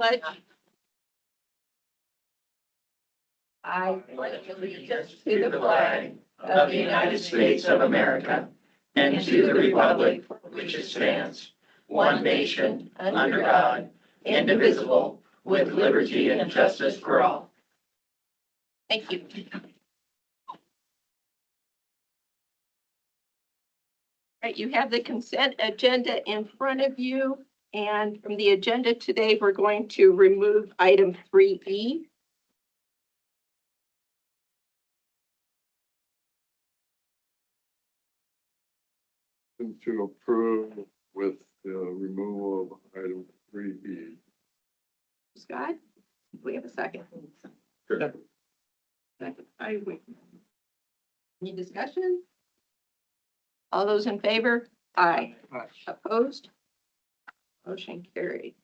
pledge. I pledge allegiance to the flag of the United States of America and to the republic for which it stands, one nation, under God, indivisible, with liberty and justice for all. Thank you. Right, you have the consent agenda in front of you, and from the agenda today, we're going to remove item 3E. To approve with the removal of item 3E. Scott, do we have a second? Sure. Second, I wait. Any discussion? All those in favor? Aye. Aye. Opposed? Motion carried.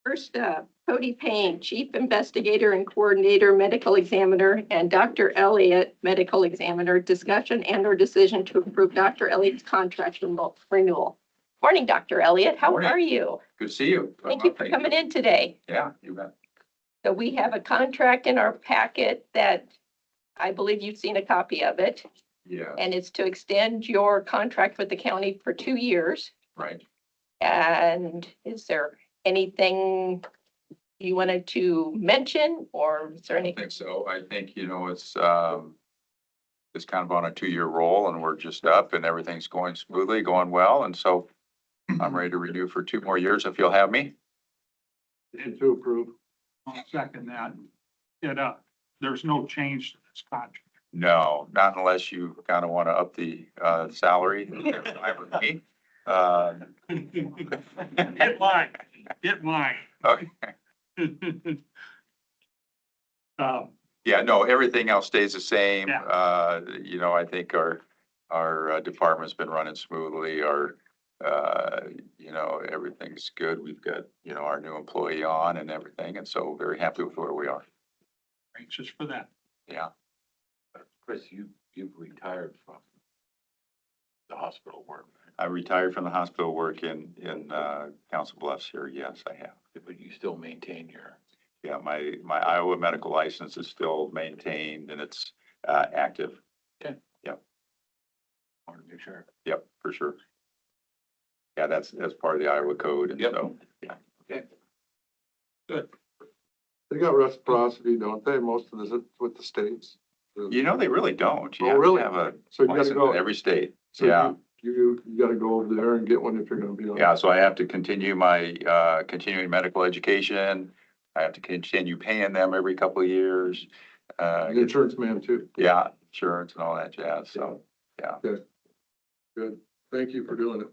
First up, Cody Payne, Chief Investigator and Coordinator, Medical Examiner, and Dr. Elliott, Medical Examiner, discussion and/or decision to approve Dr. Elliott's contract renewal. Morning, Dr. Elliott. How Morning. are you? Good to see you. Thank you for coming in today. Yeah, you bet. So we have a contract in our packet that I believe you've seen a copy of it, Yeah, and it's to extend your contract with the county for 2 years. right. And is there anything you wanted to mention, or is there I anything? think so. I think, it's kind of on a 2-year roll and we're just up and everything's going smoothly, going well. And so I'm ready to renew for 2 more years if you'll have me. And to approve. I'll second that. There's no change to this contract. No, not unless you kind of want to up the salary. That's fine with me. Get mine. Okay. Yeah, no, everything else stays the same. Yeah. I think our department's been running smoothly. Everything's good. We've got, our new employee on and everything. And so very happy with where we are. Anxious for that. Yeah. Chris, you've retired from the hospital work, I retired from the hospital work in Council Bluffs here. Yes, I have. but you still maintain your, Yeah, my Iowa medical license is still maintained and it's active. I want to make sure. Yep, for sure. Yeah, that's part of the Iowa code. And Yep. so, yeah. They got reciprocity, don't they? Most of this with the states. They really don't. You Oh, have to really? have a So you gotta license go, in every state. so Yeah. you gotta go over there and get one if you're gonna be on. Yeah, so I have to continue my continuing medical education. I have to continue paying them every couple of years. The insurance man too. Yeah, insurance and all that jazz. So, Good. Thank you for doing it.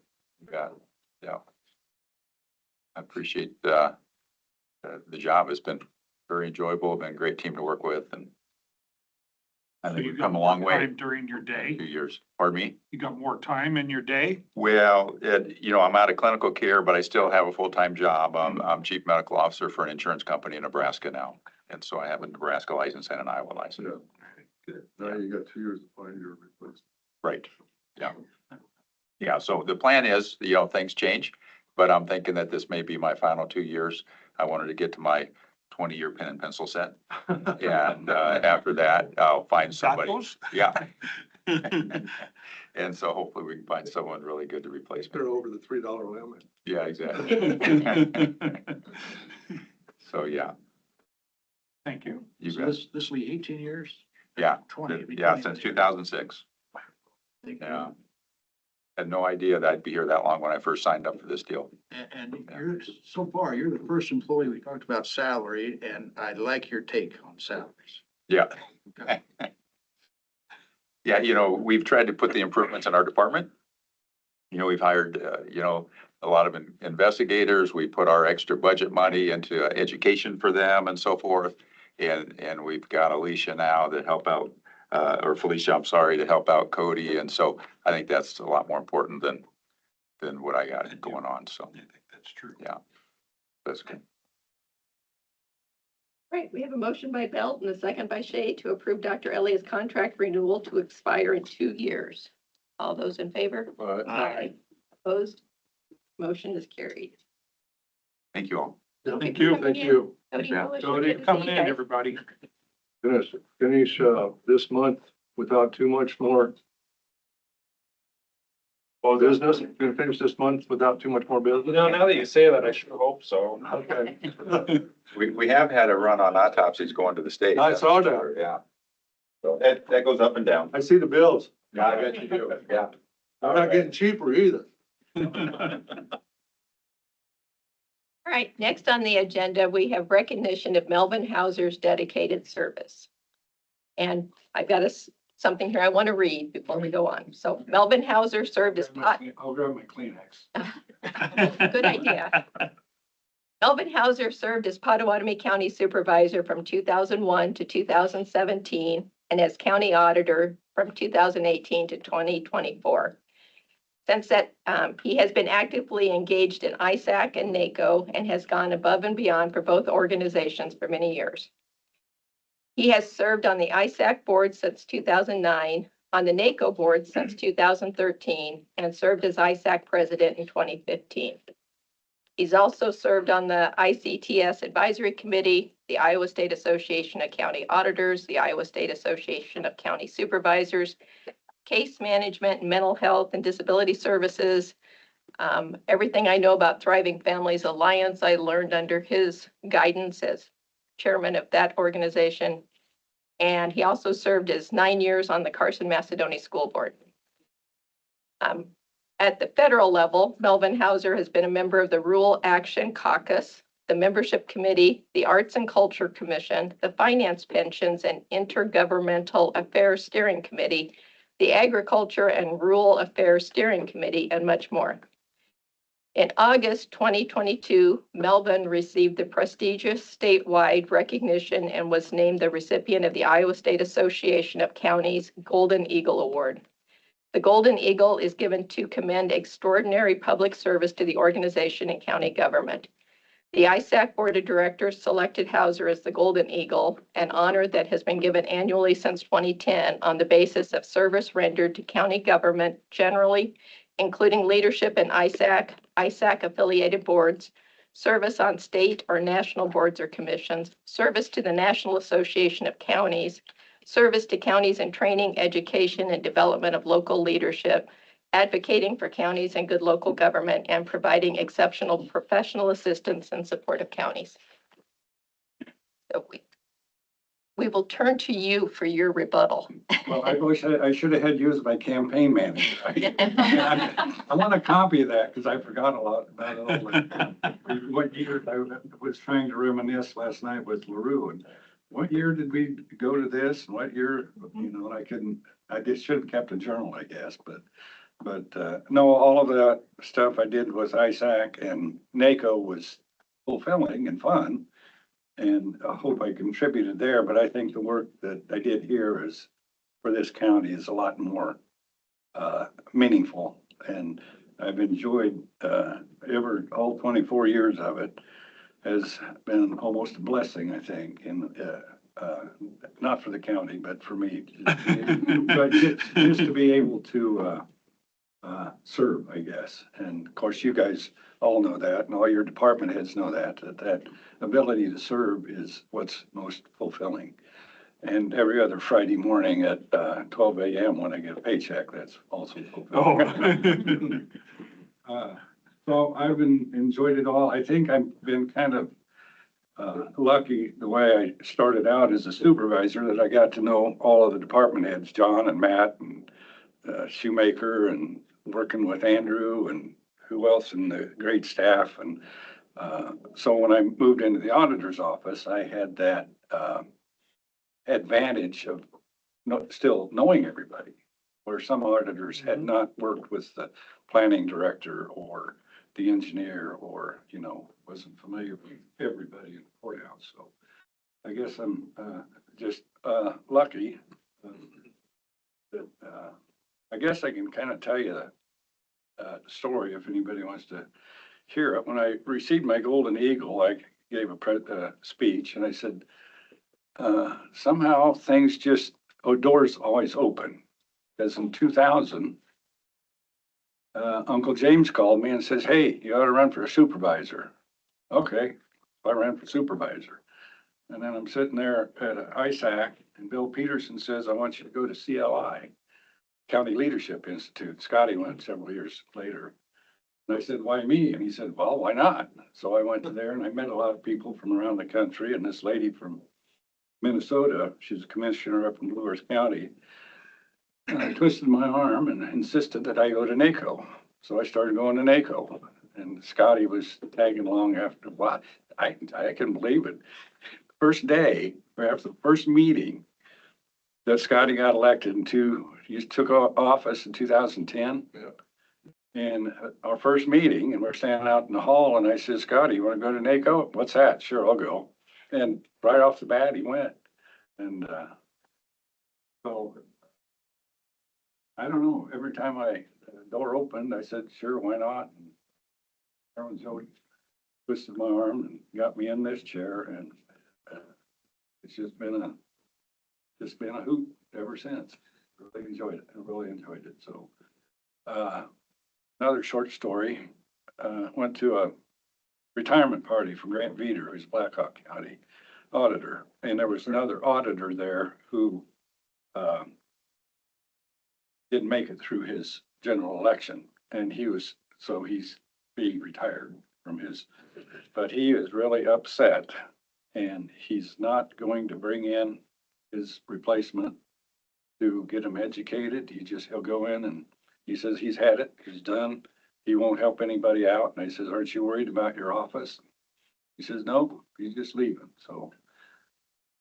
yeah. I appreciate the job. It's been very enjoyable, been a great team to work with, and I So think you we've got come a long more way time during your in day? 2 years. Pardon me? You got more time in your day? Well, I'm out of clinical care, but I still have a full-time job. I'm chief medical officer for an insurance company in Nebraska now. And so I have a Nebraska license and an Iowa license. Good. Now you got 2 years to find your replacement. Right. Yeah. Yeah. So the plan is, things change, but I'm thinking that this may be my final 2 years. I wanted to get to my 20-year pen and pencil set. And after that, I'll find Got somebody. those? Yeah. And so hopefully we can find someone really good to replace me. They're over the $3 limit. Yeah, exactly. So, yeah, Thank you. you So bet. this will be 18 years? Yeah, 20. it'll be yeah, 20 since this year. 2006. Thank you. Yeah. Had no idea that I'd be here that long when I first signed up for this deal. And you're, so far, you're the first employee, we talked about salary, and I like your take on salaries. Yeah. Okay. Yeah, we've tried to put the improvements in our department. We've hired, a lot of investigators. We put our extra budget money into education for them and so forth. And we've got Alicia now to help out, or Felicia, I'm sorry, to help out Cody. And so I think that's a lot more important than what I got going on. So I think that's true. that's good. Right, we have a motion by Belt and a second by Shea to approve Dr. Elliott's contract renewal to expire in 2 years. All those in favor? But Aye. Opposed? Motion is carried. Thank you all. Thank you. Thank you. Cody, Yeah. really Jody, good to coming see you in, guys. everybody. Gonna finish, this month without too much more. Well, business, gonna finish this month without too much more business. You know, now that you say that, I sure hope so. Okay. We have had a run on autopsies going to the state. I that's saw for that. sure, yeah. So that goes up and down. I see the bills. Yeah, I bet you do, yeah. They're not getting cheaper either. All right, next on the agenda, we have recognition of Melvin Hauser's dedicated service. And I've got something here I want to read before we go on. So Melvin Hauser served as I'll grab my Kleenex. good idea. Melvin Hauser served as Pottawatomie County Supervisor from 2001 to 2017 and as County Auditor from 2018 to 2024. Since that, he has been actively engaged in ISAC and NACO and has gone above and beyond for both organizations for many years. He has served on the ISAC board since 2009, on the NACO board since 2013, and served as ISAC president in 2015. He's also served on the ICTS Advisory Committee, the Iowa State Association of County Auditors, the Iowa State Association of County Supervisors, Case Management, Mental Health and Disability Services. Everything I know about Thriving Families Alliance, I learned under his guidance as chairman of that organization. And he also served as 9 years on the Carson Macedonia School Board. At the federal level, Melvin Hauser has been a member of the Rural Action Caucus, the Membership Committee, the Arts and Culture Commission, the Finance, Pensions, and Intergovernmental Affairs Steering Committee, the Agriculture and Rural Affairs Steering Committee, and much more. In August 2022, Melvin received the prestigious statewide recognition and was named the recipient of the Iowa State Association of Counties Golden Eagle Award. The Golden Eagle is given to commend extraordinary public service to the organization and county government. The ISAC Board of Directors selected Hauser as the Golden Eagle, an honor that has been given annually since 2010 on the basis of service rendered to county government generally, including leadership in ISAC affiliated boards, service on state or national boards or commissions, service to the National Association of Counties, service to counties in training, education, and development of local leadership, advocating for counties and good local government, and providing exceptional professional assistance in support of counties. So we will turn to you for your rebuttal. Well, I wish I should have had you as my campaign manager. I want a copy of that because I forgot a lot about it all. What year, I was trying to reminisce last night with LaRue, and what year did we go to this? And what year, and I just should have kept a journal, I guess, but no, all of that stuff I did was ISAC, and NACO was fulfilling and fun. And I hope I contributed there, but I think the work that I did here is, for this county, is a lot more meaningful. And I've enjoyed all 24 years of it has been almost a blessing, I think, and not for the county, but for me. But just to be able to serve, I guess. And of course, you guys all know that, and all your department heads know that ability to serve is what's most fulfilling. And every other Friday morning at 12 a.m. when I get a paycheck, that's also fulfilling. So I've enjoyed it all. I think I've been kind of lucky the way I started out as a supervisor, that I got to know all of the department heads, John and Matt and Shoemaker, and working with Andrew and who else in the great staff. And so when I moved into the auditor's office, I had that advantage of still knowing everybody, where some auditors had not worked with the planning director or the engineer, or, wasn't familiar with everybody in the courthouse. So I guess I'm just lucky that I guess I can kind of tell you the story if anybody wants to hear it. When I received my Golden Eagle, I gave a speech, and I said, somehow things doors always open. Because in 2000, Uncle James called me and says, "Hey, you ought to run for a supervisor." Okay. I ran for supervisor. And then I'm sitting there at a ISAC and Bill Peterson says, I want you to go to CLI, County Leadership Institute. Scotty went several years later. And I said, why me? And he said, well, why not? So I went to there and I met a lot of people from around the country, and this lady from Minnesota, she's a commissioner up in Blue Earth County. And I twisted my arm and insisted that I go to NACO. So I started going to NACO, and Scotty was tagging along after. What? I couldn't believe it. First day, or after the first meeting, that Scotty got elected he took office in 2010. Yeah. And our first meeting, and we're standing out in the hall, and I said, Scotty, you want to go to NACO? What's that? Sure, I'll go. And right off the bat, he went. And so I don't know, every time the door opened, I said, sure, why not? And Carolyn Jody twisted my arm and got me in this chair, and it's just been a hoot ever since. Really enjoyed it. I really enjoyed it. So, another short story, went to a retirement party for Grant Veeder, who's Blackhawk County auditor. And there was another auditor there who, didn't make it through his general election. And he's being retired from his, but he is really upset. And he's not going to bring in his replacement to get him educated. He'll go in and he says he's had it, he's done. He won't help anybody out. And I says, aren't you worried about your office? He says, no, he's just leaving. So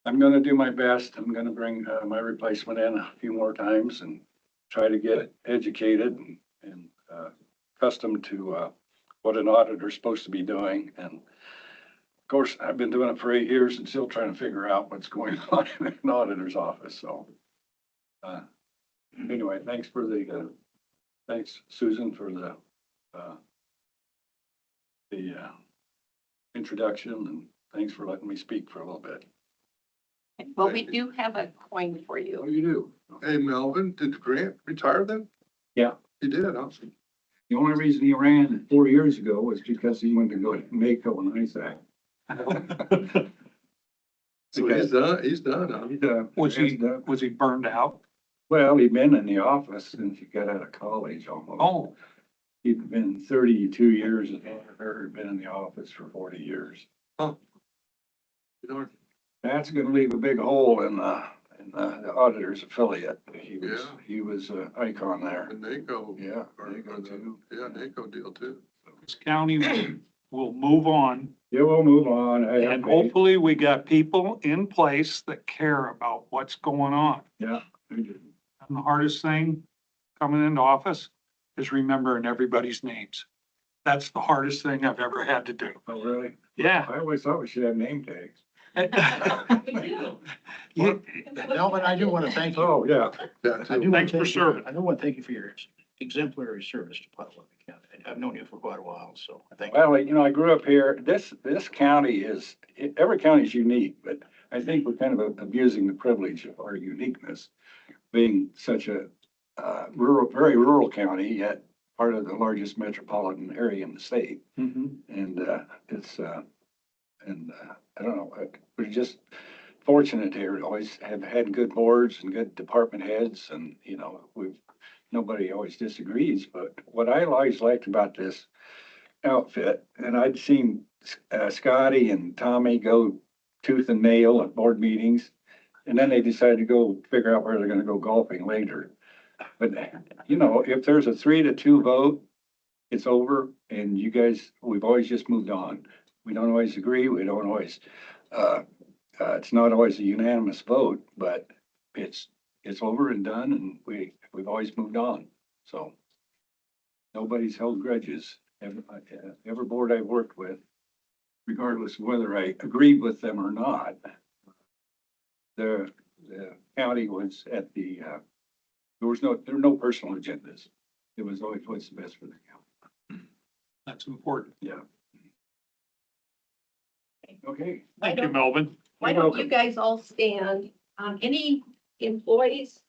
I'm gonna do my best. I'm gonna bring my replacement in a few more times and try to get educated and accustomed to what an auditor's supposed to be doing. And of course, I've been doing it for 8 years and still trying to figure out what's going on in an auditor's office. So anyway, thanks Susan for the introduction, and thanks for letting me speak for a little bit. Well, we do have a coin for What you. do you do? Hey, Melvin, did Grant retire then? Yeah. He did, awesome. The only reason he ran 4 years ago was because he wanted to go to NACO and ISAC. So he's done, huh? Was he burned out? Well, he'd been in the office since he got out of college almost. Oh, He'd been 32 years as an auditor, been in the office for 40 years. You know, That's gonna leave a big hole in the auditor's affiliate. Yeah. He was an icon there. and NACO. Yeah, or- NACO or the- too. Yeah, NACO deal too. this county will move on, Yeah, we'll move on. and hopefully we got people in place that care about what's going on. Yeah. And the hardest thing coming into office is remembering everybody's names. That's the hardest thing I've ever had to do. Oh, really? Yeah. I always thought we should have name tags. Melvin, I do want to thank you. Oh, yeah. Yeah, I do too. wanna Thanks for thank you- serving. I do want to thank you for your exemplary service to Potawatomi County. I've known you for quite a while, so I thank you. Well, I grew up here. This county every county is unique, but I think we're kind of abusing the privilege of our uniqueness, being such a very rural county, yet part of the largest metropolitan area in the state. Mhm. And I don't know, we're just fortunate here. Always have had good boards and good department heads, and nobody always disagrees. But what I always liked about this outfit, and I'd seen Scotty and Tommy go tooth and nail at board meetings, and then they decided to go figure out where they're gonna go golfing later. But, if there's a 3-2 vote, it's over, and you guys, we've always just moved on. We don't always agree, we don't always, it's not always a unanimous vote, but it's over and done, and we've always moved on. So nobody's held grudges. Every board I've worked with, regardless of whether I agreed with them or not, the county was at there were no personal agendas. It was always what's the best for the county. That's important. Yeah. Okay. Thank you, Melvin. Why don't you guys all stand? Any employees,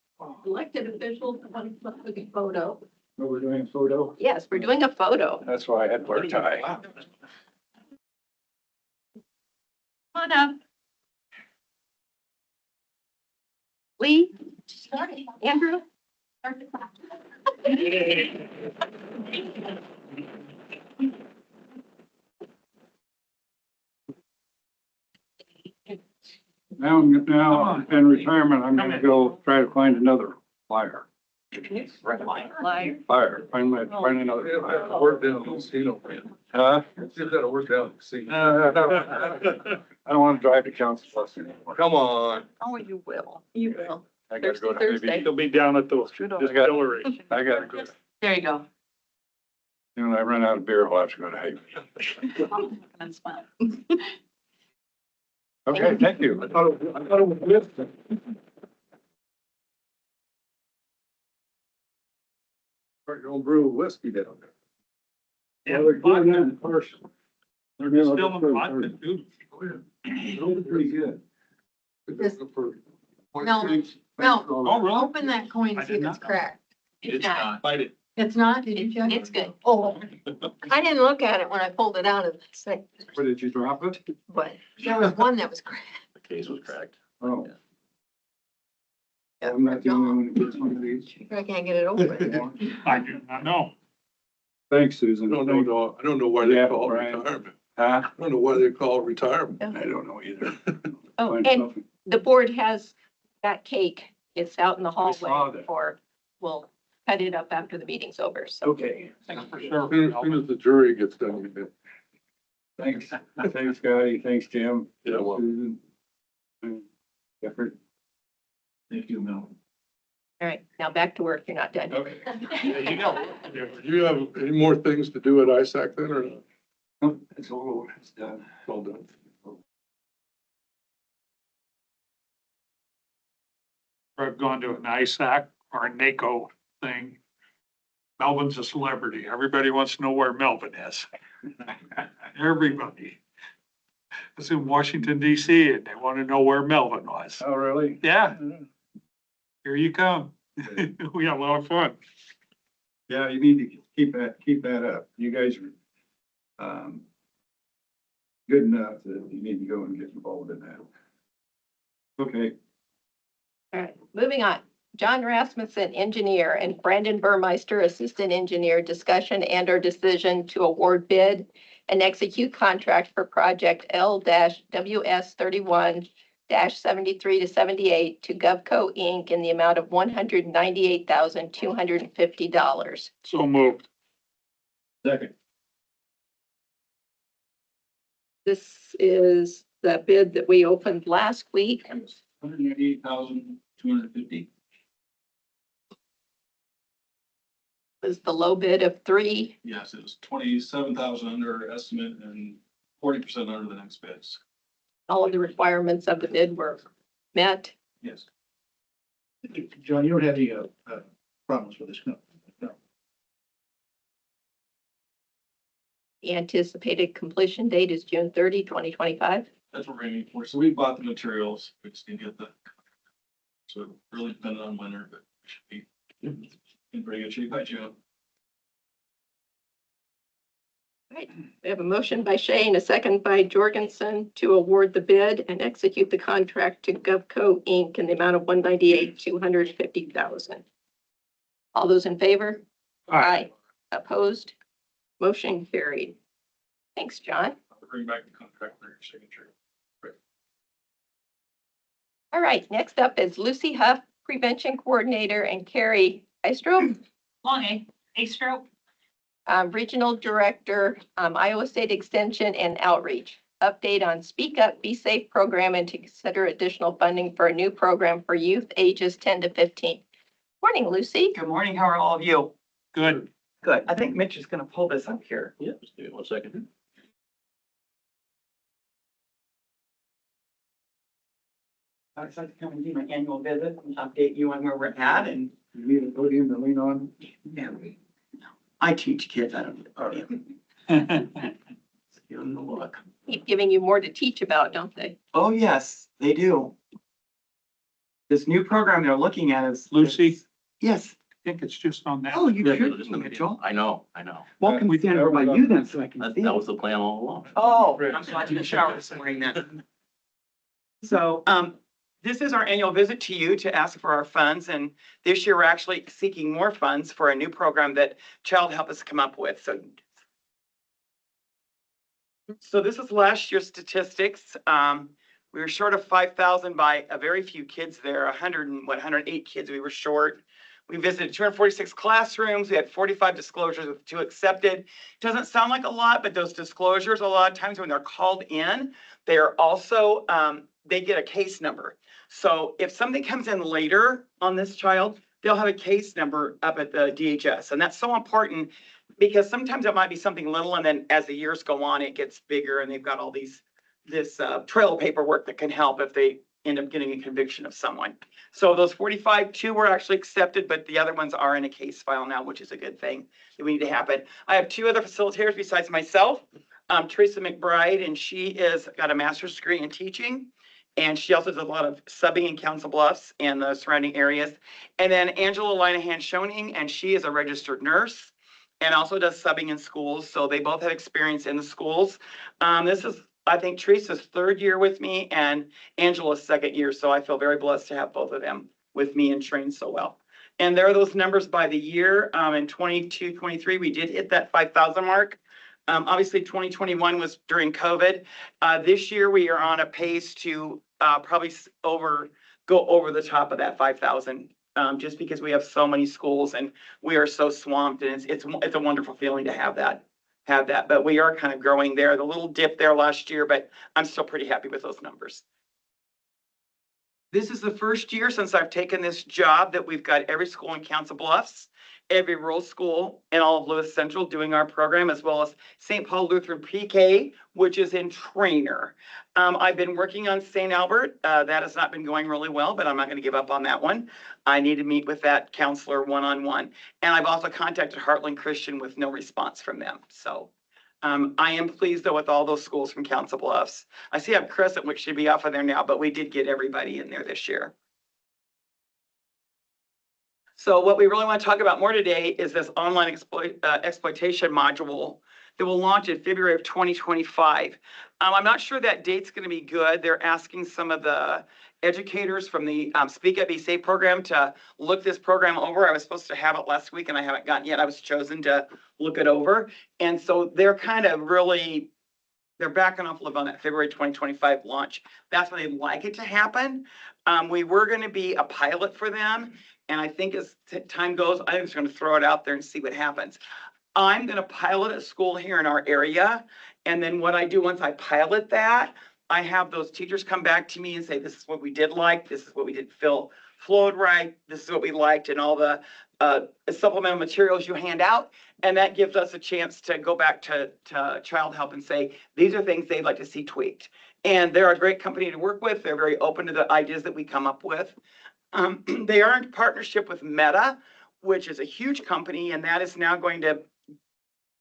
elected officials that want to look at a photo? Well, we're doing a photo. Yes, we're doing a photo. That's why I had to wear a tie. Come on up. Lee? Andrew? Now, in retirement, I'm gonna go try to find another flyer. Liar. Fire, find another flyer. Work down in casino, man. Huh? See if that'll work out in casino. I don't wanna drive to council bus anymore. Come on. Oh, you will. You will. I gotta go to Thursday. Hy-Vee. He'll be down at the Just got- distillery. I gotta go. There you go. When I run out of beer, I'll have to go to Hy-Vee. That's fine. Okay, thank you. I thought it was listed. You're gonna brew whiskey down there. Yeah, Well, they're doing that in vodka. person. They're distilling vodka too. Those are pretty good. Yes. No. No. Oh, really? Open that coin I and see did if not it's know. cracked. It's not. Fight it. It's not? Did you check? It's good. Oh, I didn't look at it when I pulled it out of the thing, Where did you drop it? but there was one that was cracked. The case was cracked. Oh. I'm not the only one that gets one of these. I can't get it open. I do not know. Thanks, I Susan. don't know why Yeah, they call it Brian. retirement. Huh? I don't know why they call it retirement. I don't know either. Oh, Find and something. the board has that cake. It's out in the saw hallway that. or we'll cut it up after the meeting's over. So Okay, Thanks for As sure. soon as the jury gets done, you can. thanks. Thanks, Scotty. Thanks, Jim. Yeah, well. Susan. Jeffrey. Thank you, Mel. all right, now back to work. You're not done. Okay. You go. Do you have any more things to do at ISAC then, or not? Oh, it's all, it's done. All done? I've gone to an ISAC or a NACO thing. Melvin's a celebrity. Everybody wants to know where Melvin is. Everybody. It's in Washington DC and they want to know where Melvin was. Oh, really? Yeah, here you come. We had a lot of fun. Yeah, you need to keep that up. You guys are, good enough that you need to go and get involved in that. Okay, All right, moving on. John Rasmussen, engineer, and Brandon Burmeister, assistant engineer, discussion and or decision to award bid and execute contract for project L-WS 31-73 to 78 to GovCo Inc. in the amount of $198,250. So moved. second. This is the bid that we opened last week. $188,250. Was the low bid of 3. Yes, it was 27,000 under estimate and 40% under the next bids. All of the requirements of the bid were met. Yes. John, you don't have any, problems with this, no? The anticipated completion date is June 30, 2025. That's what we're aiming for. So we bought the materials. We just need to get the. So it really depended on winter, but we should be in pretty good shape by June. We have a motion by Shane, a second by Jorgensen to award the bid and execute the contract to GovCo Inc. in the amount of $198,250,000. All those in favor? Aye. Opposed? Motion carried. Thanks, John. I'll bring back the contract for your signature. All right, next up is Lucy Huff, Prevention Coordinator, and Carrie Eistrup, Stroke. Regional Director, Iowa State Extension and Outreach. Update on Speak Up, Be Safe program and to consider additional funding for a new program for youth ages 10 to 15. Morning, Lucy. Good morning. How are all of you? Good. Good. I think Mitch is going to pull this up here. Yeah, just give me 1 second. I decided to come and do my annual visit and update you on where we're at and You need a podium to lean on? yeah, I teach kids. I don't need a podium. Give them the look. Keep giving you more to teach about, don't they? Oh, yes, they do. This new program they're looking at is. Lucy? Yes. I think it's just on that. Oh, you Yeah, should, just a minute. Mitchell. I know. Well, can we stand over by you then so I can That, see? that was the plan all along. Oh, I'm glad you showered this morning then. So, this is our annual visit to you to ask for our funds, and this year we're actually seeking more funds for a new program that Child Help has come up with. So this is last year's statistics. We were short of 5,000 by a very few kids there, 108 kids we were short. We visited 246 classrooms. We had 45 disclosures with 2 accepted. Doesn't sound like a lot, but those disclosures, a lot of times when they're called in, they are also, they get a case number. So if something comes in later on this child, they'll have a case number up at the DHS. And that's so important because sometimes it might be something little, and then as the years go on, it gets bigger, and they've got all this trail paperwork that can help if they end up getting a conviction of someone. So those 45, 2 were actually accepted, but the other ones are in a case file now, which is a good thing that we need to happen. I have 2 other facilitators besides myself, Teresa McBride, and she is got a master's degree in teaching. And she also does a lot of subbing in Council Bluffs and the surrounding areas. And then Angela Linehan Schoening, and she is a registered nurse and also does subbing in schools. So they both have experience in the schools. This is, I think, Teresa's 3rd year with me and Angela's 2nd year. So I feel very blessed to have both of them with me and trained so well. And there are those numbers by the year. In 22, 23, we did hit that 5,000 mark. Obviously 2021 was during COVID. This year we are on a pace to probably go over the top of that 5,000. Just because we have so many schools and we are so swamped, and it's a wonderful feeling to have that. But we are kind of growing there. The little dip there last year, but I'm still pretty happy with those numbers. This is the first year since I've taken this job that we've got every school in Council Bluffs, every rural school in all of Lewis Central doing our program, as well as St. Paul Lutheran PK, which is in Trainer. I've been working on St. Albert. That has not been going really well, but I'm not going to give up on that one. I need to meet with that counselor one-on-one. And I've also contacted Heartland Christian with no response from them. So I am pleased though with all those schools from Council Bluffs. I see I have Crescent, which should be off of there now, but we did get everybody in there this year. So what we really want to talk about more today is this online exploitation module that will launch in February of 2025. I'm not sure that date's going to be good. They're asking some of the educators from the Speak Up, Be Safe program to look this program over. I was supposed to have it last week and I haven't gotten it yet. I was chosen to look it over. And so they're kind of really, they're backing off a little on that February 2025 launch. That's when they'd like it to happen. We were going to be a pilot for them. And I think as time goes, I'm just going to throw it out there and see what happens. I'm going to pilot a school here in our area. And then what I do once I pilot that, I have those teachers come back to me and say, this is what we did like, this is what we did flowed right, this is what we liked, and all the supplemental materials you hand out. And that gives us a chance to go back to Child Help and say, these are things they'd like to see tweaked. And they're a great company to work with. They're very open to the ideas that we come up with. They are in partnership with Meta, which is a huge company, and that is now going to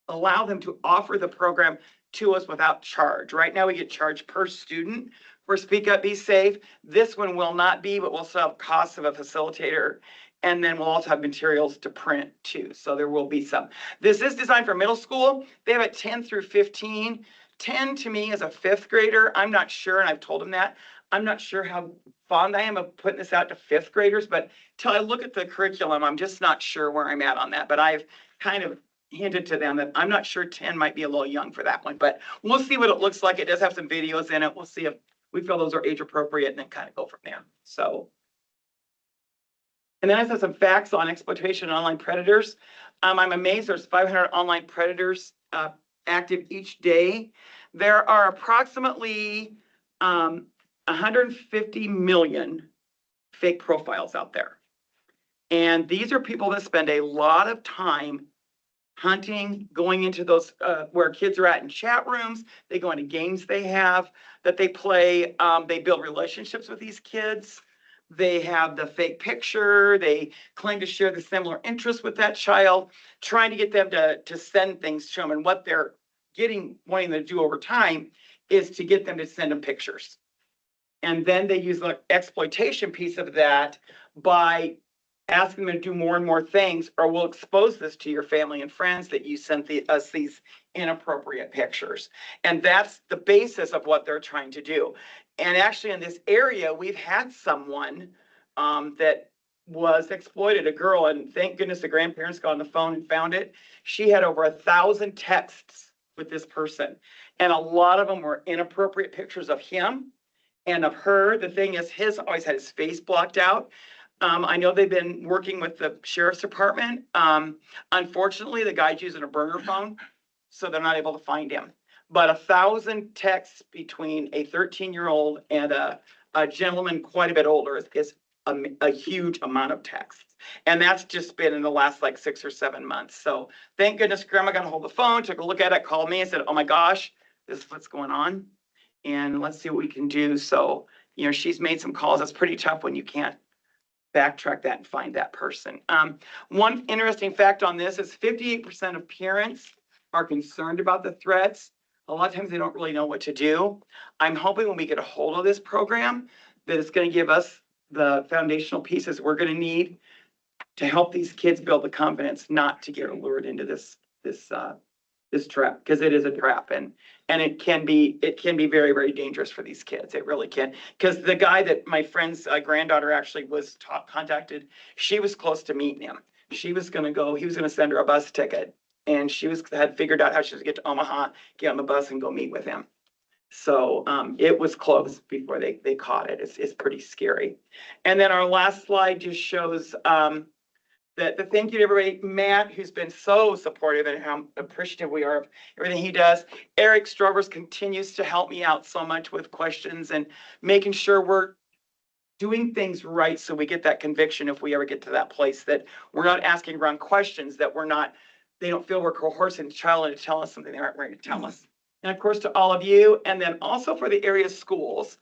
allow them to offer the program to us without charge. Right now we get charged per student for Speak Up, Be Safe. This one will not be, but we'll still have costs of a facilitator. And then we'll also have materials to print too. So there will be some. This is designed for middle school. They have it 10 through 15. 10 to me is a 5th grader. I'm not sure, and I've told them that. I'm not sure how fond I am of putting this out to 5th graders, but till I look at the curriculum, I'm just not sure where I'm at on that. But I've kind of hinted to them that I'm not sure 10 might be a little young for that one, but we'll see what it looks like. It does have some videos in it. We'll see if we feel those are age appropriate and then kind of go from there. So, and then I have some facts on exploitation and online predators. I'm amazed there's 500 online predators active each day. There are approximately 150 million fake profiles out there. And these are people that spend a lot of time hunting, going into those where kids are at in chat rooms. They go into games they have that they play. They build relationships with these kids. They have the fake picture. They claim to share the similar interests with that child, trying to get them to send things to them. And what they're wanting to do over time is to get them to send them pictures. And then they use the exploitation piece of that by asking them to do more and more things, or we'll expose this to your family and friends that you sent us these inappropriate pictures. And that's the basis of what they're trying to do. And actually in this area, we've had someone that was exploited, a girl, and thank goodness the grandparents got on the phone and found it. She had over 1,000 texts with this person. And a lot of them were inappropriate pictures of him and of her. The thing is, his always had his face blocked out. I know they've been working with the sheriff's department. Unfortunately, the guy's using a burner phone, so they're not able to find him. But 1,000 texts between a 13-year-old and a gentleman quite a bit older is a huge amount of texts. And that's just been in the last like 6 or 7 months. So thank goodness grandma got a hold of the phone, took a look at it, called me and said, oh my gosh, this is what's going on. And let's see what we can do. So, you know, she's made some calls. That's pretty tough when you can't backtrack that and find that person. One interesting fact on this is 58% of parents are concerned about the threats. A lot of times they don't really know what to do. I'm hoping when we get a hold of this program that it's going to give us the foundational pieces we're going to need to help these kids build the confidence not to get lured into this trap, because it is a trap, and it can be very, very dangerous for these kids. It really can. Because the guy that my friend's granddaughter actually was contacted, she was close to meeting him. She was going to go, he was going to send her a bus ticket, and she had figured out how she was going to get to Omaha, get on the bus and go meet with him. So it was close before they caught it. It's pretty scary. And then our last slide just shows the thank you to everybody. Matt, who's been so supportive, and how appreciative we are of everything he does. Eric Strovers continues to help me out so much with questions and making sure we're doing things right, so we get that conviction if we ever get to that place, that we're not asking wrong questions, that they don't feel we're coercing the child into telling us something they aren't ready to tell us. And of course, to all of you, and then also for the area schools.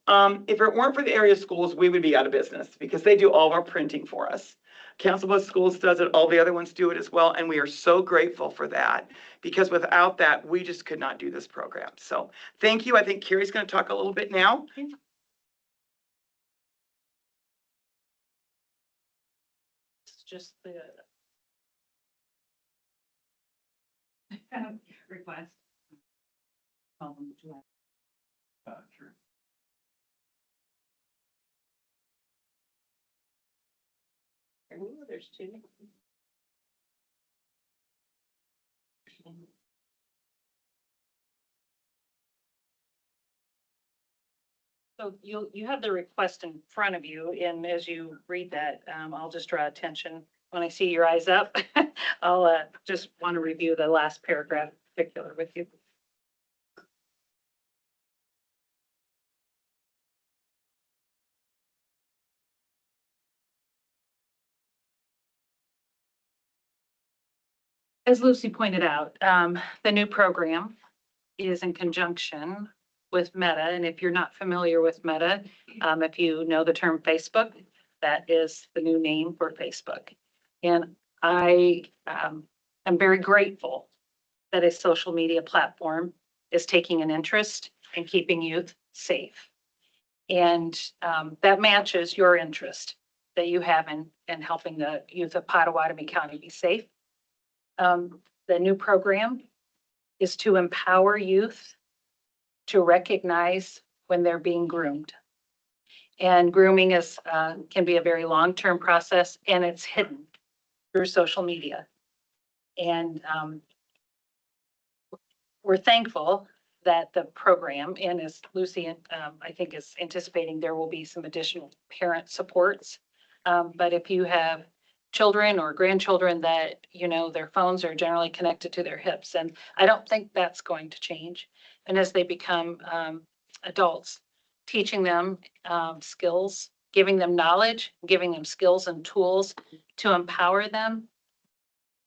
If it weren't for the area schools, we would be out of business, because they do all of our printing for us. Council Bluffs Schools does it, all the other ones do it as well, and we are so grateful for that, because without that, we just could not do this program. So thank you. I think Carrie's going to talk a little bit now. It's just the request. Sure. Ooh, there's two. So you have the request in front of you, and as you read that, I'll just draw attention. When I see your eyes up, I'll just want to review the last paragraph in particular with you. As Lucy pointed out, the new program is in conjunction with Meta. And if you're not familiar with Meta, if you know the term Facebook, that is the new name for Facebook. And I am very grateful that a social media platform is taking an interest in keeping youth safe. And that matches your interest that you have in helping the youth of Pottawatomie County be safe. The new program is to empower youth to recognize when they're being groomed. And grooming can be a very long-term process, and it's hidden through social media. And we're thankful that the program, and as Lucy, I think, is anticipating, there will be some additional parent supports. But if you have children or grandchildren that, their phones are generally connected to their hips, and I don't think that's going to change. And as they become adults, teaching them skills, giving them knowledge, giving them skills and tools to empower them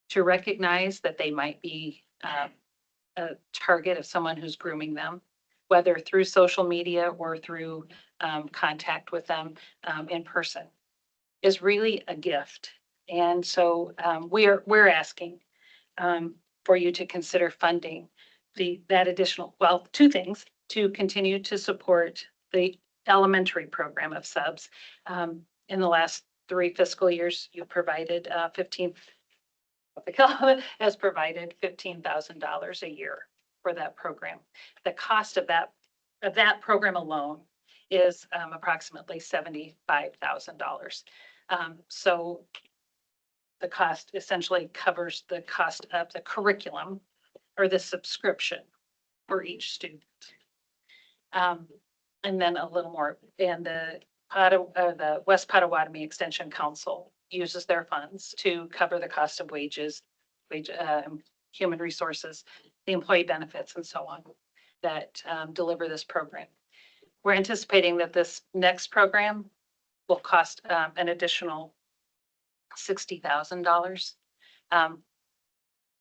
to recognize that they might be a target of someone who's grooming them, whether through social media or through contact with them in person, is really a gift. And so we're asking for you to consider funding that additional, two things: to continue to support the elementary program of subs. In the last 3 fiscal years, you provided has provided $15,000 a year for that program. The cost of that that program alone is approximately $75,000. So the cost essentially covers the cost of the curriculum or the subscription for each student. And then a little more, and the West Potawatomi Extension Council uses their funds to cover the cost of wages, human resources, the employee benefits and so on that deliver this program. We're anticipating that this next program will cost an additional $60,000.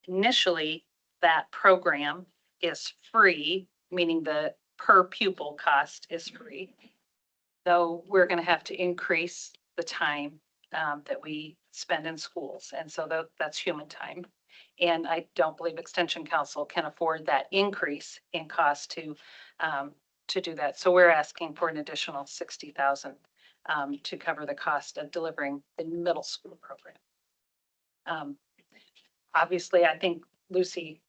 Initially, that program is free, meaning the per pupil cost is free. Though we're going to have to increase the time that we spend in schools. And so that's human time. And I don't believe Extension Council can afford that increase in cost to do that. So we're asking for an additional $60,000 to cover the cost of delivering the middle school program. Obviously, I think Lucy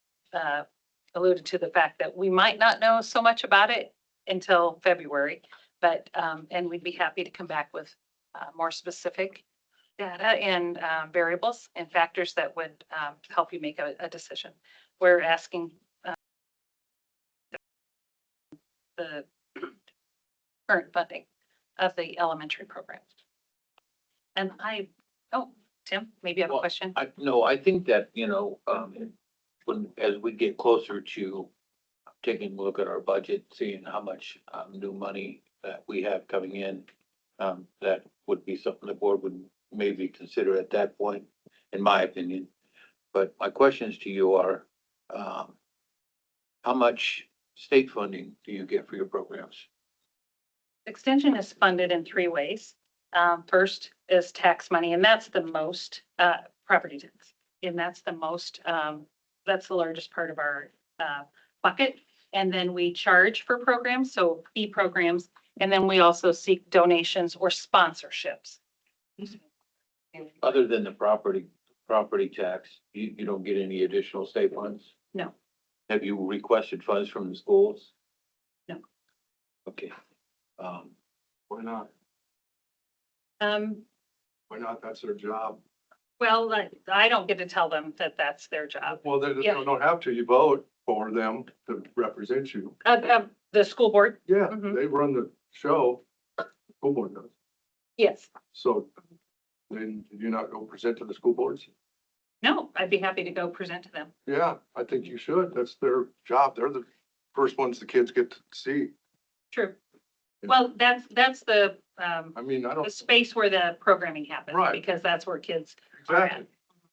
alluded to the fact that we might not know so much about it until February, but, and we'd be happy to come back with more specific data and variables and factors that would help you make a decision. We're asking the current funding of the elementary program. And Tim, maybe you have a Well, question? No, I think that, as we get closer to taking a look at our budget, seeing how much, new money that we have coming in, that would be something the board would maybe consider at that point, in my opinion. But my questions to you are, how much state funding do you get for your programs? Extension is funded in three ways. First is tax money, and that's the most, property tax. And that's the most, that's the largest part of our bucket. And then we charge for programs, so fee programs. And then we also seek donations or sponsorships. Other than the property tax, you don't get any additional state funds? No. Have you requested funds from the schools? No. Okay. Why not? Um, Why not? That's their job. well, I don't get to tell them that that's their job. Well, they Yeah. don't have to. You vote for them to represent you. The school board? Yeah, Mhm. they run the show. School board does. Yes. So then did you not go present to the school boards? No, I'd be happy to go present to them. Yeah, I think you should. That's their job. They're the first ones the kids get to see. True. Well, that's the, I mean, I the don't, space where the programming happens. Right. Because that's where kids are at. exactly.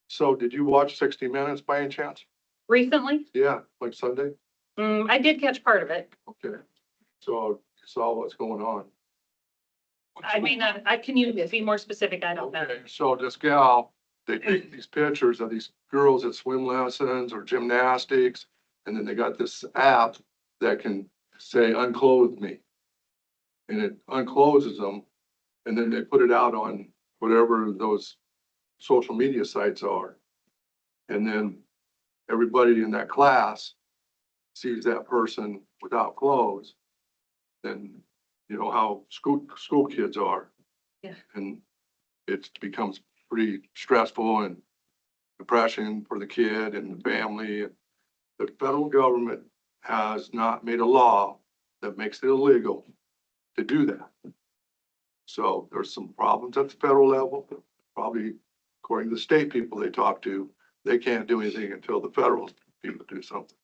So did you watch 60 Minutes by any chance? Recently, Yeah, like Sunday? I did catch part of it. Okay. So you saw what's going on. I mean, can you be more specific? I don't know. Okay, so this gal, they take these pictures of these girls at swim lessons or gymnastics, and then they got this app that can say, unclothe me. And it uncloses them, and then they put it out on whatever those social media sites are. And then everybody in that class sees that person without clothes. Then, you know how school kids are. Yeah. And it becomes pretty stressful and depression for the kid and the family. The federal government has not made a law that makes it illegal to do that. So there's some problems at the federal level, probably according to the state people they talk to, they can't do anything until the federal people do something.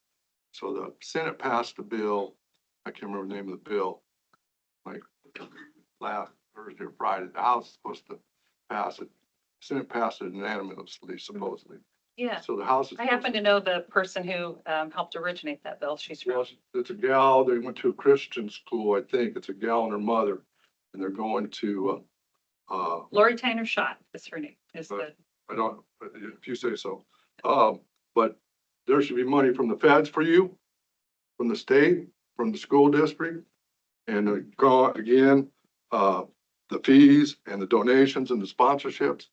So the Senate passed a bill, I can't remember the name of the bill, like last Thursday or Friday. The House is supposed to pass it. Senate passed it unanimously, supposedly. Yeah. So the House is. I happen to know the person who helped originate that bill. She's Well, from, it's a gal, they went to a Christian school, I think. It's a gal and her mother, and they're going to, Lori Tyner Schott is her name. Is the, I don't, if you say so. But there should be money from the feds for you, from the state, from the school district. And again, the fees and the donations and the sponsorships.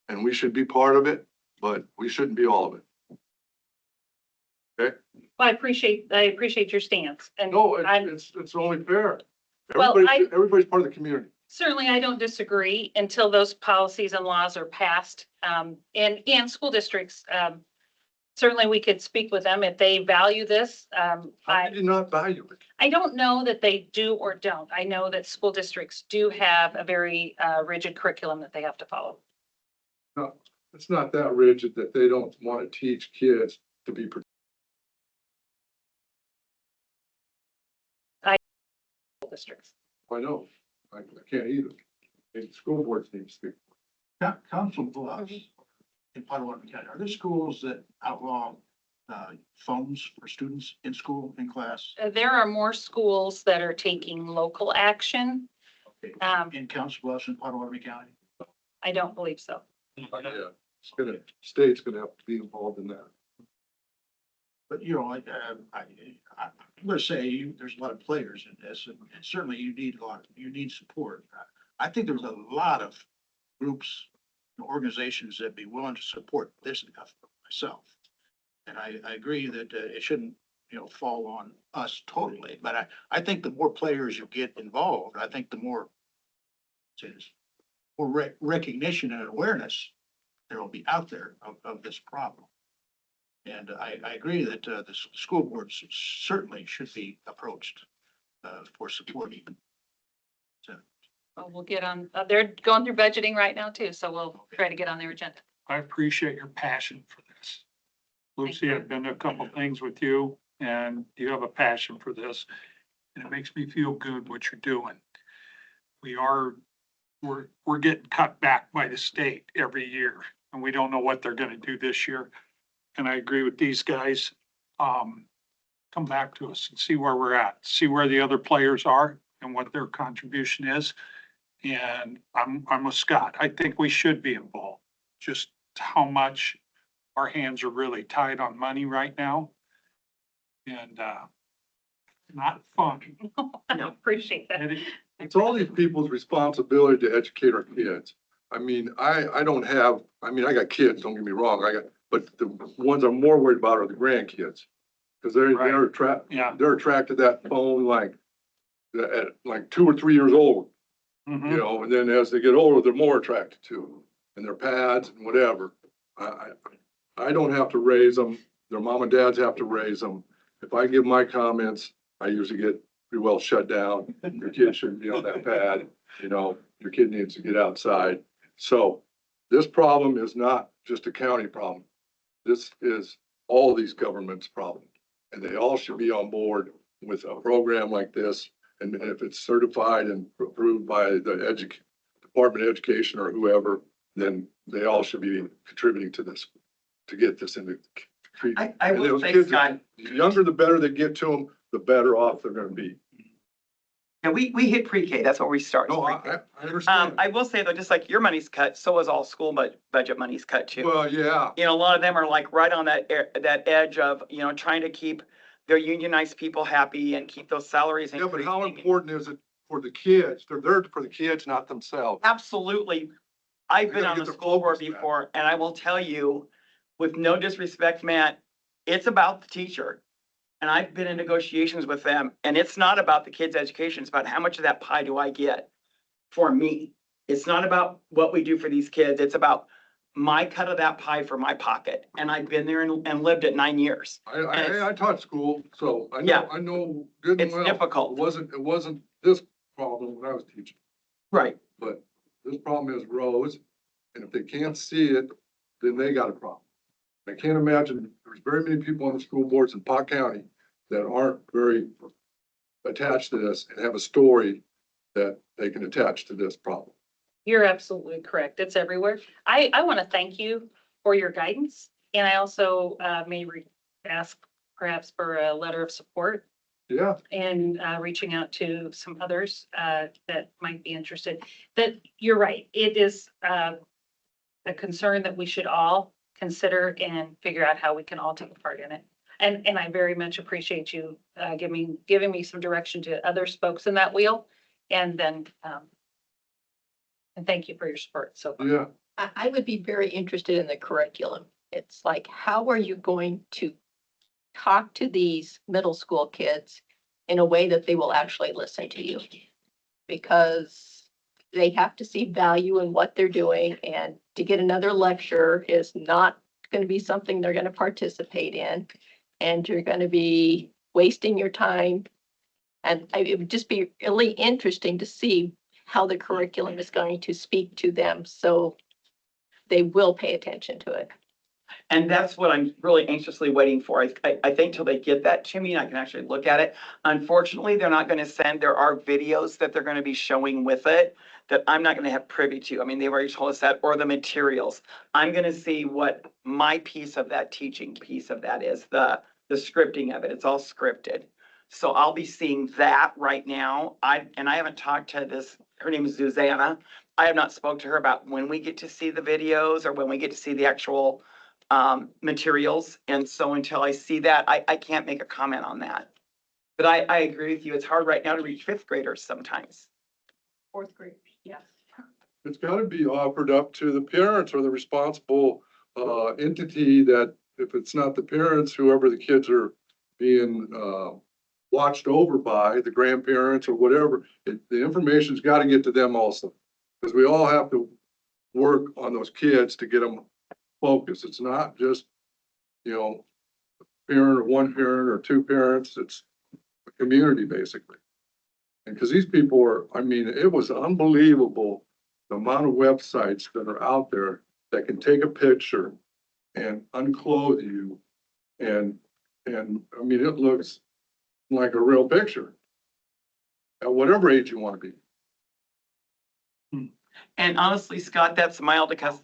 And we should be part of it, but we shouldn't be all of it. Okay? Well, I appreciate your stance and No, I'm, it's only fair. Well, Everybody's part of the community. certainly I don't disagree until those policies and laws are passed. And school districts, certainly we could speak with them if they value this. How do you not value it? I don't know that they do or don't. I know that school districts do have a very rigid curriculum that they have to follow. No, it's not that rigid that they don't want to teach kids to be. School districts. I know, I can't either. The school boards need to speak. Council Bluffs in Potawatomi County, are there schools that outlaw phones for students in school, in class? There are more schools that are taking local action. In Council Bluffs in Potawatomi County? I don't believe so. Yeah, state's gonna have to be involved in that. But, you know, I'm gonna say there's a lot of players in this, and certainly you need support. I think there's a lot of groups and organizations that'd be willing to support this effort myself. And I agree that it shouldn't, fall on us totally, but I think the more players you get involved, I think the more recognition and awareness there will be out there of this problem. And I agree that the school boards certainly should be approached for support even. Well, we'll get on, they're going through budgeting right now too, so we'll try to get on their agenda. I appreciate your passion for this. Thank Lucy, you. I've been to a couple things with you and you have a passion for this. And it makes me feel good what you're doing. We're getting cut back by the state every year and we don't know what they're gonna do this year. And I agree with these guys. Come back to us and see where we're at, see where the other players are and what their contribution is. And I'm with Scott. I think we should be involved. Just how much our hands are really tied on money right now. And, not fun. I appreciate that. It's all these people's responsibility to educate our kids. I mean, I don't have, I mean, I got kids, don't get me wrong, but the ones I'm more worried about are the grandkids. Cause they're Yeah. they're attracted to that phone like, at like 2 or 3 years old, Mhm. you know, and then as they get older, they're more attracted to them and their pads and whatever. I don't have to raise them. Their mom and dads have to raise them. If I give my comments, I usually get pretty well shut down. Your kid shouldn't be on that pad, your kid needs to get outside. So this problem is not just a county problem. This is all these governments' problem. And they all should be on board with a program like this. And if it's certified and approved by the Department of Education or whoever, then they all should be contributing to this, to get this into treatment. I And will those say, kids, Scott, the younger, the better they get to them, the better off they're gonna be. yeah, we hit pre-K, that's where we start. No, I understand. I will say though, just like your money's cut, so is all school budget money's cut too. Well, yeah, A lot of them are like right on that edge of, trying to keep their unionized people happy and keep those salaries yeah, but how increasing. important is it for the kids? They're there for the kids, not themselves. Absolutely. I've They been gotta on get the their school board focus back. before, and I will tell you, with no disrespect, Matt, it's about the teacher. And I've been in negotiations with them, and it's not about the kids' education, it's about how much of that pie do I get for me? It's not about what we do for these kids, it's about my cut of that pie for my pocket. And I've been there and lived it 9 years. I taught school, so Yeah. I know good and It's well. difficult. It wasn't this problem when I was teaching, Right. but this problem is rows. And if they can't see it, then they got a problem. I can't imagine, there's very many people on the school boards in Pot County that aren't very attached to this and have a story that they can attach to this problem. You're absolutely correct. It's everywhere. I want to thank you for your guidance. And I also ask perhaps for a letter of support Yeah, and reaching out to some others that might be interested. That you're right. It is a concern that we should all consider and figure out how we can all take a part in it. And I very much appreciate you giving me some direction to other spokes in that wheel. And then and thank you for your support so far. yeah. I would be very interested in the curriculum. It's like, how are you going to talk to these middle school kids in a way that they will actually listen to you. Because they have to see value in what they're doing, and to get another lecture is not gonna be something they're gonna participate in. And you're gonna be wasting your time. And it would just be really interesting to see how the curriculum is going to speak to them, so they will pay attention to it. And that's what I'm really anxiously waiting for. I think till they get that to me, I can actually look at it. Unfortunately, they're not gonna send, there are videos that they're gonna be showing with it that I'm not gonna have privy to. I mean, they've already told us that, or the materials. I'm gonna see what my piece of that teaching piece of that is, the scripting of it. It's all scripted. So I'll be seeing that right now. I haven't talked to this, her name is Susanna. I have not spoke to her about when we get to see the videos or when we get to see the actual materials. And so until I see that, I can't make a comment on that. But I agree with you. It's hard right now to reach fifth graders sometimes. Fourth graders, yes. It's gotta be offered up to the parents or the responsible, entity that if it's not the parents, whoever the kids are being, watched over by, the grandparents or whatever, the information's gotta get to them also. Cause we all have to work on those kids to get them focused. It's not just, parent or one parent or two parents, it's a community basically. And cause these people are, I mean, it was unbelievable the amount of websites that are out there that can take a picture and unclothe you. And I mean, it looks like a real picture at whatever age you want to be. And honestly, Scott, that's mild because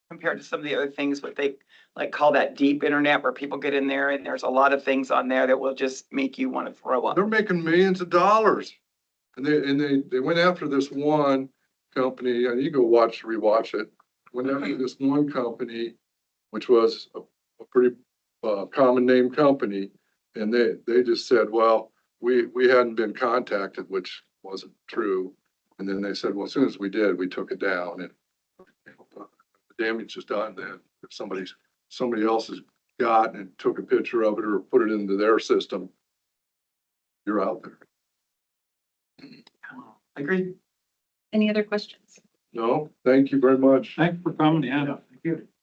compared to some of the other things, what they like call that deep internet where people get in there and there's a lot of things on there that will just make you want to throw up. They're making millions of dollars. And they went after this one company, and you go rewatch it. Went after this one company, which was a pretty common name company. And they just said, well, we hadn't been contacted, which wasn't true. And then they said, well, as soon as we did, we took it down, and the damage is done then. If somebody else has got and took a picture of it or put it into their system, you're out there. Agreed. Any other questions? No, thank you very much. Thanks for coming, yeah,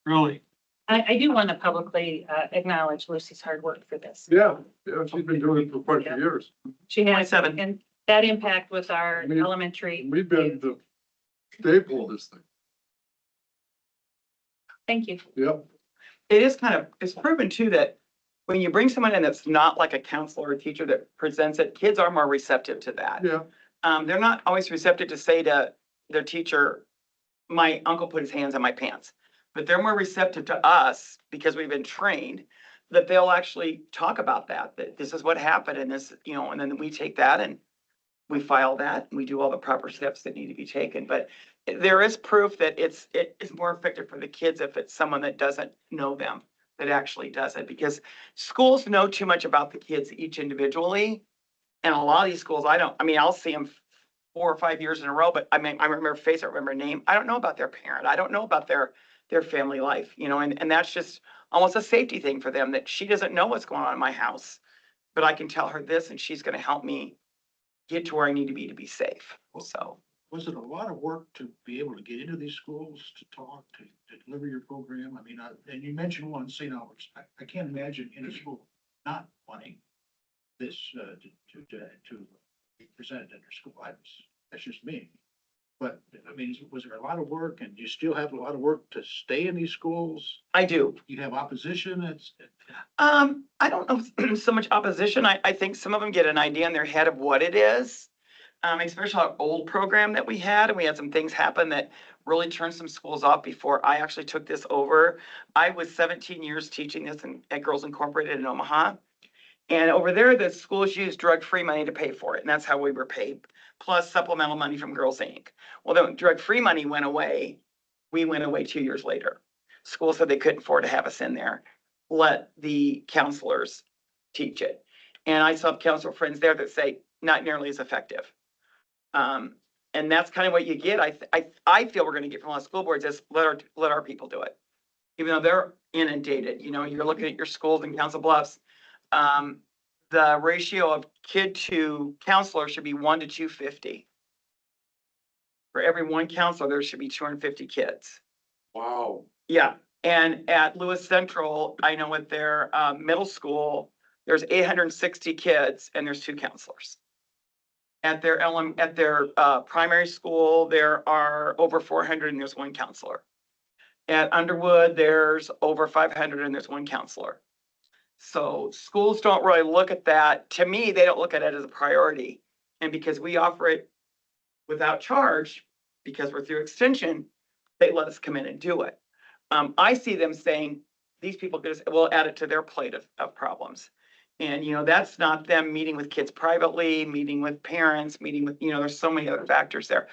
really. I do want to publicly acknowledge Lucy's hard work for this. Yeah, she's been doing it for quite a few years. She has, 27. and that impact with our I mean, elementary. We've been the staple of this thing. Thank you. Yep. It is it's proven too that when you bring someone in that's not like a counselor or teacher that presents it, kids are more receptive to that. Yeah. They're not always receptive to say to their teacher, my uncle put his hands on my pants. But they're more receptive to us because we've been trained that they'll actually talk about that this is what happened and this, and then we take that and we file that and we do all the proper steps that need to be taken. But there is proof that it is more effective for the kids if it's someone that doesn't know them that actually does it, because schools know too much about the kids each individually. And a lot of these schools, I'll see them 4 or 5 years in a row, but I remember face, I remember name. I don't know about their parent. I don't know about their family life, and that's just almost a safety thing for them that she doesn't know what's going on in my house, but I can tell her this and she's going to help me get to where I need to be safe. So. Was it a lot of work to be able to get into these schools, to talk, to deliver your program? I mean, and you mentioned one, St. Albert's. I can't imagine in a school not wanting this to be presented in their school. That's just me. But I mean, was there a lot of work, and do you still have a lot of work to stay in these schools? I do. You have opposition? I don't know so much opposition. I think some of them get an idea in their head of what it is. Especially our old program that we had, and we had some things happen that really turned some schools off before I actually took this over. I was 17 years teaching this at Girls Incorporated in Omaha. And over there, the schools used drug-free money to pay for it, and that's how we were paid, plus supplemental money from Girls Inc. Well, then drug-free money went away. We went away 2 years later. Schools said they couldn't afford to have us in there. Let the counselors teach it. And I saw counselor friends there that say, not nearly as effective. And that's kind of what you get. I feel we're going to get from a lot of school boards is let our people do it. Even though they're inundated, you're looking at your schools in Council Bluffs. the ratio of kid to counselor should be 1 to 250. For every one counselor, there should be 250 kids. Wow. Yeah, and at Lewis Central, I know at their middle school, there's 860 kids and there's 2 counselors. At their primary school, there are over 400 and there's 1 counselor. At Underwood, there's over 500 and there's 1 counselor. So schools don't really look at that. To me, they don't look at it as a priority. And because we offer it without charge, because we're through extension, they let us come in and do it. I see them saying, these people will add it to their plate of problems. And, that's not them meeting with kids privately, meeting with parents, meeting with, there's so many other factors there.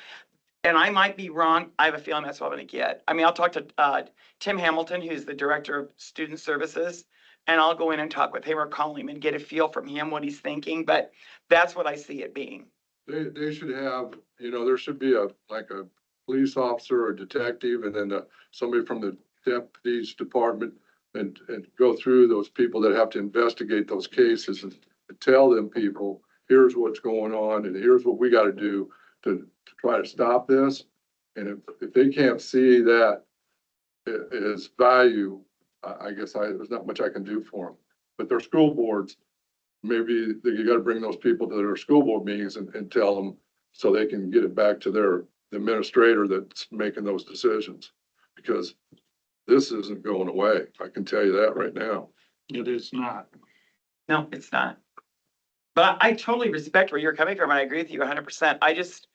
And I might be wrong. I have a feeling that's what I'm gonna get. I mean, I'll talk to Tim Hamilton, who's the Director of Student Services, and I'll go in and talk with him or call him and get a feel from him what he's thinking, but that's what I see it being. They should have, there should be like a police officer or detective and then somebody from the deputies department and go through those people that have to investigate those cases and tell them people, here's what's going on and here's what we got to do to try to stop this. And if they can't see that as value, I guess there's not much I can do for them. But their school boards, maybe you got to bring those people to their school board meetings and tell them so they can get it back to the administrator that's making those decisions. Because this isn't going away. I can tell you that right now. It is not. No, it's not. But I totally respect where you're coming from, and I agree with you 100%. I just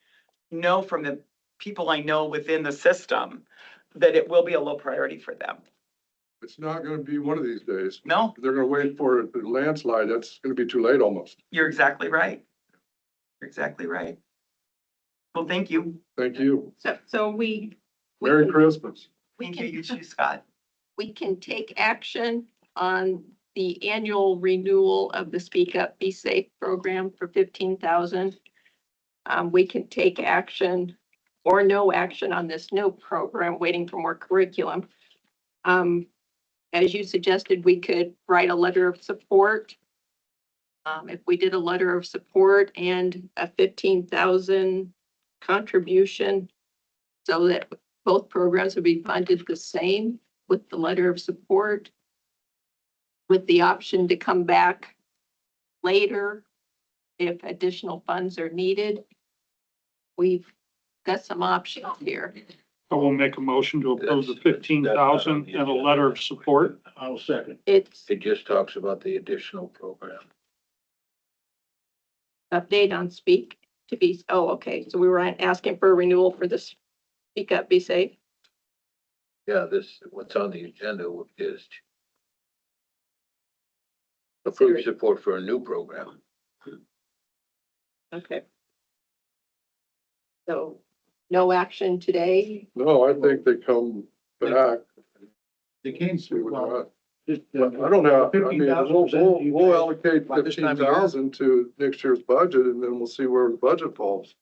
know from the people I know within the system that it will be a low priority for them. It's not going to be one of these days. No, They're going to wait for a landslide. That's going to be too late almost. you're exactly right. You're exactly right. Well, thank you. Thank you. So we Merry can- Christmas. Thank you, you too, Scott. we can take action on the annual renewal of the Speak Up, Be Safe program for 15,000. We can take action or no action on this new program, waiting for more curriculum. As you suggested, we could write a letter of support. If we did a letter of support and a 15,000 contribution so that both programs would be funded the same with the letter of support, with the option to come back later if additional funds are needed. We've got some options here. I will make a motion to approve the 15,000 and a letter of support. I'll second. It's It just talks about the additional program. update on Speak to Be, oh, okay, so we were asking for a renewal for this Speak Up, Be Safe. Yeah, what's on the agenda is approve support for a new program. Okay. So no action today. No, I think they come back. They came See what well, they're just, at. I don't have, I mean, 15,000 we'll allocate by this time of year. 15,000 to next year's budget and then we'll see where the budget falls.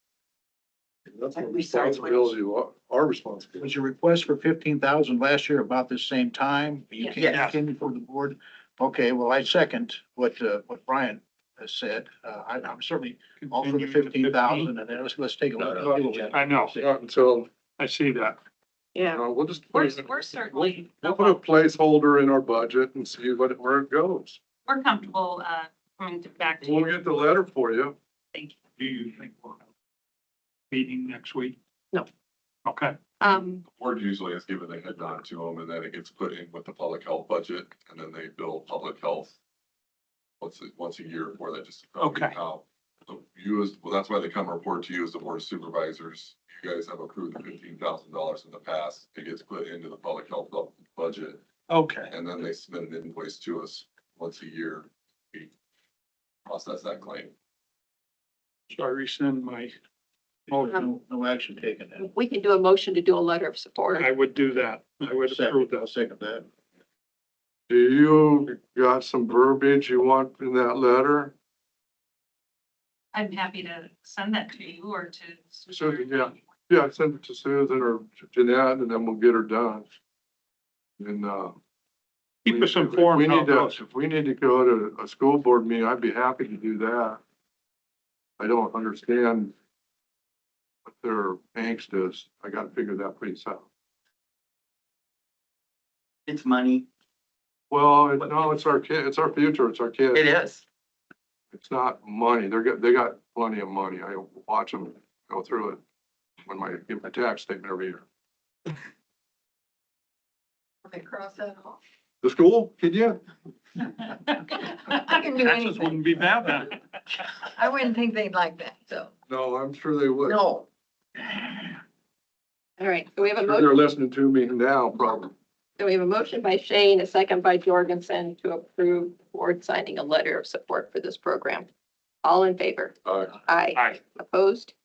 That's a At least that's what responsibility, our responsibility. Was your request for 15,000 last year about the same time? You Yes. came before the board? Okay, well, I second what Brian has said. I'm certainly all for the Continue to 15,000 and then let's take a look. No, at it. I know. Not until, I see that. Yeah. we'll just. We're certainly, We'll put a placeholder in our budget and see where it goes. we're comfortable, coming back to We'll you. get the letter for you. Thank you. Do you think we'll have a meeting next week? No. Okay. Board usually is given a head nod to them and then it gets put in with the public health budget and then they bill public health once a year for that, just. Okay. How, so that's why they come report to you as the board of supervisors. You guys have approved the $15,000 in the past. It gets put into the public health budget Okay. and then they submit an invoice to us once a year. We process that claim. So I rescind my motion. No action taken then. We can do a motion to do a letter of support. I would do that. I would approve Second, I'll that. second that. Do you got some verbiage you want in that letter? I'm happy to send that to you or to. Susan, yeah. Yeah, send it to Susan or Jeanette and then we'll get her done. And, Keep us If we informed how need it to, goes. if we need to go to a school board meeting, I'd be happy to do that. I don't understand what their angst is. I gotta figure that piece out. It's money. Well, no, it's our kid, it's our future, it's our kids. It is. It's not money. They got plenty of money. I watch them go through it when I give my tax statement every year. They cross that off. The school, could you? I can do Taxes anything. wouldn't be bad then. I wouldn't think they'd like that, so. No, I'm sure they would. No. All right, so we have a Sure motion, they're listening to me now, probably. so we have a motion by Shane, a second by Jorgensen to approve the board signing a letter of support for this program. All in favor? Aye. Aye. Opposed?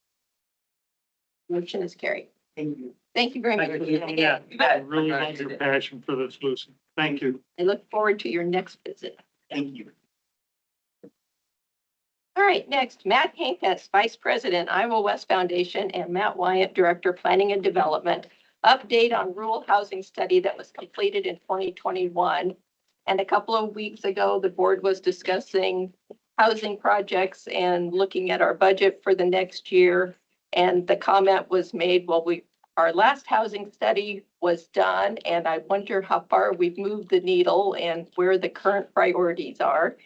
Motion is carried. Thank you. Thank you very much. Thank you. Yeah, I really love your passion for this, Lucy. Thank you. I look forward to your next visit. Thank you. All right, next, Matt Hankus, Vice President, Iowa West Foundation, and Matt Wyatt, Director, Planning and Development. Update on rural housing study that was completed in 2021. And a couple of weeks ago, the board was discussing housing projects and looking at our budget for the next year. And the comment was made, well, our last housing study was done, and I wonder how far we've moved the needle and where the current priorities are.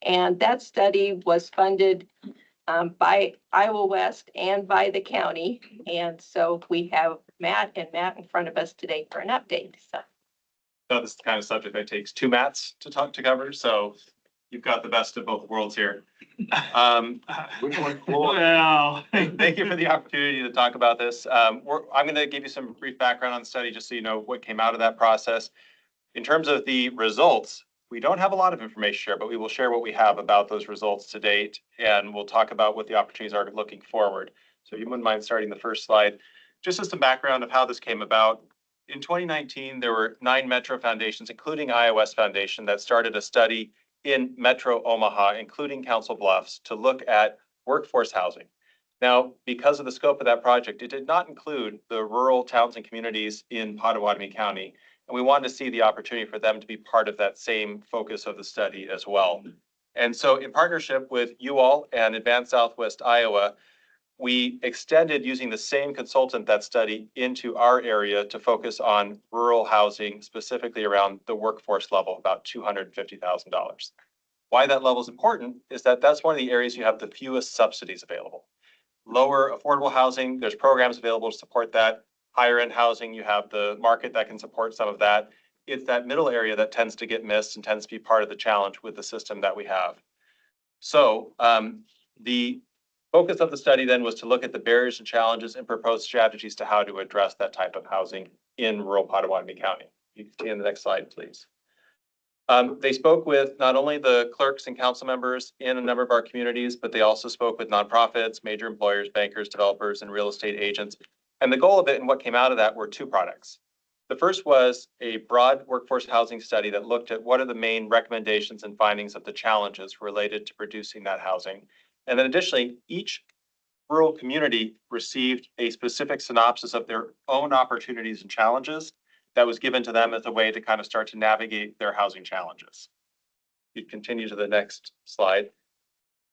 And that study was funded by Iowa West and by the county. And so we have Matt in front of us today for an update. So this is the kind of subject that takes two Matts to cover, so you've got the best of both worlds here. Which one's Florida? Well. Thank you for the opportunity to talk about this. I'm going to give you some brief background on the study, just so you know what came out of that process. In terms of the results, we don't have a lot of information to share, but we will share what we have about those results to date, and we'll talk about what the opportunities are looking forward. So if you wouldn't mind starting the first slide, just as some background of how this came about. In 2019, there were 9 Metro foundations, including Iowa West Foundation, that started a study in Metro Omaha, including Council Bluffs, to look at workforce housing. Now, because of the scope of that project, it did not include the rural towns and communities in Pottawatomie County. And we wanted to see the opportunity for them to be part of that same focus of the study as well. And so in partnership with you all and Advanced Southwest Iowa, we extended using the same consultant that study into our area to focus on rural housing, specifically around the workforce level, about $250,000. Why that level is important is that that's one of the areas you have the fewest subsidies available. Lower affordable housing, there's programs available to support that. Higher end housing, you have the market that can support some of that. It's that middle area that tends to get missed and tends to be part of the challenge with the system that we have. So the focus of the study then was to look at the barriers and challenges and propose strategies to how to address that type of housing in rural Pottawatomie County. You can see in the next slide, please. They spoke with not only the clerks and council members in a number of our communities, but they also spoke with nonprofits, major employers, bankers, developers, and real estate agents. And the goal of it and what came out of that were 2 products. The first was a broad workforce housing study that looked at what are the main recommendations and findings of the challenges related to producing that housing. And then additionally, each rural community received a specific synopsis of their own opportunities and challenges that was given to them as a way to kind of start to navigate their housing challenges. You continue to the next slide.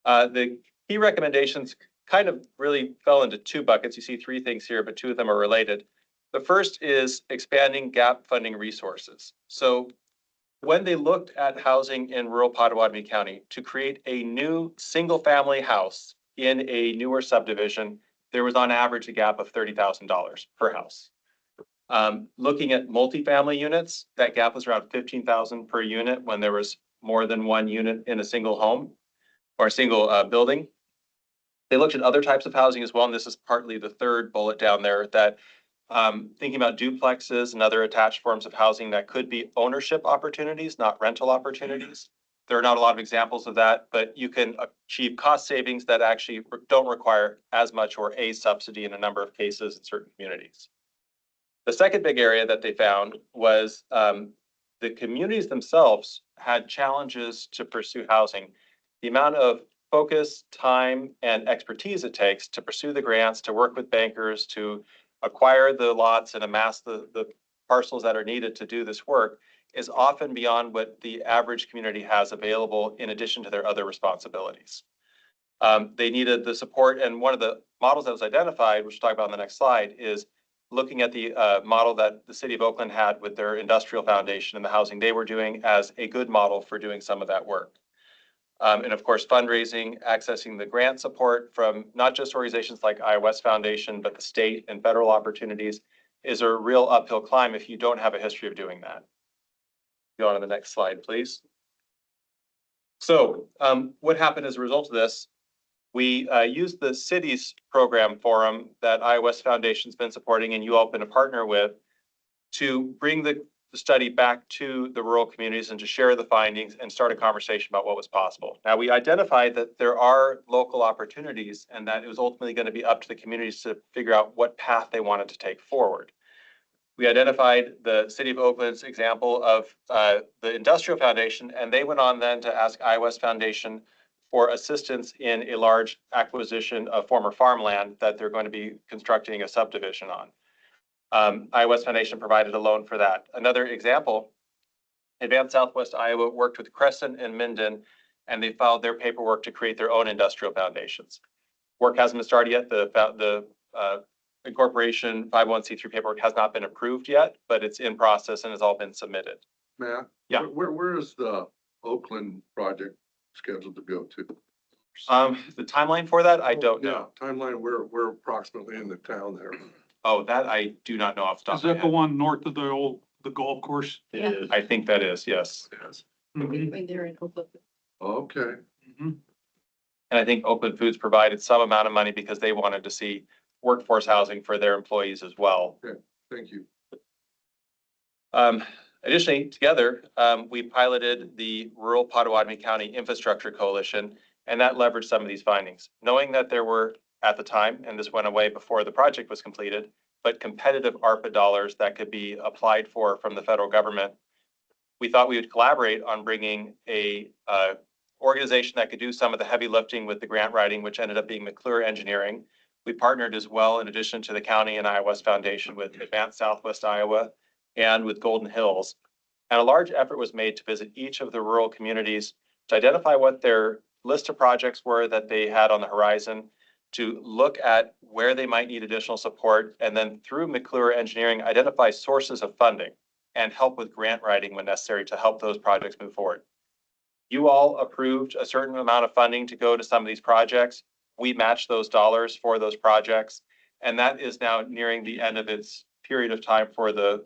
The key recommendations kind of really fell into 2 buckets. You see 3 things here, but 2 of them are related. The first is expanding gap funding resources. So when they looked at housing in rural Pottawatomie County to create a new single-family house in a newer subdivision, there was on average a gap of $30,000 per house. Looking at multifamily units, that gap was around $15,000 per unit when there was more than 1 unit in a single home or a single building. They looked at other types of housing as well, and this is partly the 3rd bullet down there, that thinking about duplexes and other attached forms of housing that could be ownership opportunities, not rental opportunities. There are not a lot of examples of that, but you can achieve cost savings that actually don't require as much or a subsidy in a number of cases in certain communities. The second big area that they found was the communities themselves had challenges to pursue housing. The amount of focus, time, and expertise it takes to pursue the grants, to work with bankers, to acquire the lots and amass the parcels that are needed to do this work is often beyond what the average community has available in addition to their other responsibilities. They needed the support, and one of the models that was identified, which we'll talk about on the next slide, is looking at the model that the city of Oakland had with their industrial foundation and the housing they were doing as a good model for doing some of that work. And of course, fundraising, accessing the grant support from not just organizations like Iowa West Foundation, but the state and federal opportunities is a real uphill climb if you don't have a history of doing that. Go on to the next slide, please. So what happened as a result of this? We used the city's program forum that Iowa West Foundation's been supporting and you all have been a partner with to bring the study back to the rural communities and to share the findings and start a conversation about what was possible. Now, we identified that there are local opportunities and that it was ultimately going to be up to the communities to figure out what path they wanted to take forward. We identified the city of Oakland's example of the industrial foundation, and they went on then to ask Iowa West Foundation for assistance in a large acquisition of former farmland that they're going to be constructing a subdivision on. Iowa West Foundation provided a loan for that. Another example, Advanced Southwest Iowa worked with Crescent and Minden, and they filed their paperwork to create their own industrial foundations. Work hasn't been started yet. The incorporation 501c3 paperwork has not been approved yet, but it's in process and has all been submitted. Matt? Yeah. Where is the Oakland project scheduled to go to? The timeline for that, I don't know. Yeah, timeline, we're approximately in the town there. Oh, that I do not know off the top Is of my that the head. one north of the golf course? It Yeah. is. I think that is, yes. Yes. Between there and Oakland. Okay. Mhm. And I think Oakland Foods provided some amount of money because they wanted to see workforce housing for their employees as well. Thank you. Additionally, together, we piloted the Rural Potawatomi County Infrastructure Coalition, and that leveraged some of these findings. Knowing that there were, at the time, and this went away before the project was completed, but competitive ARPA dollars that could be applied for from the federal government, we thought we would collaborate on bringing a organization that could do some of the heavy lifting with the grant writing, which ended up being McClure Engineering. We partnered as well, in addition to the county and Iowa West Foundation, with Advanced Southwest Iowa and with Golden Hills. And a large effort was made to visit each of the rural communities to identify what their list of projects were that they had on the horizon, to look at where they might need additional support, and then through McClure Engineering, identify sources of funding and help with grant writing when necessary to help those projects move forward. You all approved a certain amount of funding to go to some of these projects. We matched those dollars for those projects, and that is now nearing the end of its period of time for the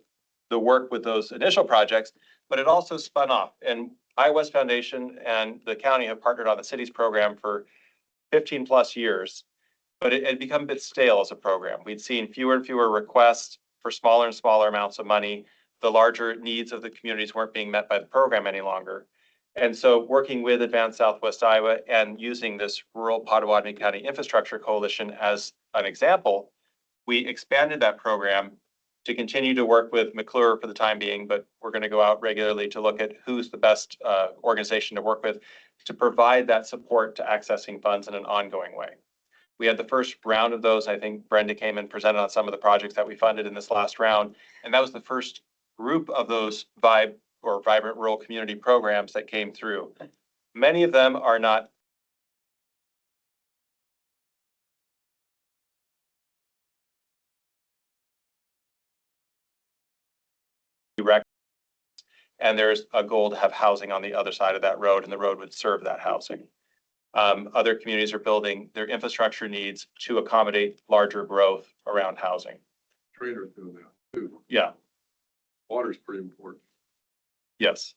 work with those initial projects, but it also spun off. And Iowa West Foundation and the county have partnered on the city's program for 15 plus years, but it had become a bit stale as a program. We'd seen fewer and fewer requests for smaller and smaller amounts of money. The larger needs of the communities weren't being met by the program any longer. And so working with Advanced Southwest Iowa and using this Rural Potawatomi County Infrastructure Coalition as an example, we expanded that program to continue to work with McClure for the time being, but we're going to go out regularly to look at who's the best organization to work with to provide that support to accessing funds in an ongoing way. We had the first round of those. I think Brenda came and presented on some of the projects that we funded in this last round. And that was the first group of those vibrant rural community programs that came through. Many of them are not direct, and there's a goal to have housing on the other side of that road, and the road would serve that housing. Other communities are building their infrastructure needs to accommodate larger growth around housing. Trader's doing that too. Yeah, Water's pretty important. yes.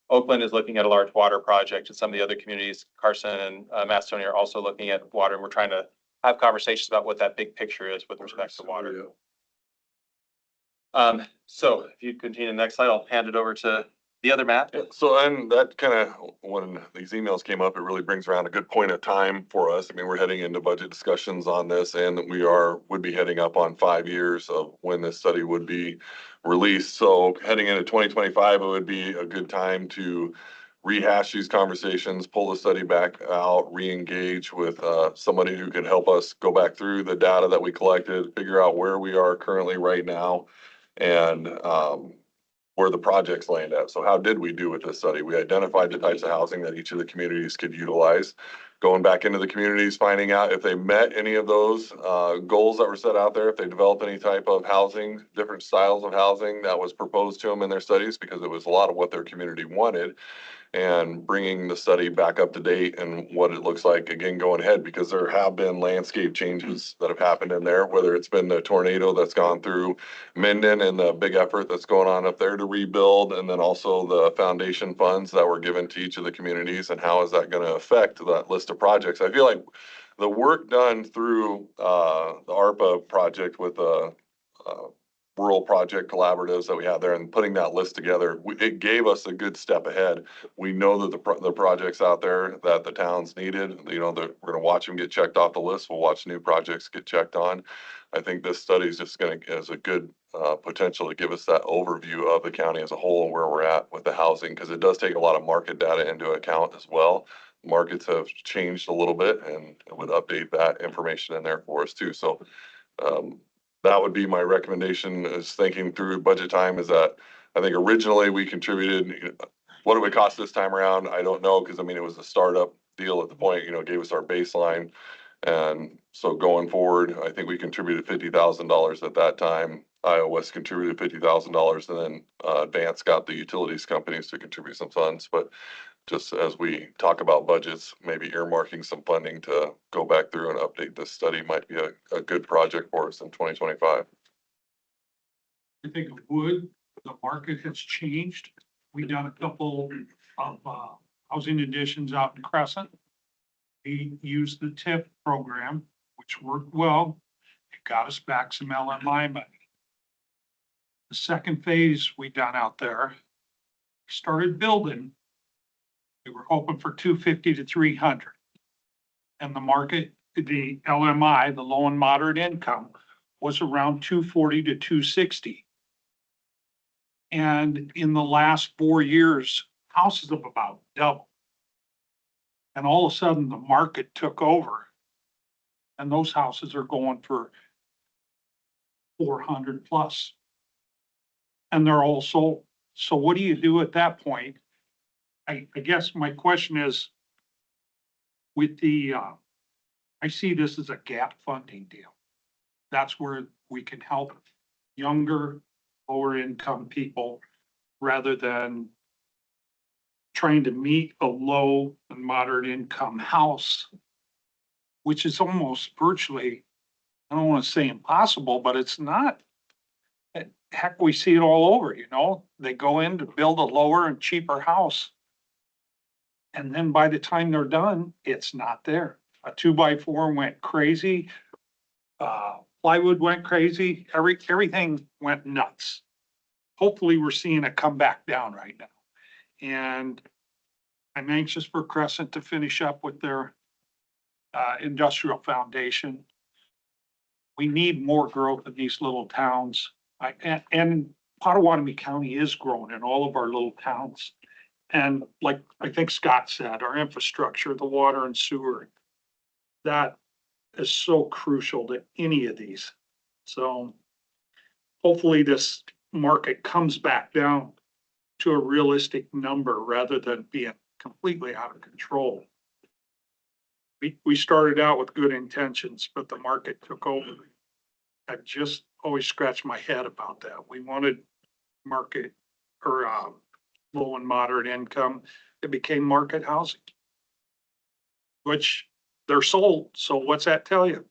Oakland is looking at a large water project, and some of the other communities, Carson and Macedonia, are also looking at water, and we're trying to have conversations about what that big picture is with respect to water. So if you continue the next slide, I'll hand it over to the other Matt. So, and that kind of, when these emails came up, it really brings around a good point of time for us. I mean, we're heading into budget discussions on this, and would be heading up on 5 years of when this study would be released. So heading into 2025, it would be a good time to rehash these conversations, pull the study back out, re-engage with somebody who could help us go back through the data that we collected, figure out where we are currently right now, and where the projects land at. So how did we do with this study? We identified the types of housing that each of the communities could utilize. Going back into the communities, finding out if they met any of those goals that were set out there, if they developed any type of housing, different styles of housing that was proposed to them in their studies, because it was a lot of what their community wanted. And bringing the study back up to date and what it looks like, again, going ahead, because there have been landscape changes that have happened in there, whether it's been the tornado that's gone through Minden and the big effort that's going on up there to rebuild, and then also the foundation funds that were given to each of the communities, and how is that going to affect that list of projects. I feel like the work done through the ARPA project with the rural project collaboratives that we have there, and putting that list together, it gave us a good step ahead. We know that the projects out there that the towns needed, you know, that we're gonna watch them get checked off the list. We'll watch new projects get checked on. I think this study is just has a good potential to give us that overview of the county as a whole and where we're at with the housing, because it does take a lot of market data into account as well. Markets have changed a little bit, and it would update that information in there for us too. So that would be my recommendation, is thinking through budget time, is that I think originally we contributed, what it would cost this time around, I don't know, because I mean, it was a startup deal at the point, you know, gave us our baseline. And so going forward, I think we contributed $50,000 at that time. Iowa West contributed $50,000, and then Advance got the utilities companies to contribute some funds. But just as we talk about budgets, maybe earmarking some funding to go back through and update this study might be a good project for us in 2025. I think it would. The market has changed. We done a couple of housing additions out in Crescent. We used the TIP program, which worked well. It got us back some LMI money. The second phase we done out there, started building. We were hoping for 250 to 300. And the market, the LMI, the low and moderate income, was around 240 to 260. And in the last 4 years, houses have about doubled. And all of a sudden, the market took over. And those houses are going for 400 plus. And they're all sold. So what do you do at that point? I guess my question is, with the, I see this as a gap funding deal. That's where we can help younger, lower income people, rather than trying to meet a low and moderate income house, which is almost virtually, I don't want to say impossible, but it's not. Heck, we see it all over, you know, they go in to build a lower and cheaper house. And then by the time they're done, it's not there. A 2x4 went crazy. Plywood went crazy. Everything went nuts. Hopefully we're seeing it come back down right now. And I'm anxious for Crescent to finish up with their industrial foundation. We need more growth in these little towns. And Potawatomi County is growing in all of our little towns. And like I think Scott said, our infrastructure, the water and sewer, that is so crucial to any of these. So hopefully this market comes back down to a realistic number rather than being completely out of control. We started out with good intentions, but the market took over. I just always scratch my head about that. We wanted market or low and moderate income. It became market housing, which they're sold. So what's that tell you?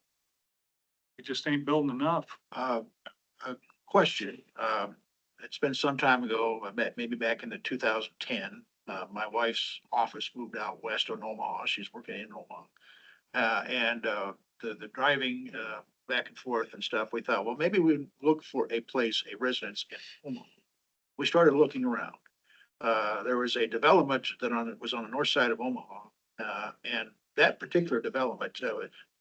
We just ain't building enough. A question, it's been some time ago, I bet maybe back in the 2010, my wife's office moved out west of Omaha. She's working in Omaha. And the driving back and forth and stuff, we thought, well, maybe we'd look for a place, a residence in Omaha. We started looking around. There was a development that was on the north side of Omaha. And that particular development,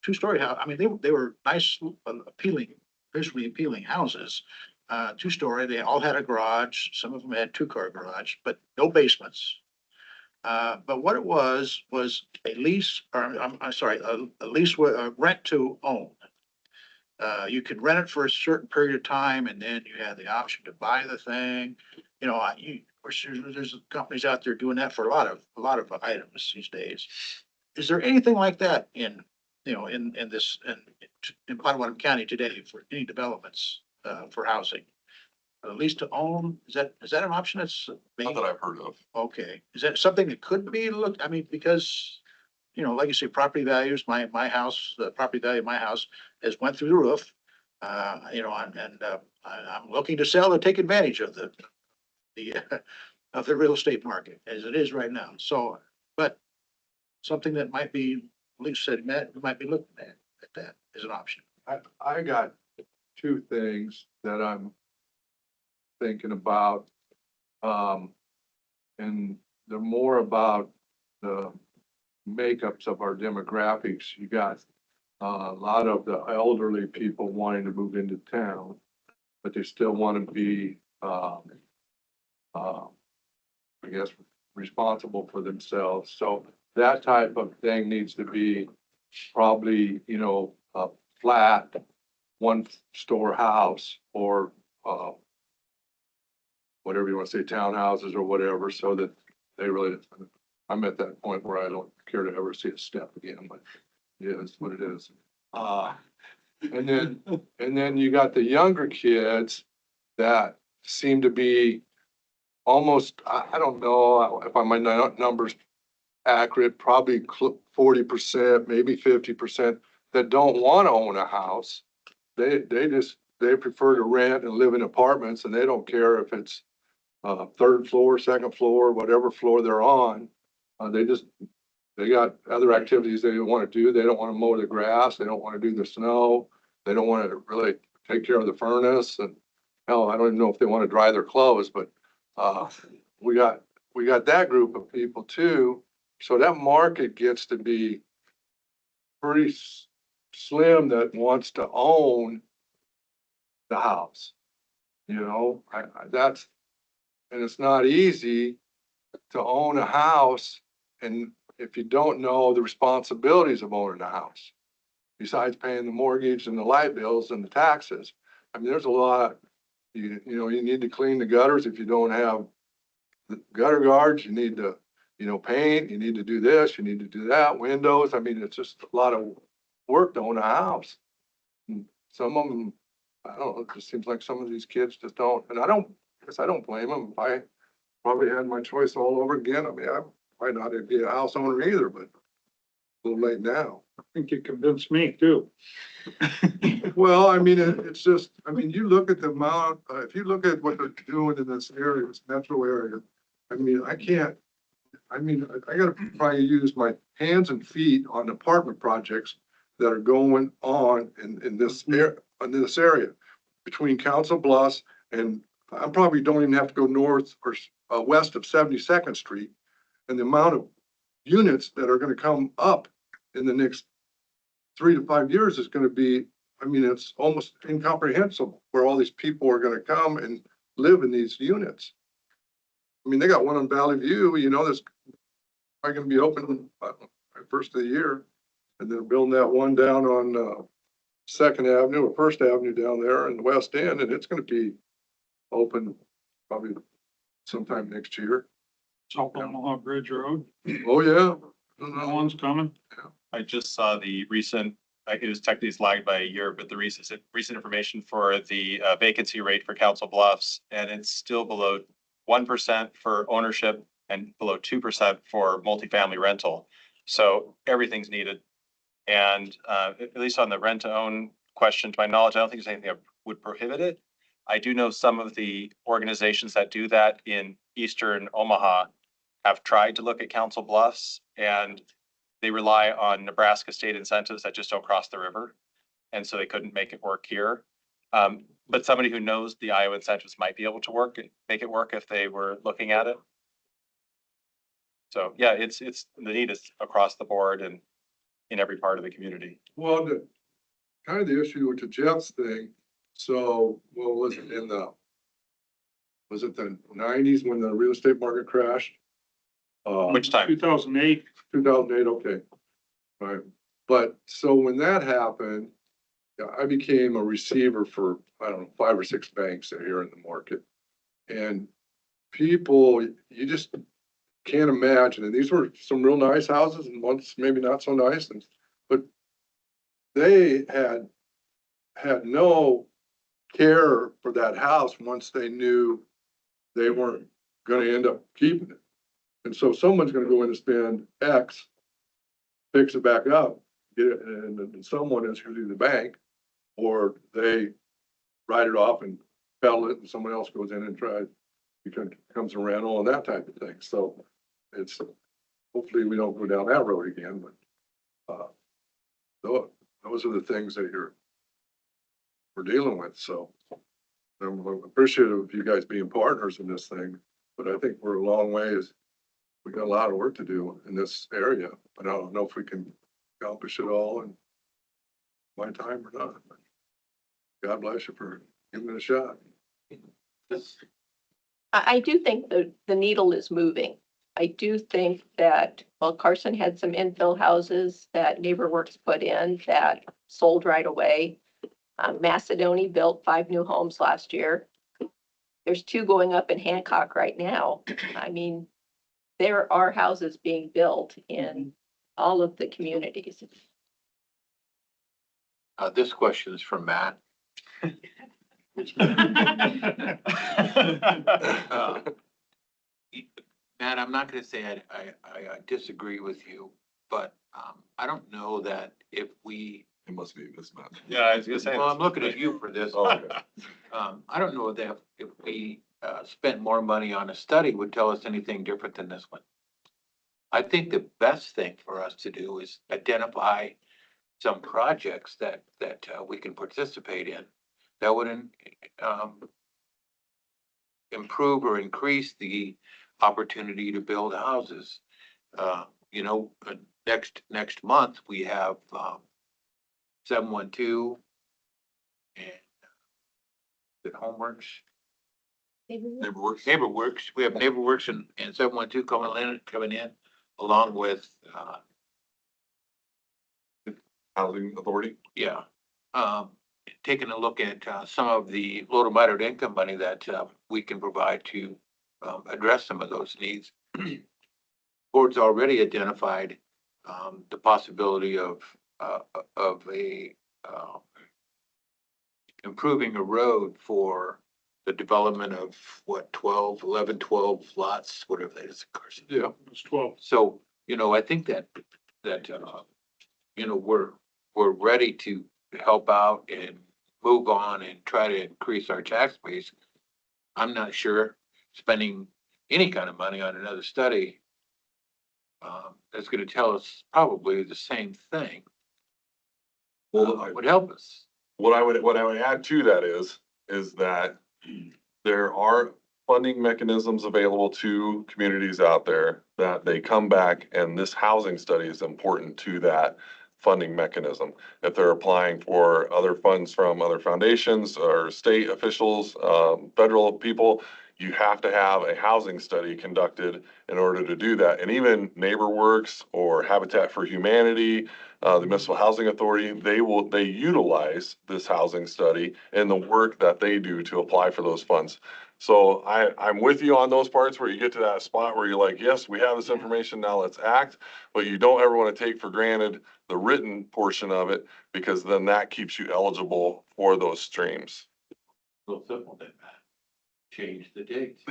two-story house, I mean, they were nice, appealing, visually appealing houses. Two-story, they all had a garage. Some of them had two-car garage, but no basements. But what it was a lease, or I'm sorry, a lease with a rent to own. You could rent it for a certain period of time, and then you had the option to buy the thing. you know, of course, there's companies out there doing that for a lot of items these days. Is there anything like that in, you know, in this, in Potawatomi County today for any developments, for housing? At least to own, is that an option that's? Not that I've heard of. Okay, is that something that could be looked, I mean, because, you know, like you say, property values, my house, the property value of my house has went through the roof. You know, I'm looking to sell to take advantage of the, of the real estate market as it is right now. So, but something that might be, at least said, Matt, we might be looking at that as an option. I got two things that I'm thinking about. And they're more about the makeups of our demographics. You got a lot of the elderly people wanting to move into town, but they still want to be, I guess, responsible for themselves. So that type of thing needs to be probably, you know, a flat, one-store house or, whatever you want to say, townhouses or whatever, so that they really, I'm at that point where I don't care to ever see a step again, but yeah, it's what it is. And then you got the younger kids that seem to be almost, I don't know if my numbers accurate, probably 40%, maybe 50% that don't want to own a house. They prefer to rent and live in apartments, and they don't care if it's third floor, second floor, whatever floor they're on. They got other activities they want to do. They don't want to mow the grass. They don't want to do the snow. They don't want to really take care of the furnace. And hell, I don't even know if they want to dry their clothes, but we got that group of people too. So that market gets to be pretty slim that wants to own the house. You know, that's, and it's not easy to own a house. And if you don't know the responsibilities of owning a house, besides paying the mortgage and the light bills and the taxes, I mean, there's a lot. You know, you need to clean the gutters. If you don't have the gutter guards, you need to, you know, paint, you need to do this, you need to do that, windows. I mean, it's just a lot of work to own a house. And some of them, I don't know, it just seems like some of these kids just don't, and I guess I don't blame them. If I probably had my choice all over again, I mean, I might not be a house owner either, but a little late now. I think you convinced me too. Well, I mean, it's just, I mean, you look at the amount, if you look at what they're doing in this area, this metro area, I mean, I gotta probably use my hands and feet on apartment projects that are going on in this area between Council Bluffs and I probably don't even have to go north or west of 72nd Street. And the amount of units that are gonna come up in the next 3 to 5 years is gonna be, I mean, it's almost incomprehensible where all these people are gonna come and live in these units. I mean, they got one on Valley View, you know, that's probably gonna be open first of the year. And they're building that one down on Second Avenue or First Avenue down there in the West End, and it's gonna be open probably sometime next year. South Omaha Bridge Road, Oh, yeah. that one's coming. I just saw the recent, it was technically lagged by a year, but the recent information for the vacancy rate for Council Bluffs, and it's still below 1% for ownership and below 2% for multifamily rental. So everything's needed. And at least on the rent to own question, to my knowledge, I don't think there's anything that would prohibit it. I do know some of the organizations that do that in Eastern Omaha have tried to look at Council Bluffs, and they rely on Nebraska state incentives that just don't cross the river. And so they couldn't make it work here. But somebody who knows the Iowa incentives might be able to make it work if they were looking at it. So yeah, it's the need is across the board and in every part of the community. Well, kind of the issue with the Jeffs thing, so, what was it was it the 90s when the real estate market crashed? Which time? 2008. 2008, okay. Right. But so when that happened, yeah, I became a receiver for, I don't know, 5 or 6 banks that are here in the market. And people, you just can't imagine. And these were some real nice houses and ones maybe not so nice. And but they had no care for that house once they knew they weren't going to end up keeping it. And so someone's going to go in and spend X, fix it back up, get it, and someone is usually the bank, or they write it off and peddle it, and someone else goes in and tries, becomes a rental and that type of thing. So it's, hopefully we don't go down that road again, but, those are the things that we're dealing with. So I'm appreciative of you guys being partners in this thing, but I think we're a long ways. We got a lot of work to do in this area, but I don't know if we can accomplish it all in my time or not. But God bless you for giving it a shot. I do think the needle is moving. I do think that, well, Carson had some infill houses that NeighborWorks put in that sold right away. Macedonia built 5 new homes last year. There's 2 going up in Hancock right now. I mean, there are houses being built in all of the communities. This question is from Matt. Uh, Matt, I'm not gonna say I disagree with you, but, I don't know that if we, It must be this much. Yeah, I was gonna say. well, I'm looking at you for this. Oh, okay. I don't know that if we, spent more money on a study would tell us anything different than this one. I think the best thing for us to do is identify some projects that we can participate in that would, improve or increase the opportunity to build houses. You know, next month, we have, 712 and the Homeworks, NeighborWorks. We have NeighborWorks and 712 coming in, along with, Housing Authority. yeah, taking a look at, some of the low to moderate income money that, we can provide to, address some of those needs. Board's already identified, the possibility of a, improving a road for the development of what, 12 lots, whatever that is, Carson. Yeah. It's 12. So, you know, I think that, you know, we're ready to help out and move on and try to increase our tax base. I'm not sure spending any kind of money on another study that's gonna tell us probably the same thing. Well, Would help us. what I would add to that is that there are funding mechanisms available to communities out there that they come back, and this housing study is important to that funding mechanism. If they're applying for other funds from other foundations or state officials, federal people, you have to have a housing study conducted in order to do that. And even NeighborWorks or Habitat for Humanity, the Municipal Housing Authority, they utilize this housing study in the work that they do to apply for those funds. So I'm with you on those parts where you get to that spot where you're like, yes, we have this information, now let's act. But you don't ever want to take for granted the written portion of it, because then that keeps you eligible for those streams. Real simple then, Matt. Change the dates.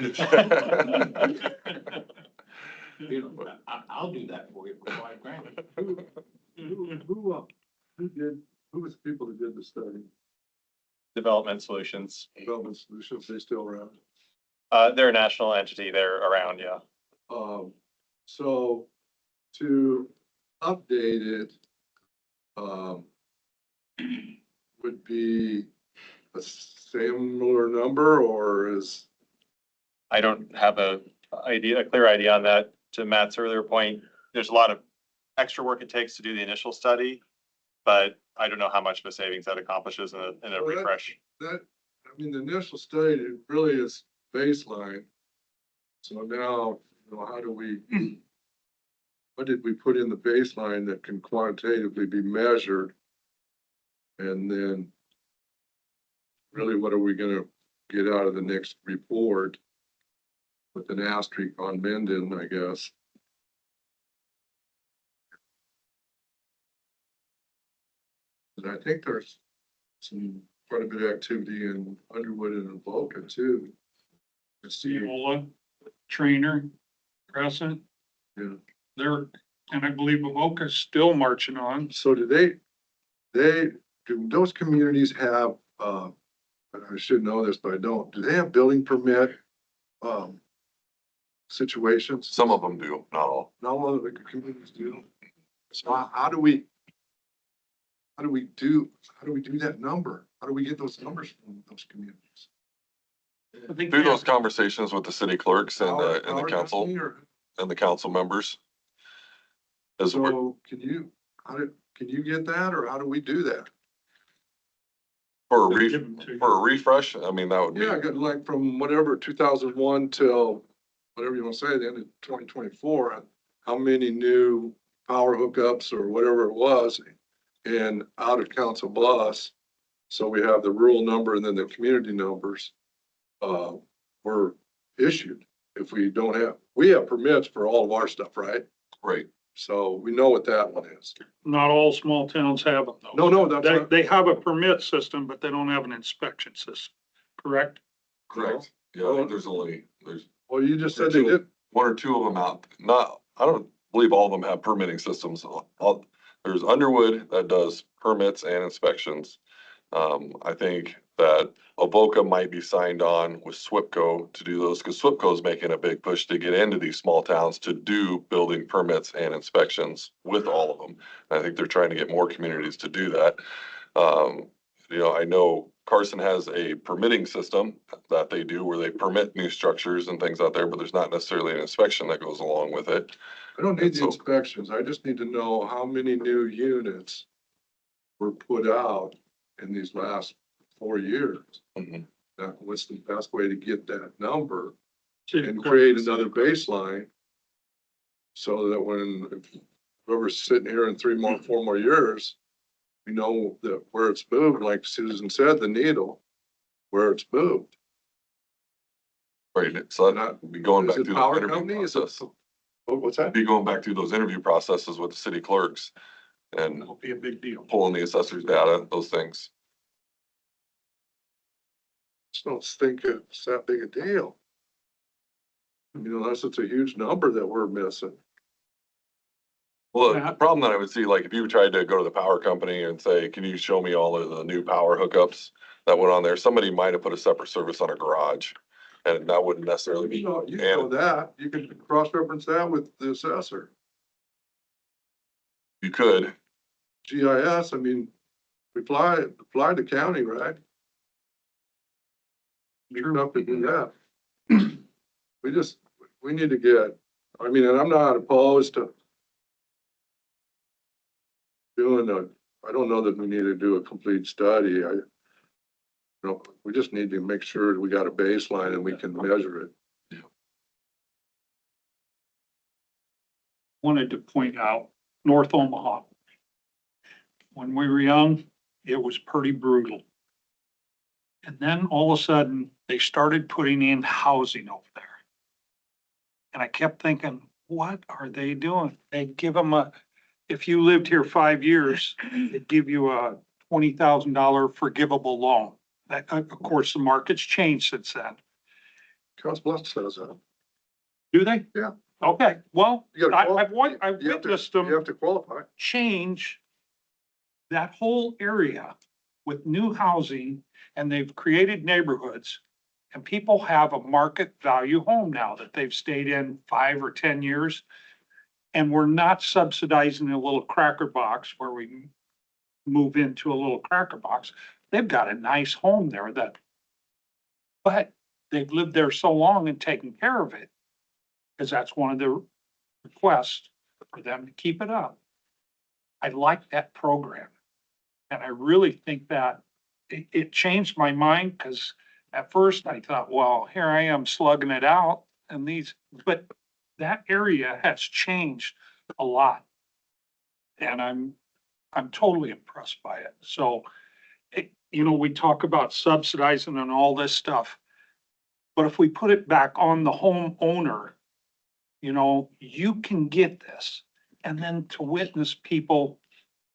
You know, I'll do that for you for $5,000. Who was the people that did the study? Development Solutions. Development Solutions, they still around? They're a national entity. They're around, yeah. So to update it, would be a similar number, or is, I don't have a clear idea on that. To Matt's earlier point, there's a lot of extra work it takes to do the initial study, but I don't know how much of a savings that accomplishes in a Well, refresh. that, I mean, the initial study it really is baseline. So now, how do we, what did we put in the baseline that can quantitatively be measured? And then really, what are we gonna get out of the next report? with an asterisk on Minden, I guess. And I think there's quite a bit of activity in Underwood and Avoca too. I see, Enola, Trainer, Crescent, yeah. they're, and I believe Avoca's still marching on. So do do those communities have, I should know this, but I don't, do they have building permit, situations? Some of them do, not all. Not all of the communities do. So how do we do that number? How do we get those numbers from those communities? I think Through they those have- conversations with the city clerks and the Our council company or- and the council members. As we're, So can you get that, or how do we do that? for a Give them to you. for a refresh, I mean, that would be, Yeah, I got like from whatever, 2001 till whatever you want to say, the end of 2024, how many new power hookups or whatever it was in out of Council Bluffs. So we have the rural number and then the community numbers, were issued. If we don't have, we have permits for all of our stuff, right? right, So we know what that one is. Not all small towns have them though. No, that's not. They have a permit system, but they don't have an inspection system, correct? correct. Yeah, I think there's Well, you just said they did. one or two of them out. Not, I don't believe all of them have permitting systems. There's Underwood that does permits and inspections. I think that Avoca might be signed on with SWIPCO to do those, because SWIPCO is making a big push to get into these small towns to do building permits and inspections with all of them. And I think they're trying to get more communities to do that. I know Carson has a permitting system that they do where they permit new structures and things out there, but there's not necessarily an inspection that goes along with it. I don't need the So- inspections. I just need to know how many new units were put out in these last 4 years. Mhm. What's the best way to get that number City and clerk create is- another baseline? So that when whoever's sitting here in 4 more years, we know that where it's moved, like Susan said, the needle, where it's moved. Right, so that would be going back Is through it the power interview company? Is it, process. what's that? Be going back through those interview processes with the city clerks and It'll be a big deal. pulling the assessor's data, those things. Just don't think it's that big a deal. I mean, unless it's a huge number that we're missing. Well, Yeah. the problem that I would see, like if you tried to go to the power company and say, can you show me all of the new power hookups that went on there? Somebody might have put a separate service on a garage and that wouldn't necessarily be. You know that, you can cross-reference that with the assessor. You could, GIS, I mean, we fly the county, right? Sure enough to do that. We need to get, I mean, and I'm not opposed to I don't know that we need to do a complete study. We just need to make sure we got a baseline and we can measure it. Wanted to point out North Omaha. When we were young, it was pretty brutal. And then all of a sudden, they started putting in housing over there. And I kept thinking, what are they doing? They give them if you lived here 5 years, they'd give you a $20,000 forgivable loan. That, of course, the market's changed since then. Council Bluffs says that. Do they? Yeah. Okay, well, You gotta I've You have to- witnessed them You have to qualify. change that whole area with new housing, and they've created neighborhoods. And people have a market value home now that they've stayed in 5 or 10 years. And we're not subsidizing a little cracker box where we move into a little cracker box. They've got a nice home there but they've lived there so long and taken care of it. Because that's one of the requests for them to keep it up. I like that program. And I really think that it changed my mind, because at first I thought, well, here I am slugging it out but that area has changed a lot. And I'm totally impressed by it. So, we talk about subsidizing and all this stuff. But if we put it back on the homeowner, you know, you can get this. And then to witness people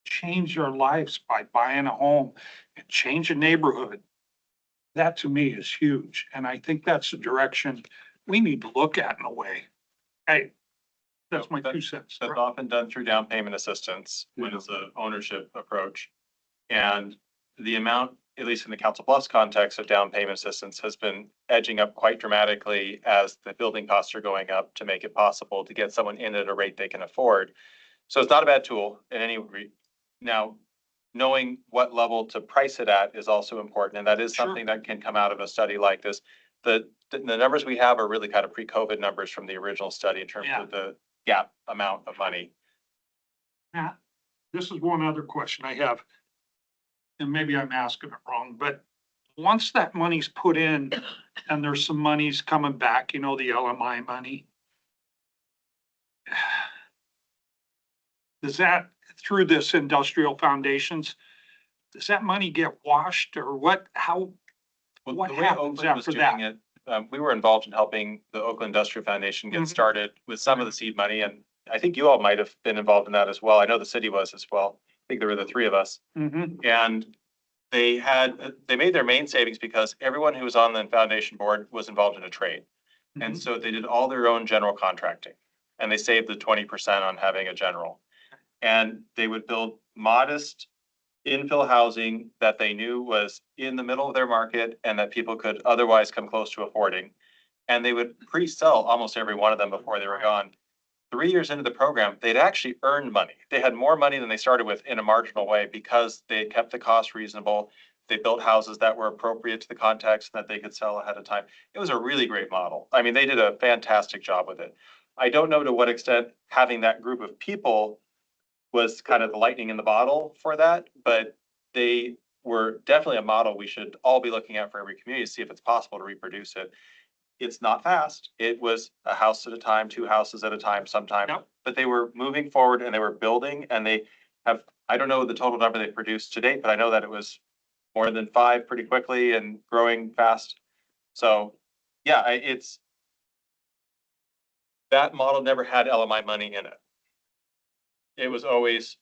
change their lives by buying a home and change a neighborhood, that to me is huge. And I think that's the direction we need to look at in a way. Hey, that's my 2 cents. That's often done through down payment assistance when it's a ownership approach. And the amount, at least in the Council Bluffs context of down payment assistance, has been edging up quite dramatically as the building costs are going up to make it possible to get someone in at a rate they can afford. So it's not a bad tool in any now, knowing what level to price it at is also important, and that is Sure. something that can come out of a study like this. The numbers we have are really kind of pre-COVID numbers from the original study in terms Yeah. of the gap amount of money. Matt, this is one other question I have. And maybe I'm asking it wrong, but once that money's put in and there's some monies coming back, you know, the LMI money. Does that, through this industrial foundations, does that money get washed or what, how, Well, what the way happens Oakland was after doing that? it, we were involved in helping the Oakland Industrial Foundation get Mhm. started with some of the seed money, and I think you all might have been involved in that as well. I know the city was as well. I think there were the three of us. Mhm. And they made their main savings because everyone who was on the foundation board was involved in a trade. And Mhm. so they did all their own general contracting, and they saved the 20% on having a general. And they would build modest infill housing that they knew was in the middle of their market and that people could otherwise come close to affording. And they would pre-sell almost every one of them before they were gone. 3 years into the program, they'd actually earned money. They had more money than they started with in a marginal way because they kept the cost reasonable. They built houses that were appropriate to the context that they could sell ahead of time. It was a really great model. I mean, they did a fantastic job with it. I don't know to what extent having that group of people was kind of the lightning in the bottle for that, but they were definitely a model we should all be looking at for every community to see if it's possible to reproduce it. It's not fast. It was a house at a time, two houses at a time sometimes, Yep. but they were moving forward and they were building and they have, I don't know the total number they produced to date, but I know that it was more than 5 pretty quickly and growing fast. So, yeah, it's that model never had LMI money in it. It was always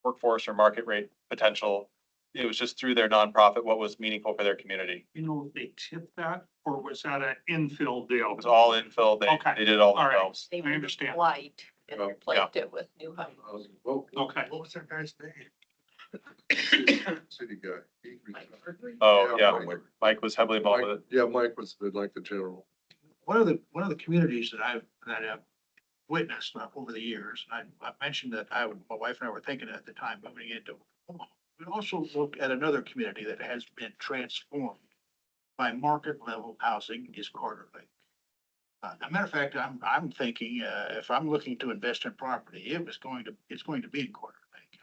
workforce or market rate potential. It was just through their nonprofit, what was meaningful for their community. You know, they tipped that or was that an infill deal? It was all infill. Okay. They did it all All right. themselves. They I understand. were light and Yeah. replaced it with new houses. Okay. What was that guy's name? City guy. He retired. Oh, yeah. Mike. Mike was heavily involved with Mike- it. Yeah, Mike was like the general. One of the communities that I've witnessed over the years, and I mentioned that my wife and I were thinking at the time moving into Omaha. We also look at another community that has been transformed by market level housing is Carter Lake. As a matter of fact, I'm thinking, if I'm looking to invest in property, it's going to be in Carter Lake.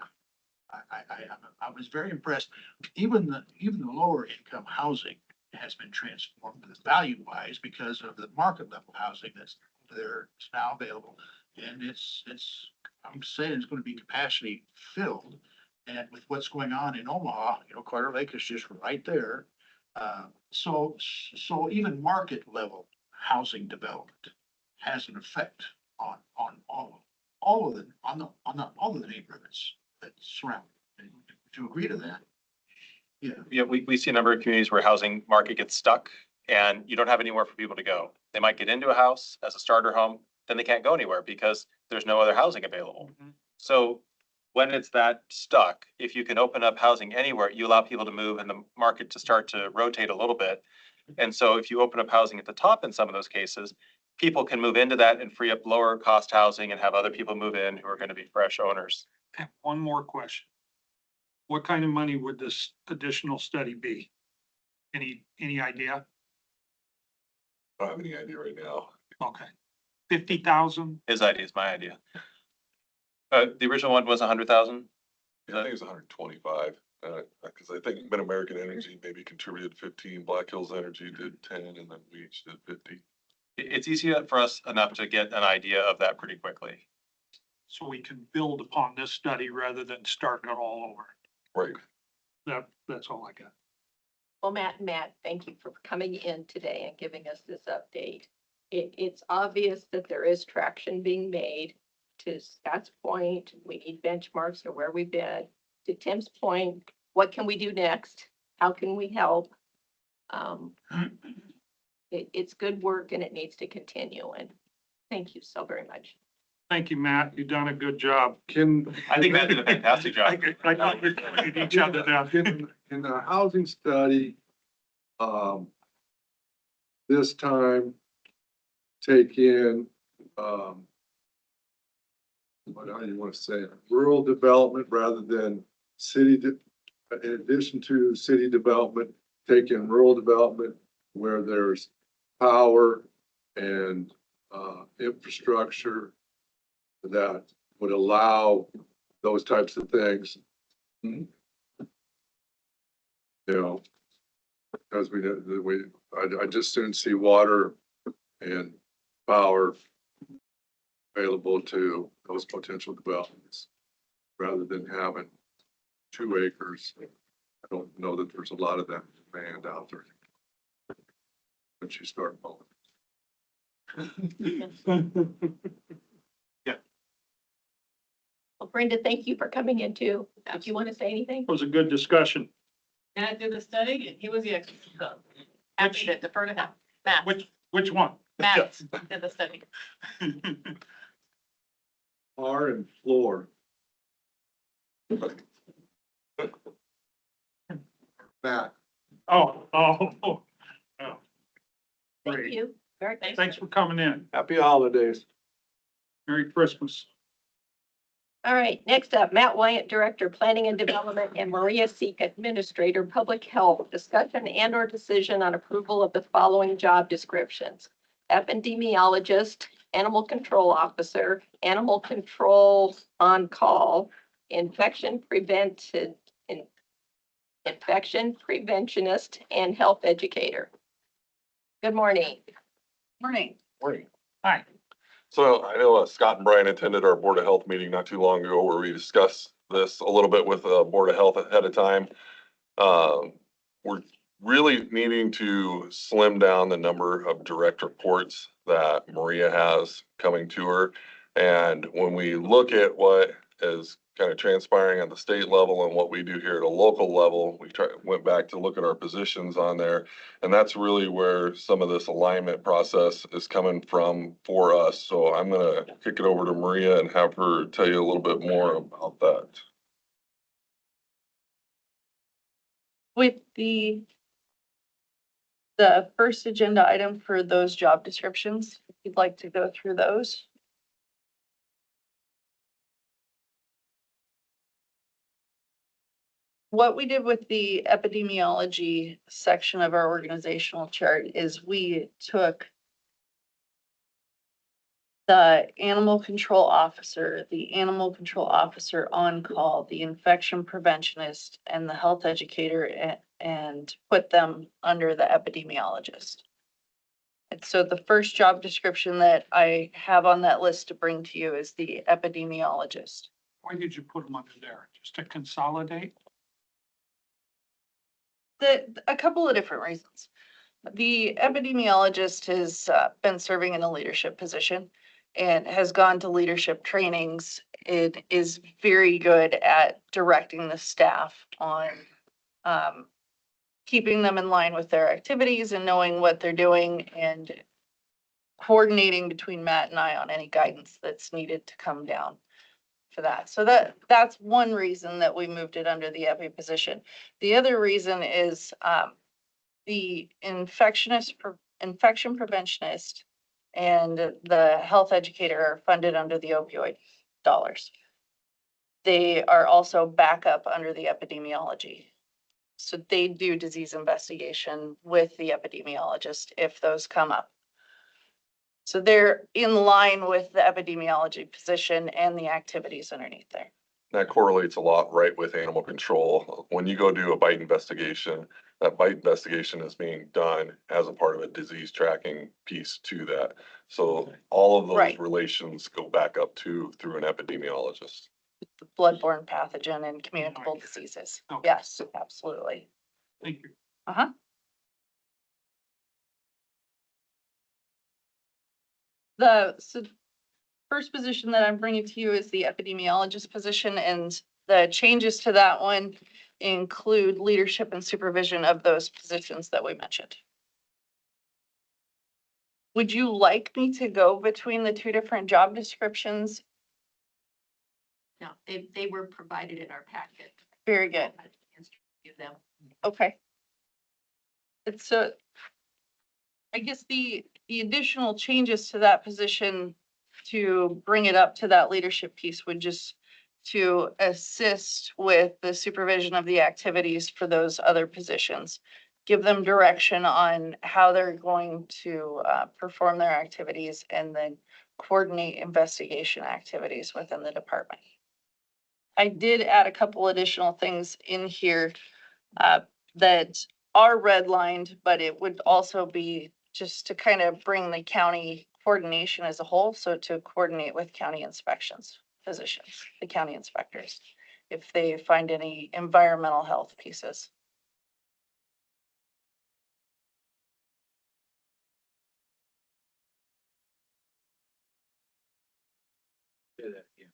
I was very impressed. Even the lower income housing has been transformed value wise because of the market level housing that's there, it's now available. And I'm saying it's going to be capacity filled. And with what's going on in Omaha, you know, Carter Lake is just right there. So even market level housing development has an effect on all of the neighborhoods that surround it. Would you agree to that? Yeah. Yeah, we see a number of communities where housing market gets stuck and you don't have anywhere for people to go. They might get into a house as a starter home, then they can't go anywhere because there's no other housing available. Mhm. So when it's that stuck, if you can open up housing anywhere, you allow people to move and the market to start to rotate a little bit. And so if you open up housing at the top in some of those cases, people can move into that and free up lower cost housing and have other people move in who are going to be fresh owners. I have one more question. What kind of money would this additional study be? Any idea? I don't have any idea right now. Okay. 50,000? His idea is my idea. The original one was 100,000. I think it was 125, because I think Mid-American Energy maybe contributed 15, Black Hills Energy did 10, and then we each did 50. It's easy for us enough to get an idea of that pretty quickly. So we can build upon this study rather than starting it all over. Right. That's all I got. Well, Matt, thank you for coming in today and giving us this update. It's obvious that there is traction being made. To Scott's point, we need benchmarks of where we've been. To Tim's point, what can we do next? How can we help? It's good work and it needs to continue, and thank you so very much. Thank you, Matt. You've done a good job. I think Matt did a fantastic job. I know we're looking at each other now. In the housing study, this time, take in, how do you want to say it? Rural development rather than in addition to city development, take in rural development where there's power and, infrastructure that would allow those types of things. You know, because I just soon see water and power available to those potential developments rather than having 2 acres. I don't know that there's a lot of that demand out there once you start mowing. Well, Brenda, thank you for coming in too. Did you want to say anything? It was a good discussion. Matt did the study and he was the expert. So happy to defer to him. Matt, Which one? Matt did the study. Par and floor. Matt. Oh. Thank Great. you. Very thanks. Thanks for coming in. Happy holidays. Merry Christmas. All right, next up, Matt Wyatt, Director, Planning and Development, and Maria Seek, Administrator, Public Health. Discussion and or decision on approval of the following job descriptions: epidemiologist, animal control officer, animal control on call, infection preventionist, and health educator. Good morning. Morning. Morning. Hi. So I know Scott and Brian attended our Board of Health meeting not too long ago where we discussed this a little bit with Board of Health ahead of time. We're really needing to slim down the number of direct reports that Maria has coming to her. And when we look at what is kind of transpiring at the state level and what we do here at a local level, went back to look at our positions on there. And that's really where some of this alignment process is coming from for us. So I'm gonna kick it over to Maria and have her tell you a little bit more about that. With the first agenda item for those job descriptions, if you'd like to go through those. What we did with the epidemiology section of our organizational chart is we took the animal control officer on call, the infection preventionist, and the health educator, and put them under the epidemiologist. And so the first job description that I have on that list to bring to you is the epidemiologist. Why did you put them under there? Just to consolidate? A couple of different reasons. The epidemiologist has been serving in a leadership position and has gone to leadership trainings. It is very good at directing the staff on keeping them in line with their activities and knowing what they're doing and coordinating between Matt and I on any guidance that's needed to come down for that. So that's one reason that we moved it under the epi position. The other reason is the infection preventionist and the health educator are funded under the opioid dollars. They are also backup under the epidemiology. So they do disease investigation with the epidemiologist if those come up. So they're in line with the epidemiology position and the activities underneath there. That correlates a lot right with animal control. When you go do a bite investigation, that bite investigation is being done as a part of a disease tracking piece to that. So all of those Right. relations go back up through an epidemiologist. Bloodborne pathogen and communicable diseases. Okay. Yes, absolutely. Thank you. Uh-huh. So first position that I'm bringing to you is the epidemiologist position, and the changes to that one include leadership and supervision of those positions that we mentioned. Would you like me to go between the two different job descriptions? No, they were provided in our packet. Very good. I had a chance to review them. Okay. It's I guess the additional changes to that position to bring it up to that leadership piece would just to assist with the supervision of the activities for those other positions. Give them direction on how they're going to perform their activities and then coordinate investigation activities within the department. I did add a couple additional things in here that are redlined, but it would also be just to kind of bring the county coordination as a whole. So to coordinate with county inspections positions, the county inspectors, if they find any environmental health pieces. Say that again.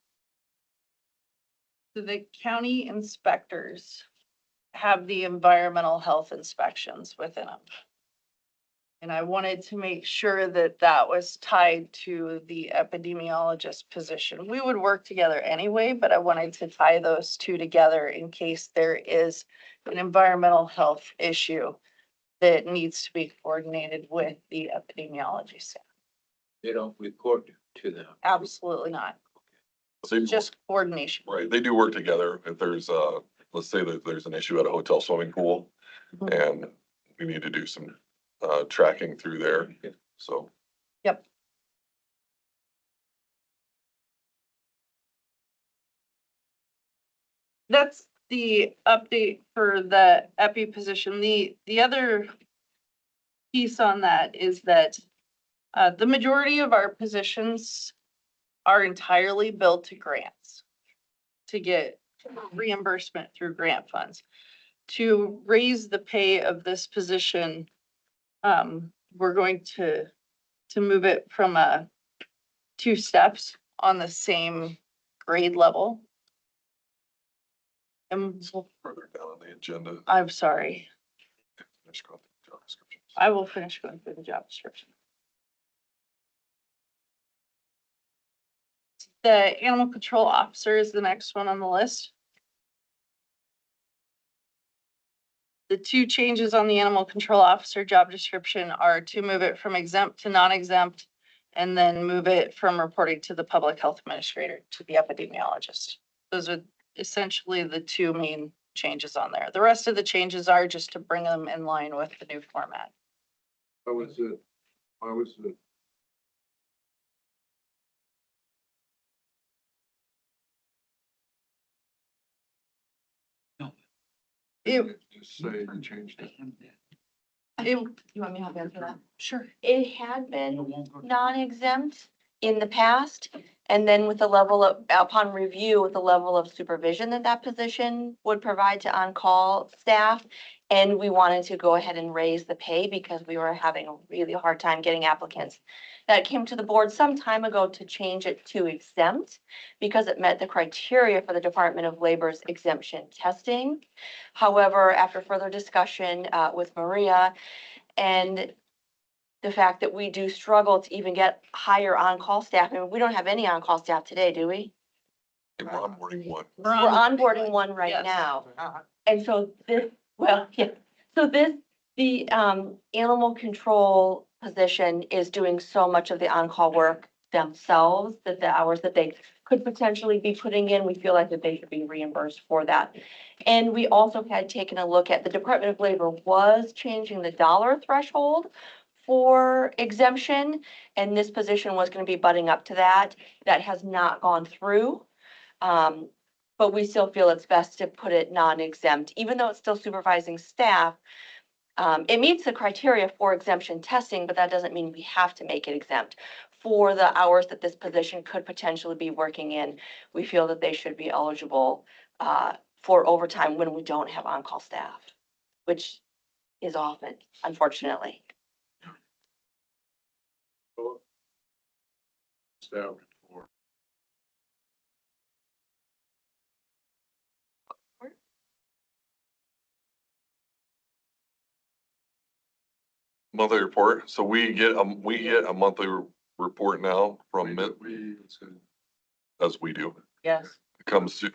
So the county inspectors have the environmental health inspections within them. And I wanted to make sure that that was tied to the epidemiologist position. We would work together anyway, but I wanted to tie those two together in case there is an environmental health issue that needs to be coordinated with the epidemiology staff. They don't report to them. Absolutely not, They, just coordination. right, they do work together. If there's let's say that there's an issue at a hotel swimming pool and we need to do some tracking through there. So Yep. That's the update for the epi position. The other piece on that is that the majority of our positions are entirely billed to grants to get reimbursement through grant funds. To raise the pay of this position, we're going to move it from 2 steps on the same grade level. And further down on the agenda. I'm sorry, Finish going through the job descriptions. I will finish going through the job description. The animal control officer is the next one on the list. The 2 changes on the animal control officer job description are to move it from exempt to non-exempt, and then move it from reporting to the public health administrator to the epidemiologist. Those are essentially the 2 main changes on there. The rest of the changes are just to bring them in line with the new format. Why was it? It, Just say you changed it. You want me to help answer that? sure. It had been non-exempt in the past. And then with the level of, upon review, with the level of supervision that that position would provide to on-call staff. And we wanted to go ahead and raise the pay because we were having a really hard time getting applicants. That came to the board some time ago to change it to exempt because it met the criteria for the Department of Labor's exemption testing. However, after further discussion with Maria and the fact that we do struggle to even get higher on-call staff. I mean, we don't have any on-call staff today, do we? We're onboarding one. We're onboarding one right Yes. now. And so this, well, yeah, so this, the animal control position is doing so much of the on-call work themselves that the hours that they could potentially be putting in, we feel like that they should be reimbursed for that. And we also had taken a look at, the Department of Labor was changing the dollar threshold for exemption, and this position was going to be butting up to that. That has not gone through. But we still feel it's best to put it non-exempt, even though it's still supervising staff. It meets the criteria for exemption testing, but that doesn't mean we have to make it exempt. For the hours that this position could potentially be working in, we feel that they should be eligible for overtime when we don't have on-call staff, which is often, unfortunately. Staff report. Monthly report, so we get a monthly report now from Mid, as we do. Yes. It comes to,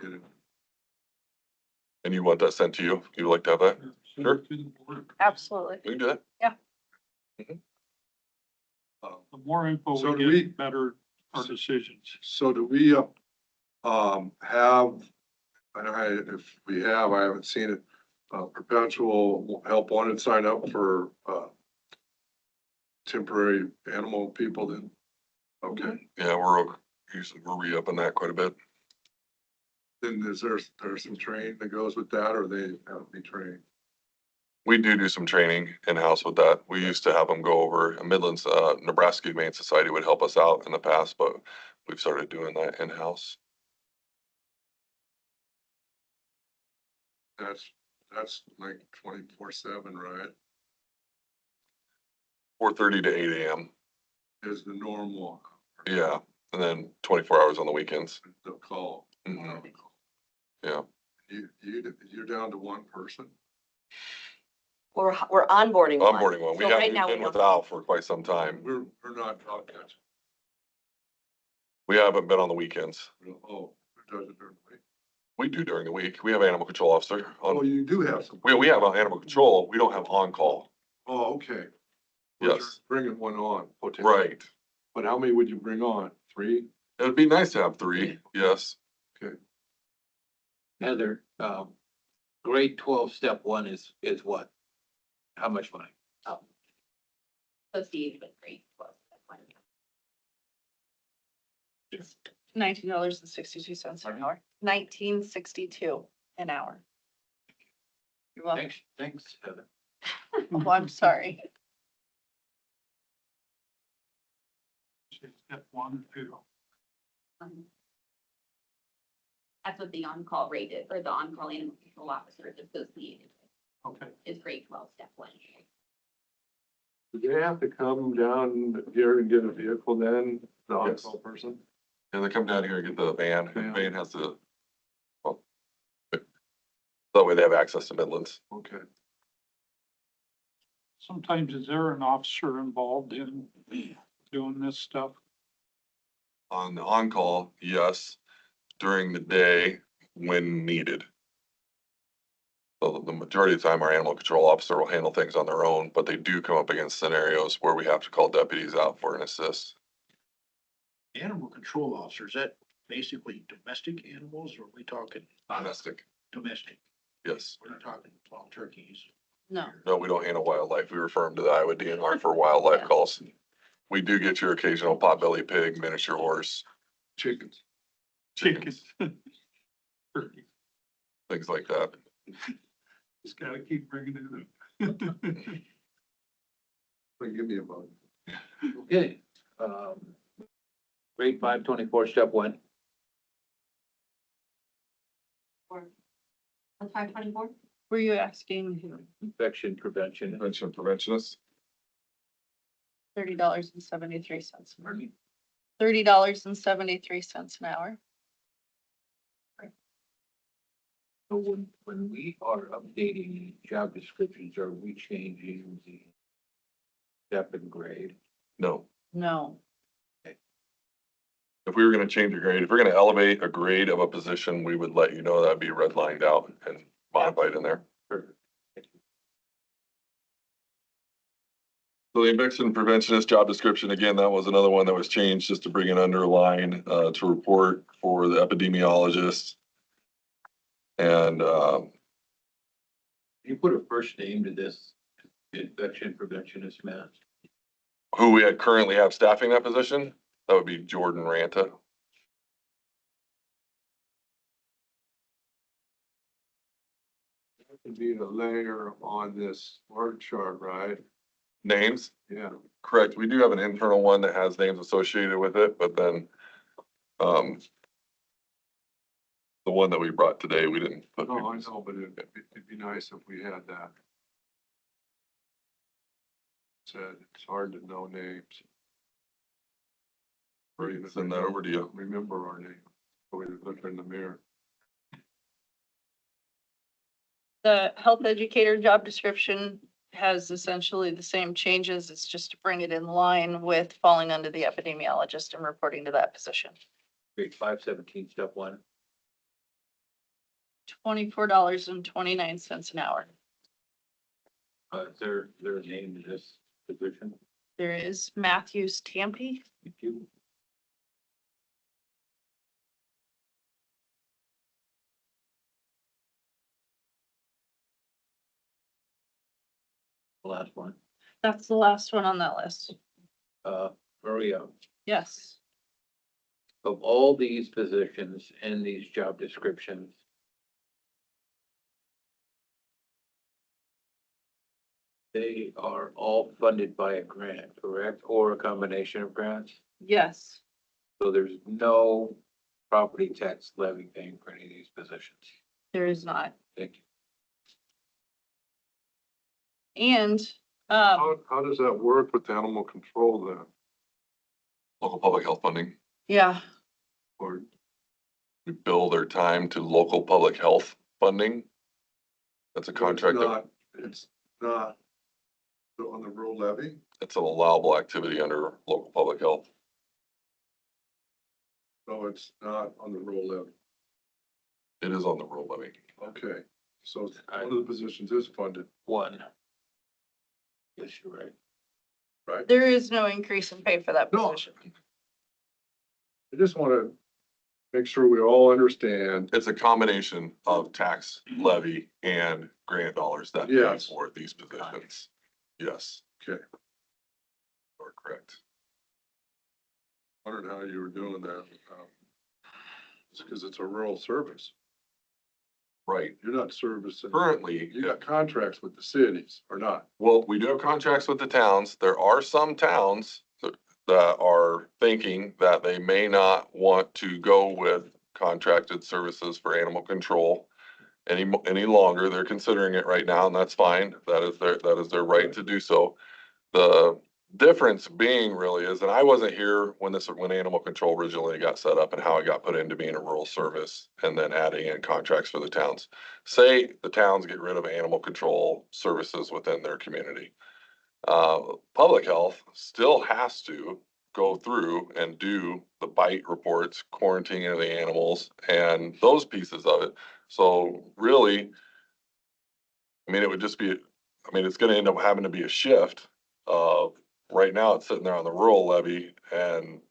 and you want that sent to you? You'd like to have that? Sure. Absolutely. We can do that. The more info So we do we- get, better our decisions. So do we, have, if we have, I haven't seen it, perpetual help wanted sign up for, temporary animal people then? Okay, Yeah, we're usually, we're re-upping that quite a bit. then there's some training that goes with that, or they have to be trained? We do some training in-house with that. We used to have them go over, Midlands, Nebraska Humane Society would help us out in the past, but we've started doing that in-house. That's like 24/7, right? 4:30 to 8 a.m. Is the normal. Yeah, and then 24 hours on the weekends. The call. Mhm. Yeah. You're down to one person? We're onboarding one. Onboarding one. We So have, right we've now we been don't. without for quite some time. We're not dog catching. We haven't been on the weekends. Oh, who does it during the week? We do during the week. We have an animal control officer Oh, on, you do have some. we have an animal control. We don't have on-call. Oh, okay. Well, Yes. you're bringing one on. potentially. Right. But how many would you bring on? 3? It'd be nice to have 3, yes. Heather, grade 12, step 1 is what? How much money? Associated with grade 12. It's $19.62 an hour. $19.62 an hour. You're welcome. Thanks, Heather. Oh, I'm sorry. Step 1, 2. That's what the on-call rate is, or the on-call animal control officer is associated Okay. with, is grade 12, step 1. Do they have to come down here and get a vehicle then, the Yes. on-call person? And they come down here and get the van. The Van. van has to, well, that way they have access to Midlands. Okay. Sometimes is there an officer involved in doing this stuff? On the on-call, yes, during the day when needed. So the majority of the time, our animal control officer will handle things on their own, but they do come up against scenarios where we have to call deputies out for an assist. Animal control officers, that basically domestic animals, or are we talking Domestic, domestic? yes. We're not talking wild turkeys. No. No, we don't handle wildlife. We refer them to the Iowa DNR for wildlife Yeah. calls. We do get your occasional potbelly pig, miniature horse, Chickens. chickens, Turkey. things like that. Just gotta keep bringing it up. But give me a bug. Okay, grade 5, 24, step 1. What's 524? Were you asking Infection prevention. Prevention, preventionists. $30.73 an hour? $30.73 an hour. So when we are updating job descriptions, are we changing the step and grade? No. No. If we were gonna change a grade, if we're gonna elevate a grade of a position, we would let you know that'd be redlined out and modified in there. So the infection preventionist job description, again, that was another one that was changed just to bring an underline, to report for the epidemiologist. And, You put a first name to this infection preventionist, Matt? who we had currently have staffing that position, that would be Jordan Ranta. That could be the layer on this word chart, right? Names, Yeah. correct. We do have an internal one that has names associated with it, but then, the one that we brought today, we didn't put. No, I know, but it'd be nice if we had that. said, it's hard to know names. Or even Send that over to you. remember our name. We look in the mirror. The health educator job description has essentially the same changes. It's just to bring it in line with falling under the epidemiologist and reporting to that position. Grade 517, step 1. $24.29 an hour. Is there a name in this position? There is Matthews Tampy. Thank you. The last one. That's the last one on that list. Maria, Yes. of all these positions and these job descriptions, they are all funded by a grant, correct? Or a combination of grants? Yes. So there's no property tax levy paying for any of these positions. There is not. Thank you. And, How does that work with animal control then? Local public health funding, yeah, Or, we bill their time to local public health funding. That's a it's contract that, not on the rural levy? it's an allowable activity under local public health. No, it's not on the rural levy. It is on the rural levy. Okay, so one of the positions is funded, One. Yes, you're right. right? there is no increase in pay for that No. position. I just want to make sure we all understand. It's a combination of tax levy and grant dollars that pay Yes. for these positions. Yes. Okay. You're correct. Wondered how you were doing that. It's because it's a rural service. Right. You're not servicing. Currently, You got contracts with the cities or not? well, we do have contracts with the towns. There are some towns that are thinking that they may not want to go with contracted services for animal control any longer. They're considering it right now, and that's fine. That is their right to do so. The difference being really is, and I wasn't here when animal control originally got set up and how it got put into being a rural service and then adding in contracts for the towns. Say the towns get rid of animal control services within their community. Public health still has to go through and do the bite reports, quarantining of the animals and those pieces of it. So really, I mean, it would just be, I mean, it's gonna end up having to be a shift of, right now it's sitting there on the rural levy and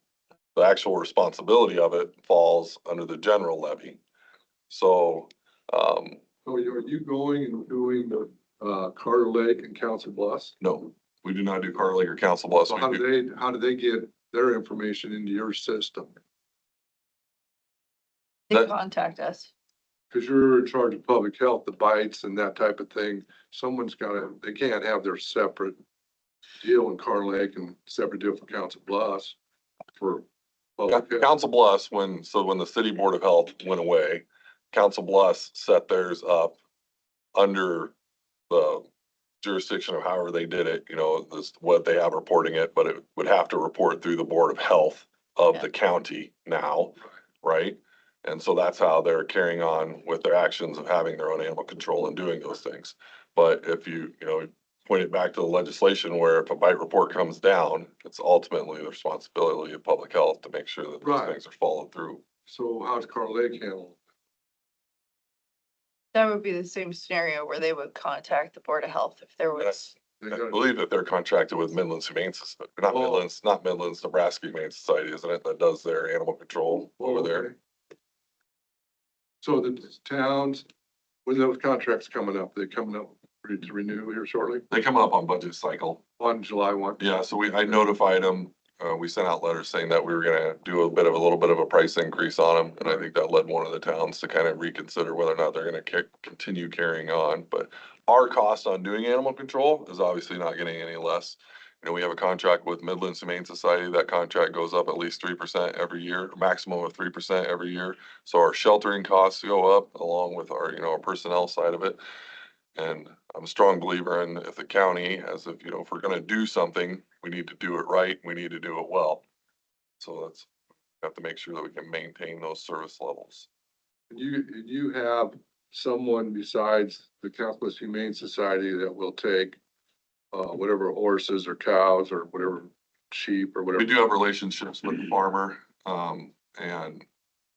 the actual responsibility of it falls under the general levy. So, So are you going and doing the, Carter Lake and Council Bluffs? no, we do not do Carter Lake or Council Bluffs. So We how do they get their information into your system? They That- contact us. Cause you're in charge of public health, the bites and that type of thing. Someone's gotta, they can't have their separate deal in Carter Lake and separate deal for Council Bluffs for public health. Council Bluffs, when the city board of health went away, Council Bluffs set theirs up under the jurisdiction of however they did it, you know, this, what they have reporting it, but it would have to report through the board of health of the county now, right? And so that's how they're carrying on with their actions of having their own animal control and doing those things. But if you point it back to the legislation where if a bite report comes down, it's ultimately the responsibility of public health to make sure that those Right. things are followed through. So how's Carter Lake handled? That would be the same scenario where they would contact the Board of Health if there was. They I gotta- believe that they're contracted with Midlands Humane Society, not Oh. Midlands, Nebraska Humane Society, isn't it? That does their animal control over there. Okay. So the towns, when those contracts coming up, they coming up to renew here shortly They come up on budget cycle. on July 1? Yeah, so I notified them, we sent out letters saying that we were gonna do a little bit of a price increase on them. And I think that led one of the towns to kind of reconsider whether or not they're gonna continue carrying on. But our cost on doing animal control is obviously not getting any less. You know, we have a contract with Midlands Humane Society. That contract goes up at least 3% every year, a maximum of 3% every year. So our sheltering costs go up along with our, our personnel side of it. And I'm a strong believer in if the county, as if, if we're gonna do something, we need to do it right, we need to do it well. So that's, have to make sure that we can maintain those service levels. You have someone besides the Catholic Humane Society that will take whatever horses or cows or whatever sheep or whatever. We do have relationships with the farmer, and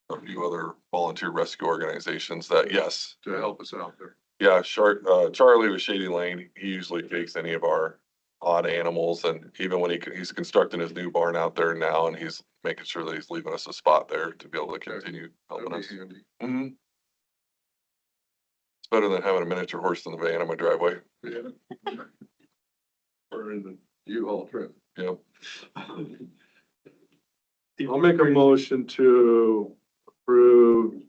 a few other volunteer rescue organizations that, yes. To help us out there. Yeah, Charlie with Shady Lane, he usually takes any of our odd animals, and even when he's constructing his new barn out there now, and he's making sure that he's leaving us a spot there to be able to continue helping That'd us. be handy. Mhm. It's better than having a miniature horse in the van in my driveway. Yeah. Or in the U-Haul trip. Yep. I'll make a motion to approve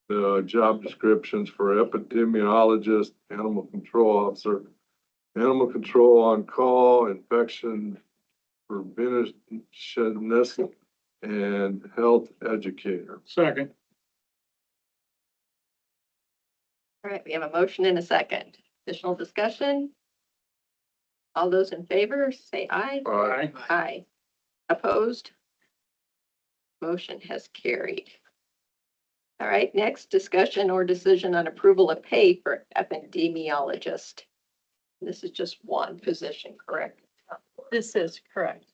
the job descriptions for epidemiologist, animal control officer, animal control on call, infection preventionist, and health educator. Second. All right, we have a motion and a second. Additional discussion? All those in favor, say aye. Aye. Aye. Opposed? Motion has carried. All right, next, discussion or decision on approval of pay for epidemiologist. This is just one position, correct? This is correct.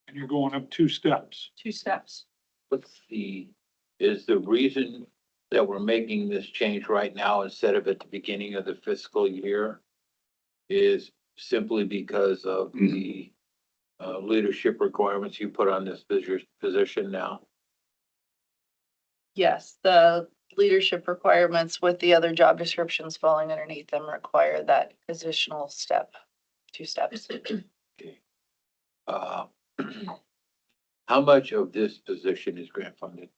And you're going up 2 steps. 2 steps. Is the reason that we're making this change right now instead of at the beginning of the fiscal year is simply because of the leadership requirements you put on this position now? Yes, the leadership requirements with the other job descriptions falling underneath them require that additional step, 2 steps. Okay. How much of this position is grant funded?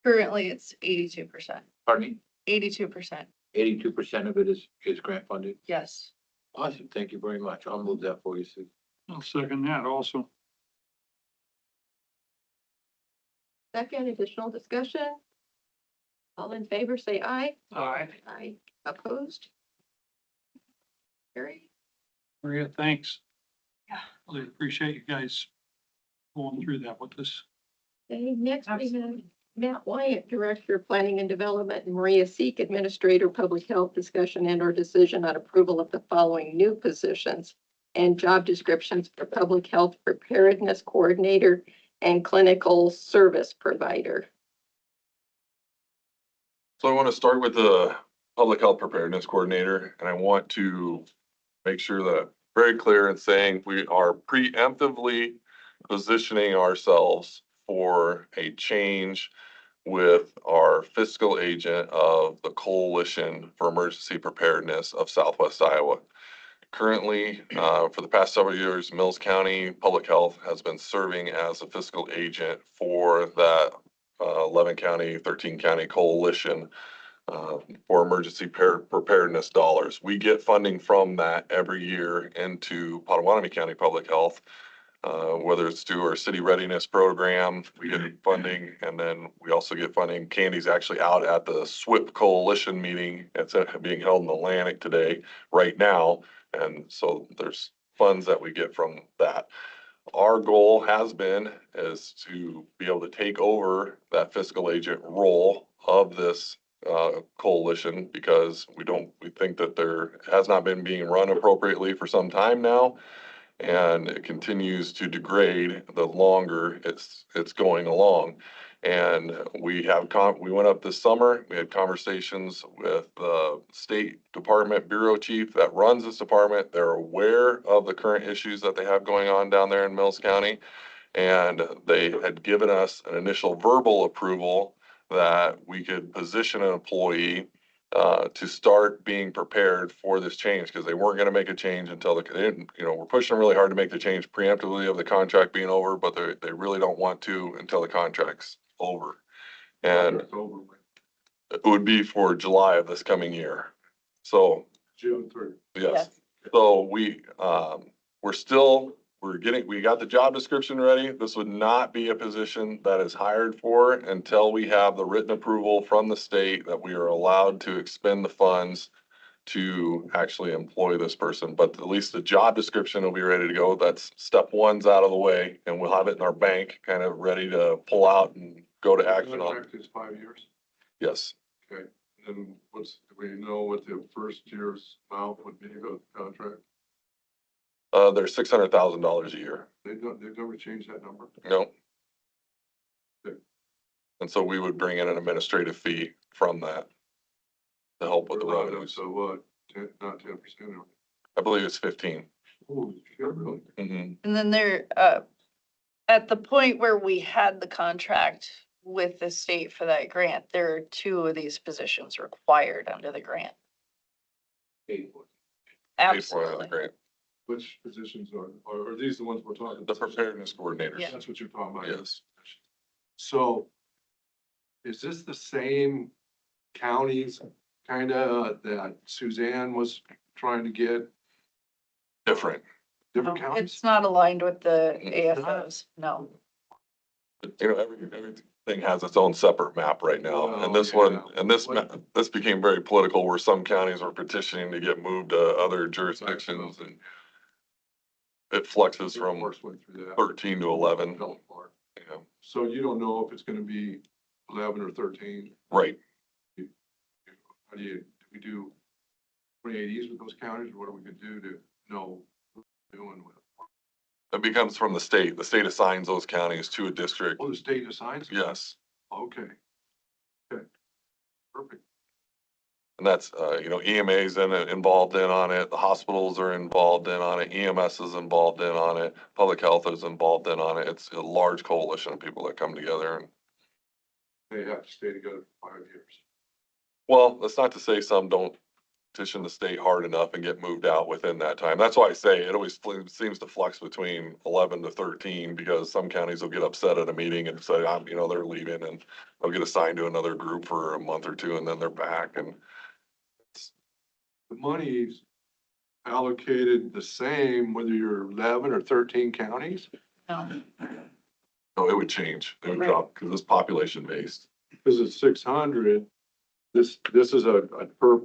Currently, it's 82%. Pardon me? 82%. 82% of it is grant funded? Yes. Awesome, thank you very much. I'll move that for you, Sue. I'll second that also. Second, additional discussion? All in favor, say aye. Aye. Aye. Opposed? Carry. Maria, thanks. Yeah. Really appreciate you guys going through that with us. Okay, next we have Matt Wyatt, Director of Planning and Development, and Maria Seek, Administrator, Public Health, discussion and or decision on approval of the following new positions and job descriptions for Public Health Preparedness Coordinator and Clinical Service Provider. So I want to start with the public health preparedness coordinator, and I want to make sure that I'm very clear in saying we are preemptively positioning ourselves for a change with our fiscal agent of the Coalition for Emergency Preparedness of Southwest Iowa. Currently, for the past several years, Mills County Public Health has been serving as a fiscal agent for that 11 county, 13 county coalition for emergency preparedness dollars. We get funding from that every year into Potawatomi County Public Health, whether it's through our city readiness program, we get funding, and then we also get funding. Candy's actually out at the SWIP coalition meeting. It's being held in Atlantic today, right now. And so there's funds that we get from that. Our goal has been is to be able to take over that fiscal agent role of this coalition, because we think that there has not been being run appropriately for some time now. And it continues to degrade the longer it's going along. And we went up this summer, we had conversations with the State Department Bureau Chief that runs this department. They're aware of the current issues that they have going on down there in Mills County. And they had given us an initial verbal approval that we could position an employee to start being prepared for this change, because they weren't going to make a change until we're pushing really hard to make the change preemptively of the contract being over, but they really don't want to until the contract's over. And it would be for July of this coming year. So June 3rd. yes. So we're still we got the job description ready. This would not be a position that is hired for until we have the written approval from the state that we are allowed to expend the funds to actually employ this person. But at least the job description will be ready to go. That's step one's out of the way, and we'll have it in our bank, kind of ready to pull out and go to action on. Contract is 5 years. Yes. Okay. And do we know what the first year's amount would be of the contract? They're $600,000 a year. They've never changed that number? No. Okay. And so we would bring in an administrative fee from that to help with the revenues. So what, not 10%? I believe it's 15. Holy shit, really? Mm-hmm. And then there, at the point where we had the contract with the state for that grant, there are 2 of these positions required under the grant. Paid for Absolutely. the grant. Which positions are these the ones we're talking? The preparedness coordinators. Yeah. That's what you're talking about? Yes. So is this the same counties kind of that Suzanne was trying to get? Different. Different counties? It's not aligned with the It's AFOs, no. You know, everything has its own separate map right now. Oh, And this yeah. one, and this became very political where some counties were petitioning to get moved to other jurisdictions and it fluxes from Works went through that. 13 to 11. Fell apart. Yeah. So you don't know if it's gonna be 11 or 13? Right. How do we do 2080s with those counties, or what are we gonna do to know what we're doing with? It becomes from the state. The state assigns those counties to a district. Oh, the state assigns? Yes. Okay. Okay. Perfect. And that's, EMA's involved in on it, the hospitals are involved in on it, EMS is involved in on it, public health is involved in on it. It's a large coalition of people that come together and, They have to stay together for 5 years. well, that's not to say some don't petition the state hard enough and get moved out within that time. That's why I say it always seems to flux between 11 to 13 because some counties will get upset at a meeting and say, they're leaving and they'll get assigned to another group for a month or 2 and then they're back and The money's allocated the same whether you're 11 or 13 counties? No. no, it would change. It would drop because it's population based. Because it's 600, this is a per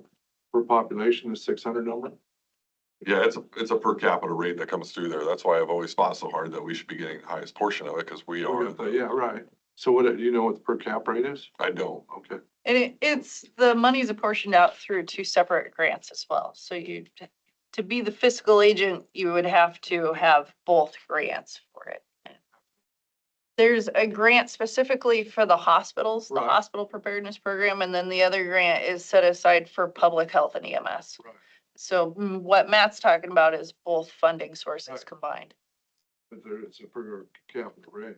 population, a 600 number? Yeah, it's a per capita rate that comes through there. That's why I've always fought so hard that we should be getting the highest portion of it because we are. Yeah, right. So what, do you know what the per cap rate is? I don't. Okay. And it's, the money's apportioned out through 2 separate grants as well. So to be the fiscal agent, you would have to have both grants for it. There's a grant specifically for the hospitals, the Right. hospital preparedness program, and then the other grant is set aside for public health and EMS. Right. So what Matt's talking about is both funding sources Right. combined. But it's a per capita rate.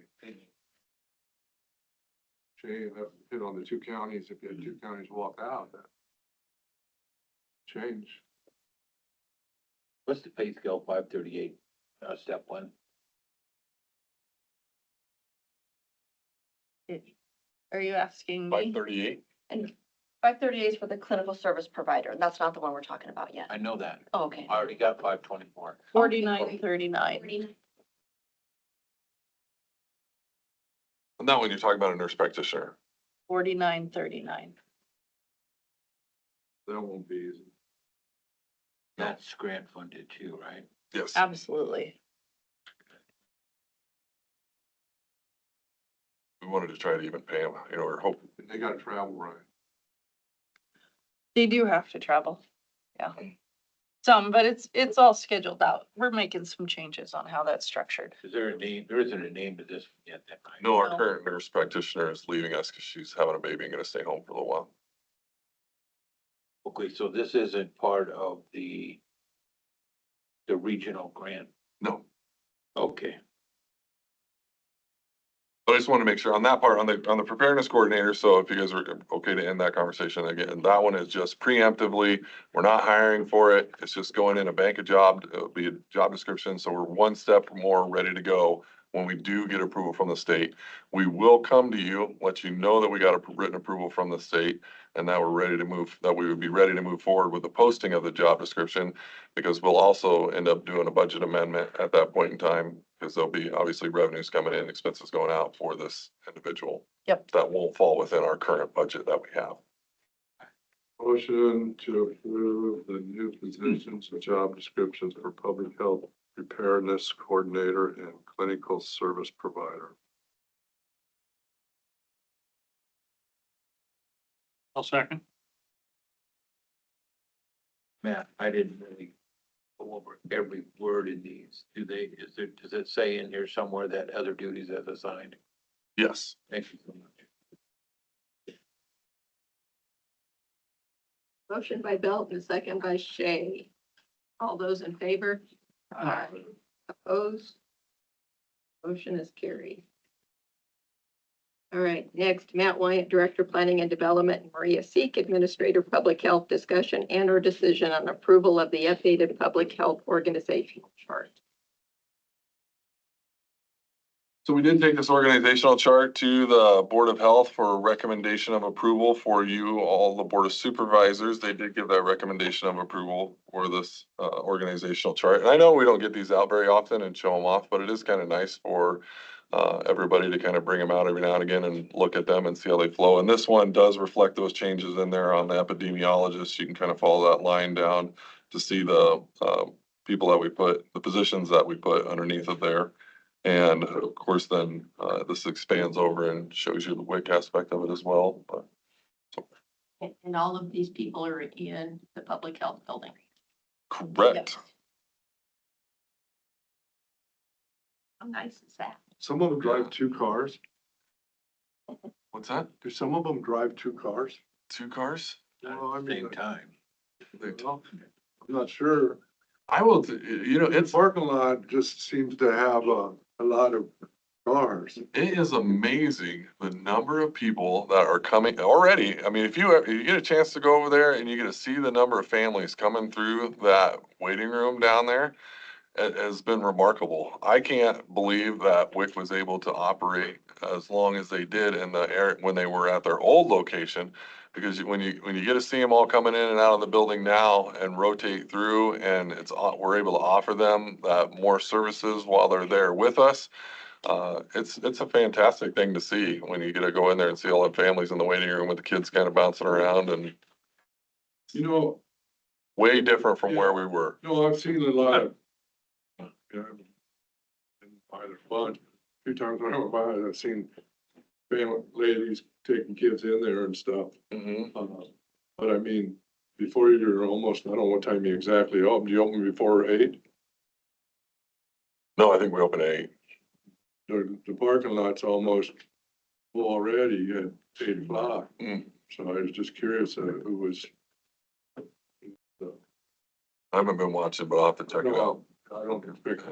Shane, that hit on the 2 counties, if you had 2 counties walk out, that change. What's the pay scale, 538, step 1? Are you asking me? 538? And 538 is for the clinical service provider, and that's not the one we're talking about yet. I know that. Oh, okay. I already got 524. 4939. And that one you're talking about a nurse practitioner. 4939. That won't be easy. That's grant funded too, right? Yes. Absolutely. We wanted to try to even pay them, or hope. They gotta travel, right? They do have to travel. Yeah. Some, but it's all scheduled out. We're making some changes on how that's structured. Is there a name? There isn't a name to this yet. Then, right? No, our No. current nurse practitioner is leaving us because she's having a baby and gonna stay home for a little while. Okay, so this isn't part of the regional grant. No. Okay. But I just want to make sure on that part, on the preparedness coordinator, so if you guys are okay to end that conversation again, that one is just preemptively, we're not hiring for it. It's just going in a bank of job, it'll be a job description, so we're one step more ready to go when we do get approval from the state, we will come to you, let you know that we got a written approval from the state and that we're ready to move, that we would be ready to move forward with the posting of the job description, because we'll also end up doing a budget amendment at that point in time, because there'll be obviously revenues coming in, expenses going out for this individual. Yep. That won't fall within our current budget that we have. Motion to approve the new positions and job descriptions for public health preparedness coordinator and clinical service provider. I'll second. Matt, I didn't really go over every word in these. Does it say in here somewhere that other duties as assigned? Yes. Thank you so much. Motion by Belt and a second by Shay. All those in favor? Aye. Opposed? Motion is carried. All right, next, Matt Wyant, Director, Planning and Development, and Maria Seek, Administrator, Public Health, discussion and or decision on approval of the updated public health organizational chart. So we did take this organizational chart to the Board of Health for recommendation of approval for you, all the Board of Supervisors. They did give that recommendation of approval for this organizational chart. And I know we don't get these out very often and show them off, but it is kind of nice for everybody to kind of bring them out every now and again and look at them and see how they flow. And this one does reflect those changes in there on the epidemiologist. You can kind of follow that line down to see the people that we put, the positions that we put underneath of there. And of course, then this expands over and shows you the WIC aspect of it as well. But And all of these people are in the public health building. correct. How nice is that? Some of them drive two cars. What's that? Do some of them drive two cars? 2 cars? Well, I mean, Same time. well, I'm not sure. I will, you know, The it's, parking lot just seems to have a lot of cars. it is amazing the number of people that are coming already. I mean, if you get a chance to go over there and you get to see the number of families coming through that waiting room down there, it has been remarkable. I can't believe that WIC was able to operate as long as they did in the area when they were at their old location. Because when you get to see them all coming in and out of the building now and rotate through, and we're able to offer them more services while they're there with us. It's a fantastic thing to see when you get to go in there and see all the families in the waiting room with the kids kind of bouncing around, and You know, way different from where we were. I've seen a lot of, either fun. A few times when I went by, I've seen family ladies taking kids in there and stuff. But I mean, before you're almost, I don't know what time you exactly open. Do you open before 8? No, I think we open at 8. The parking lot's almost full already at 8 o'clock. Mm. So I was just curious who was. I haven't been watching, but I'll have to check it out. I don't expect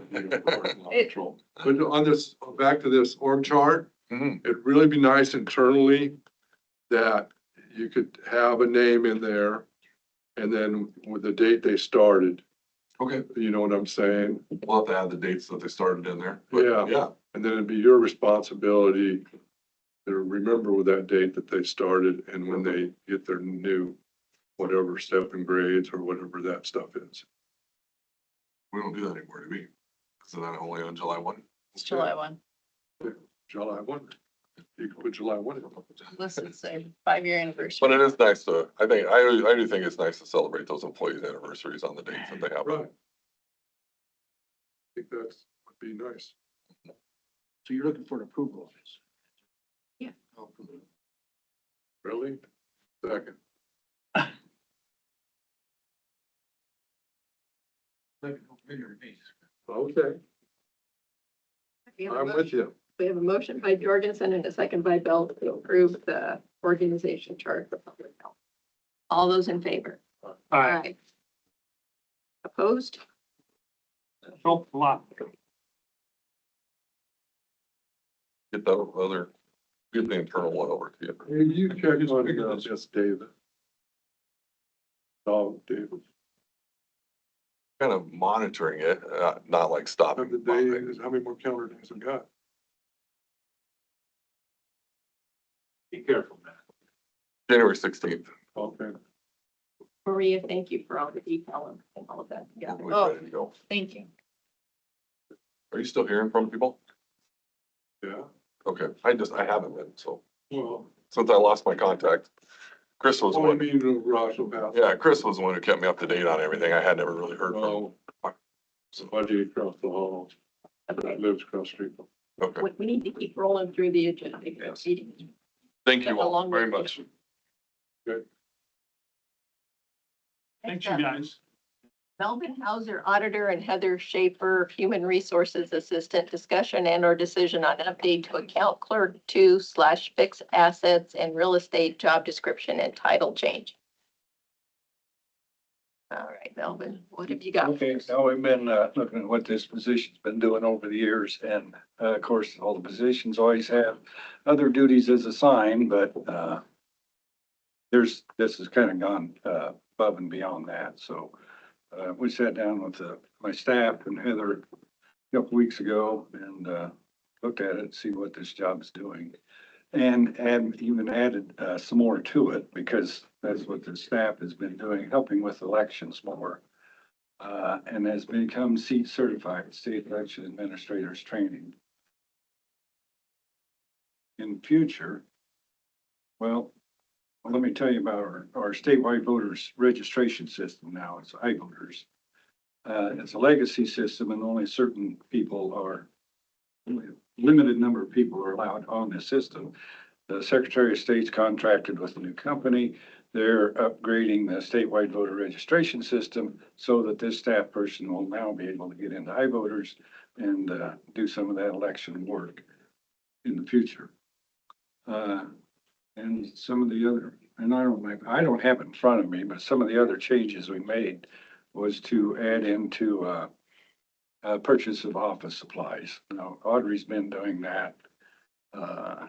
parking lot control. But on this, back to this org chart, Mhm. it'd really be nice internally that you could have a name in there and then with the date they started, Okay, you know what I'm saying? we'll have to add the dates that they started in there. But Yeah. Yeah, And then it'd be your responsibility to remember with that date that they started and when they get their new, whatever step in grades or whatever that stuff is. we don't do that anymore, do we? Isn't that only on July 1? It's July 1. July 1. You can put July 1. This is a 5-year anniversary. But it is nice to, I do think it's nice to celebrate those employees' anniversaries on the dates that they have. Right. I think that's, would be nice. So you're looking for an approval of this? Really? Second. Okay, We have a I'm mo- with you. We have a motion by Jorgensen and a second by Bell to approve the organization chart for public health. All those in favor? Aye. Opposed? Felt a lot. Get the get the internal one over to you. Hey, you check on this, David. Oh, David. Kind of monitoring it, not like stopping. How many more calendar days we got? Be careful, man. January 16th. Okay. Maria, thank you for all the detail and all of that. Yeah. We're ready to go. Thank you. Are you still hearing from people? Yeah, Okay, I haven't been, so, well, since I lost my contact. Chris was the what one, do you mean, Ross, about? yeah, Chris was the one who kept me up to date on everything. I had never really heard from him. Oh, somebody across the hall that lives across the street. Okay, We need to keep rolling through the agenda. Yes. Meetings. thank you That's a all long very way. much. Thanks, you guys. Melvin Hauser, Auditor, and Heather Schaefer, Human Resources Assistant, discussion and or decision on update to account clerk 2/fixed assets and real estate job description and title change. All right, Melvin, what have you got? Okay, now we've been looking at what this position's been doing over the years, and of course, all the positions always have other duties as assigned, but this has kind of gone above and beyond that, so we sat down with my staff and Heather a couple weeks ago and looked at it, see what this job's doing. And even added some more to it, because that's what the staff has been doing, helping with elections more. And has become seat certified, state election administrators training. In future, well, let me tell you about our statewide voters registration system now. It's iVoters. It's a legacy system and only certain people are, only a limited number of people are allowed on this system. The Secretary of State's contracted with a new company. They're upgrading the statewide voter registration system so that this staff person will now be able to get into iVoters and do some of that election work in the future. And some of the other, and I don't have it in front of me, but some of the other changes we made was to add into purchase of office supplies. Now, Audrey's been doing that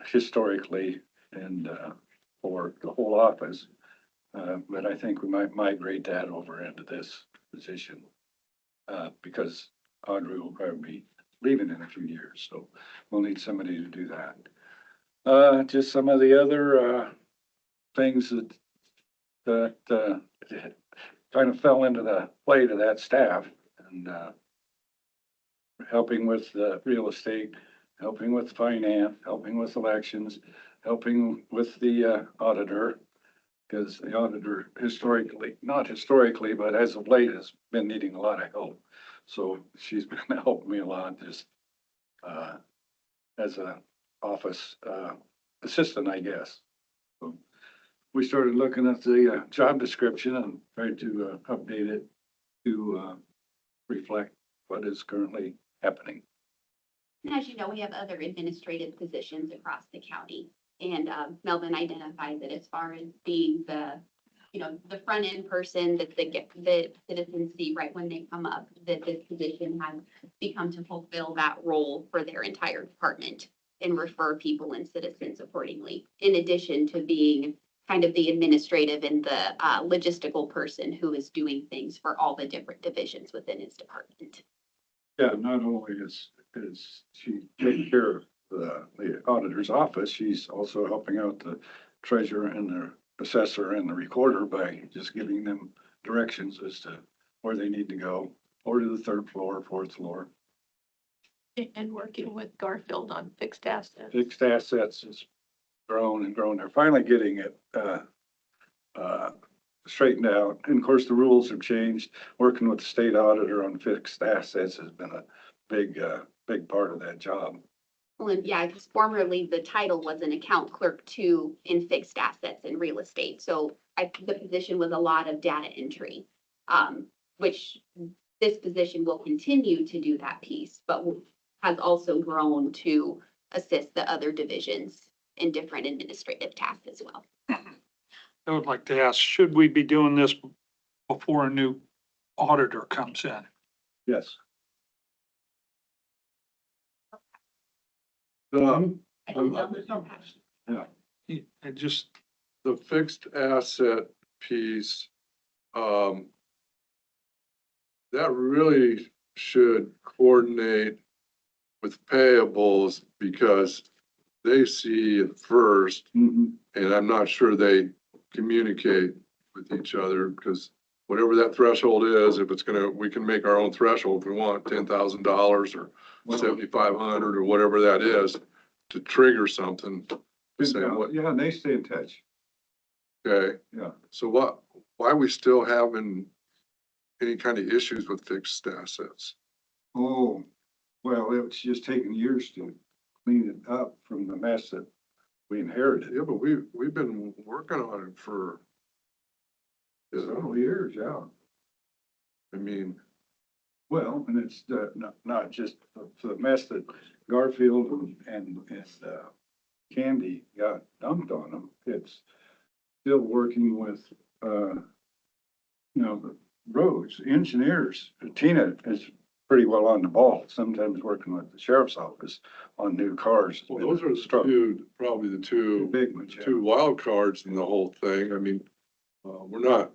historically and for the whole office. But I think we might migrate that over into this position because Audrey will probably be leaving in a few years, so we'll need somebody to do that. Just some of the other things that kind of fell into the plate of that staff and helping with real estate, helping with finance, helping with elections, helping with the auditor, because the auditor not historically, but as of late has been needing a lot of help. So she's been helping me a lot just as a office assistant, I guess. So we started looking at the job description and tried to update it to reflect what is currently happening. And as you know, we have other administrative positions across the county. And Melvin identified that as far as being the front end person that the citizens see right when they come up, that this position has become to fulfill that role for their entire department and refer people and citizens accordingly. In addition to being kind of the administrative and the logistical person who is doing things for all the different divisions within his department. Yeah, not only is she taking care of the auditor's office, she's also helping out the treasurer and the assessor and the recorder by just giving them directions as to where they need to go, or to the third floor, fourth floor. And working with Garfield on fixed assets. Fixed assets has grown and grown. They're finally getting it straightened out. And of course, the rules have changed. Working with the state auditor on fixed assets has been a big part of that job. Well, and yeah, because formerly the title was an account clerk 2 in fixed assets and real estate. So the position was a lot of data entry, which this position will continue to do that piece, but has also grown to assist the other divisions in different administrative tasks as well. I would like to ask, should we be doing this before a new auditor comes in? Yes. It just, The fixed asset piece, that really should coordinate with payables because they see it first, Mhm. and I'm not sure they communicate with each other, because whatever that threshold is, if it's gonna, we can make our own threshold if we want, $10,000 or Well, 7,500 or whatever that is, to trigger something. To say what, yeah, and they stay in touch. okay, Yeah. so why are we still having any kind of issues with fixed assets? Oh, well, it's just taken years to clean it up from the mess that we inherited. Yeah, but we've been working on it for, Several years, yeah. I mean, Well, and it's not just the mess that Garfield and Candy got dumped on them. It's still working with, the roads, engineers. Tina is pretty well on the ball, sometimes working with the sheriff's office on new cars. well, those are the Struggle. two, probably the two. Big ones, yeah. Two wild cards in the whole thing. I mean, we're not,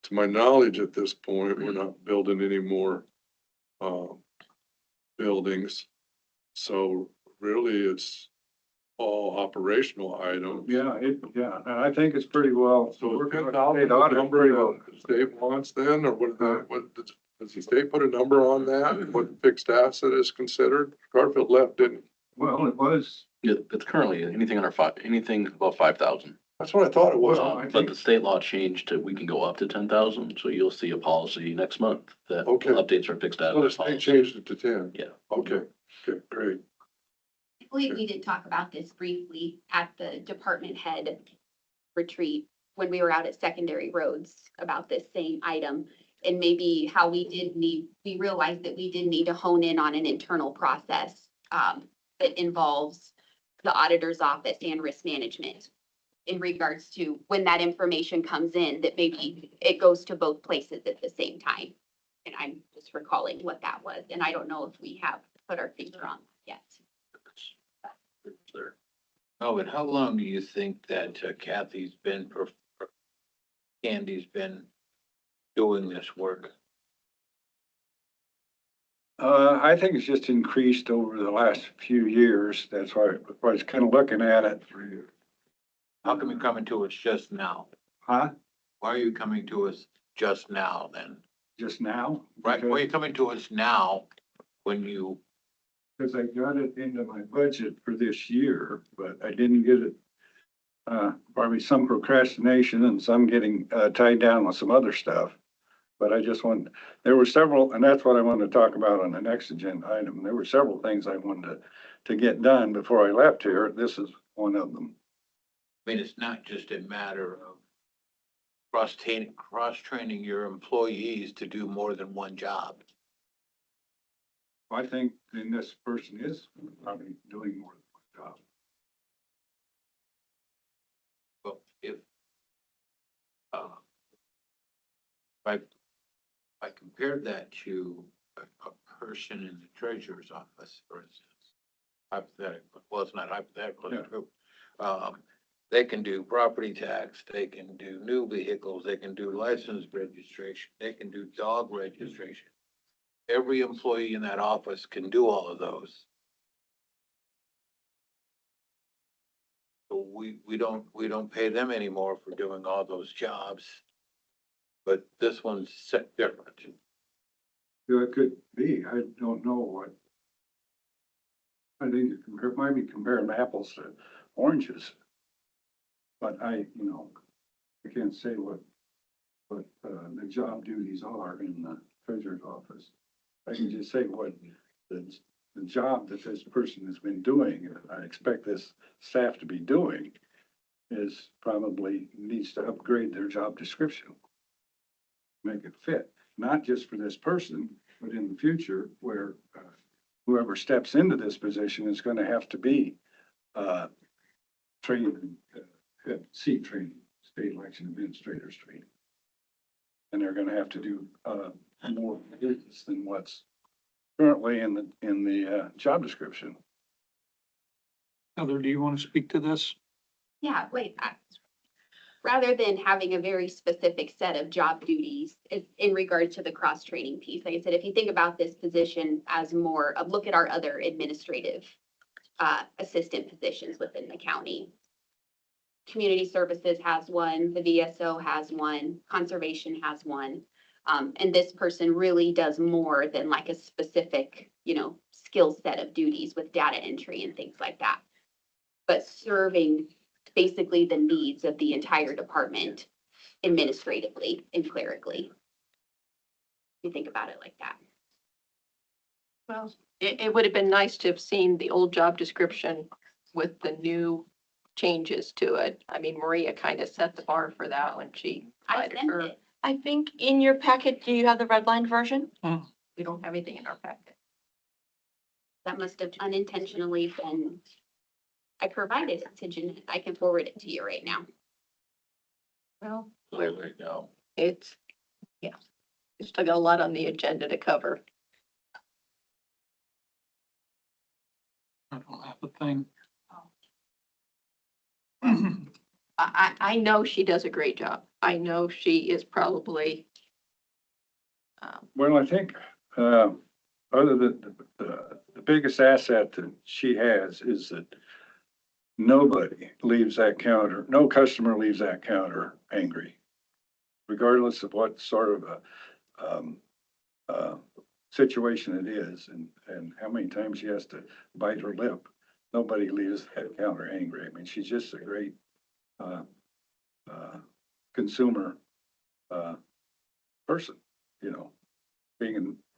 to my knowledge at this point, we're not building any more, buildings. So really, it's all operational items. Yeah, and I think it's pretty well. So is working with 10,000 state the audit number pretty well. that the state wants then, or does the state put a number on that? What fixed asset is considered? Garfield left, didn't, Well, it was, Yeah, it's currently anything under anything above 5,000. that's what I thought it was. Well, I But think- the state law changed to, we can go up to 10,000, so you'll see a policy next month that Okay. updates our fixed So the asset state policy. changed it to 10. Yeah. Okay, great. I believe we did talk about this briefly at the department head retreat when we were out at secondary roads about this same item. And maybe how we realized that we did need to hone in on an internal process that involves the auditor's office and risk management in regards to when that information comes in, that maybe it goes to both places at the same time. And I'm just recalling what that was, and I don't know if we have put our finger on that yet. It's there. Oh, and how long do you think that Candy's been doing this work? I think it's just increased over the last few years. That's why I was kind of looking at it. How come you're coming to us just now? Huh? Why are you coming to us just now then? Just now? Right, why are you coming to us now when you, Because I got it into my budget for this year, but I didn't get it. Probably some procrastination and some getting tied down with some other stuff. But I just there were several, and that's what I wanted to talk about on the next agenda item. There were several things I wanted to get done before I left here. This is one of them. I mean, it's not just a matter of cross-training your employees to do more than one job. I think then this person is probably doing more than one job. Well, if I compared that to a person in the treasurer's office, for instance, hypothetical, well, it's not hypothetical, it's true. They can do property tax, they can do new vehicles, they can do license registration, they can do dog registration. Every employee in that office can do all of those. So we don't pay them anymore for doing all those jobs. But this one's set different. Yeah, it could be. I don't know what. I think it might be comparing apples to oranges. But I can't say what the job duties are in the treasurer's office. I can just say what the job that this person has been doing, and I expect this staff to be doing, is probably needs to upgrade their job description. Make it fit, not just for this person, but in the future where whoever steps into this position is going to have to be trained, seat training, state election administrators training. And they're going to have to do more business than what's currently in the job description. Heather, do you want to speak to this? Yeah, wait, rather than having a very specific set of job duties in regard to the cross-training piece, like I said, if you think about this position as more of look at our other administrative assistant positions within the county. Community Services has one, the VSO has one, Conservation has one. And this person really does more than like a specific, skill set of duties with data entry and things like that. But serving basically the needs of the entire department administratively and clerically. If you think about it like that. Well, it would have been nice to have seen the old job description with the new changes to it. I mean, Maria kind of set the bar for that when she I provided sent her. it. I think in your packet, do you have the redlined version? We don't have anything in our packet. That must have unintentionally been, I provided it to Jeanette. I can forward it to you right now. Well, There we go. it's, yeah, we still got a lot on the agenda to cover. I don't have a thing. I know she does a great job. I know she is probably, Well, I think, other than the biggest asset that she has is that nobody leaves that counter, no customer leaves that counter angry, regardless of what sort of a situation it is and how many times she has to bite her lip. Nobody leaves that counter angry. I mean, she's just a great consumer person,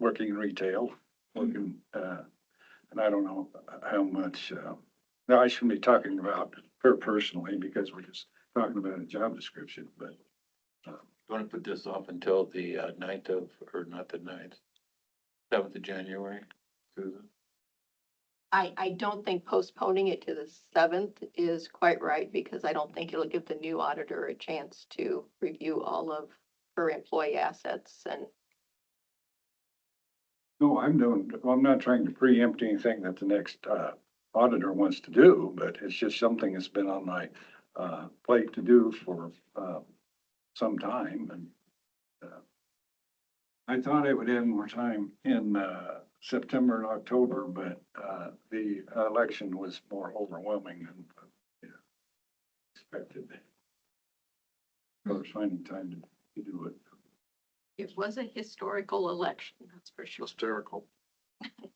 working in retail, working, and I don't know how much, no, I shouldn't be talking about her personally because we're just talking about a job description, but You want to put this off until the 9th of, or not the 9th, 7th of January, Susan? I don't think postponing it to the 7th is quite right because I don't think it'll give the new auditor a chance to review all of her employee assets and no, I'm not trying to preempt anything that the next auditor wants to do, but it's just something that's been on my plate to do for some time. And I thought I would have more time in September and October, but the election was more overwhelming than expected. I was finding time to do it. it was a historical election, that's for sure. Hysterical.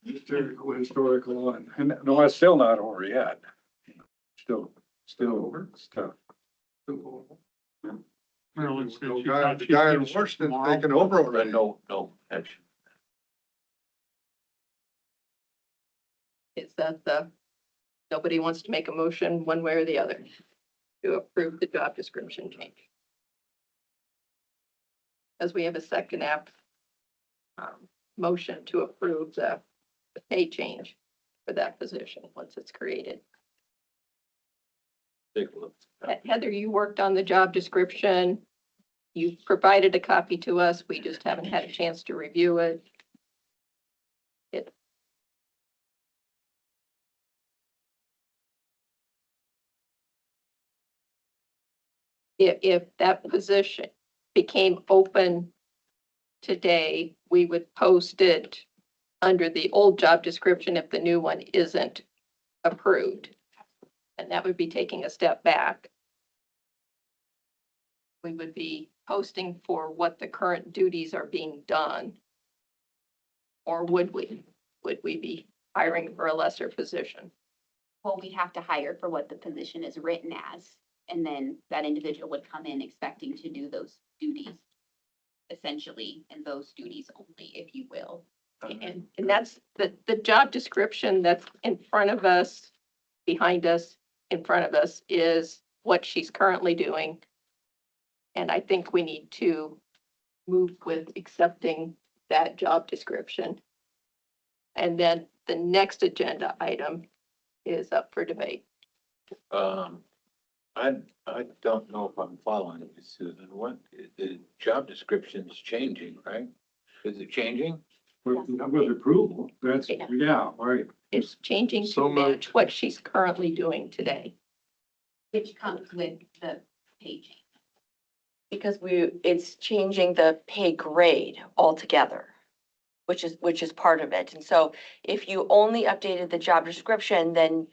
Historical, and no, it's still not over yet. Still over stuff. Marilyn said No she guy, thought the she'd guy get in us Washington tomorrow. taking over already. No action. Is that nobody wants to make a motion one way or the other to approve the job description change? As we have a second motion to approve the pay change for that position once it's created. Take a look. Heather, you worked on the job description. You provided a copy to us. We just haven't had a chance to review it. If that position became open today, we would post it under the old job description if the new one isn't approved. And that would be taking a step back. We would be posting for what the current duties are being done. Or would we? Would we be hiring for a lesser position? Well, we have to hire for what the position is written as. And then that individual would come in expecting to do those duties. Essentially, and those duties only, if you will. And that's the job description that's in front of us, behind us, in front of us is what she's currently doing. And I think we need to move with accepting that job description. And then the next agenda item is up for debate. I don't know if I'm following it, Susan. What, the job description's changing, right? Is it changing? With approval, that's, yeah, right. It's changing So to match moved. what she's currently doing today. Which comes with the pay change. Because it's changing the pay grade altogether. which is part of it. And so if you only updated the job description, then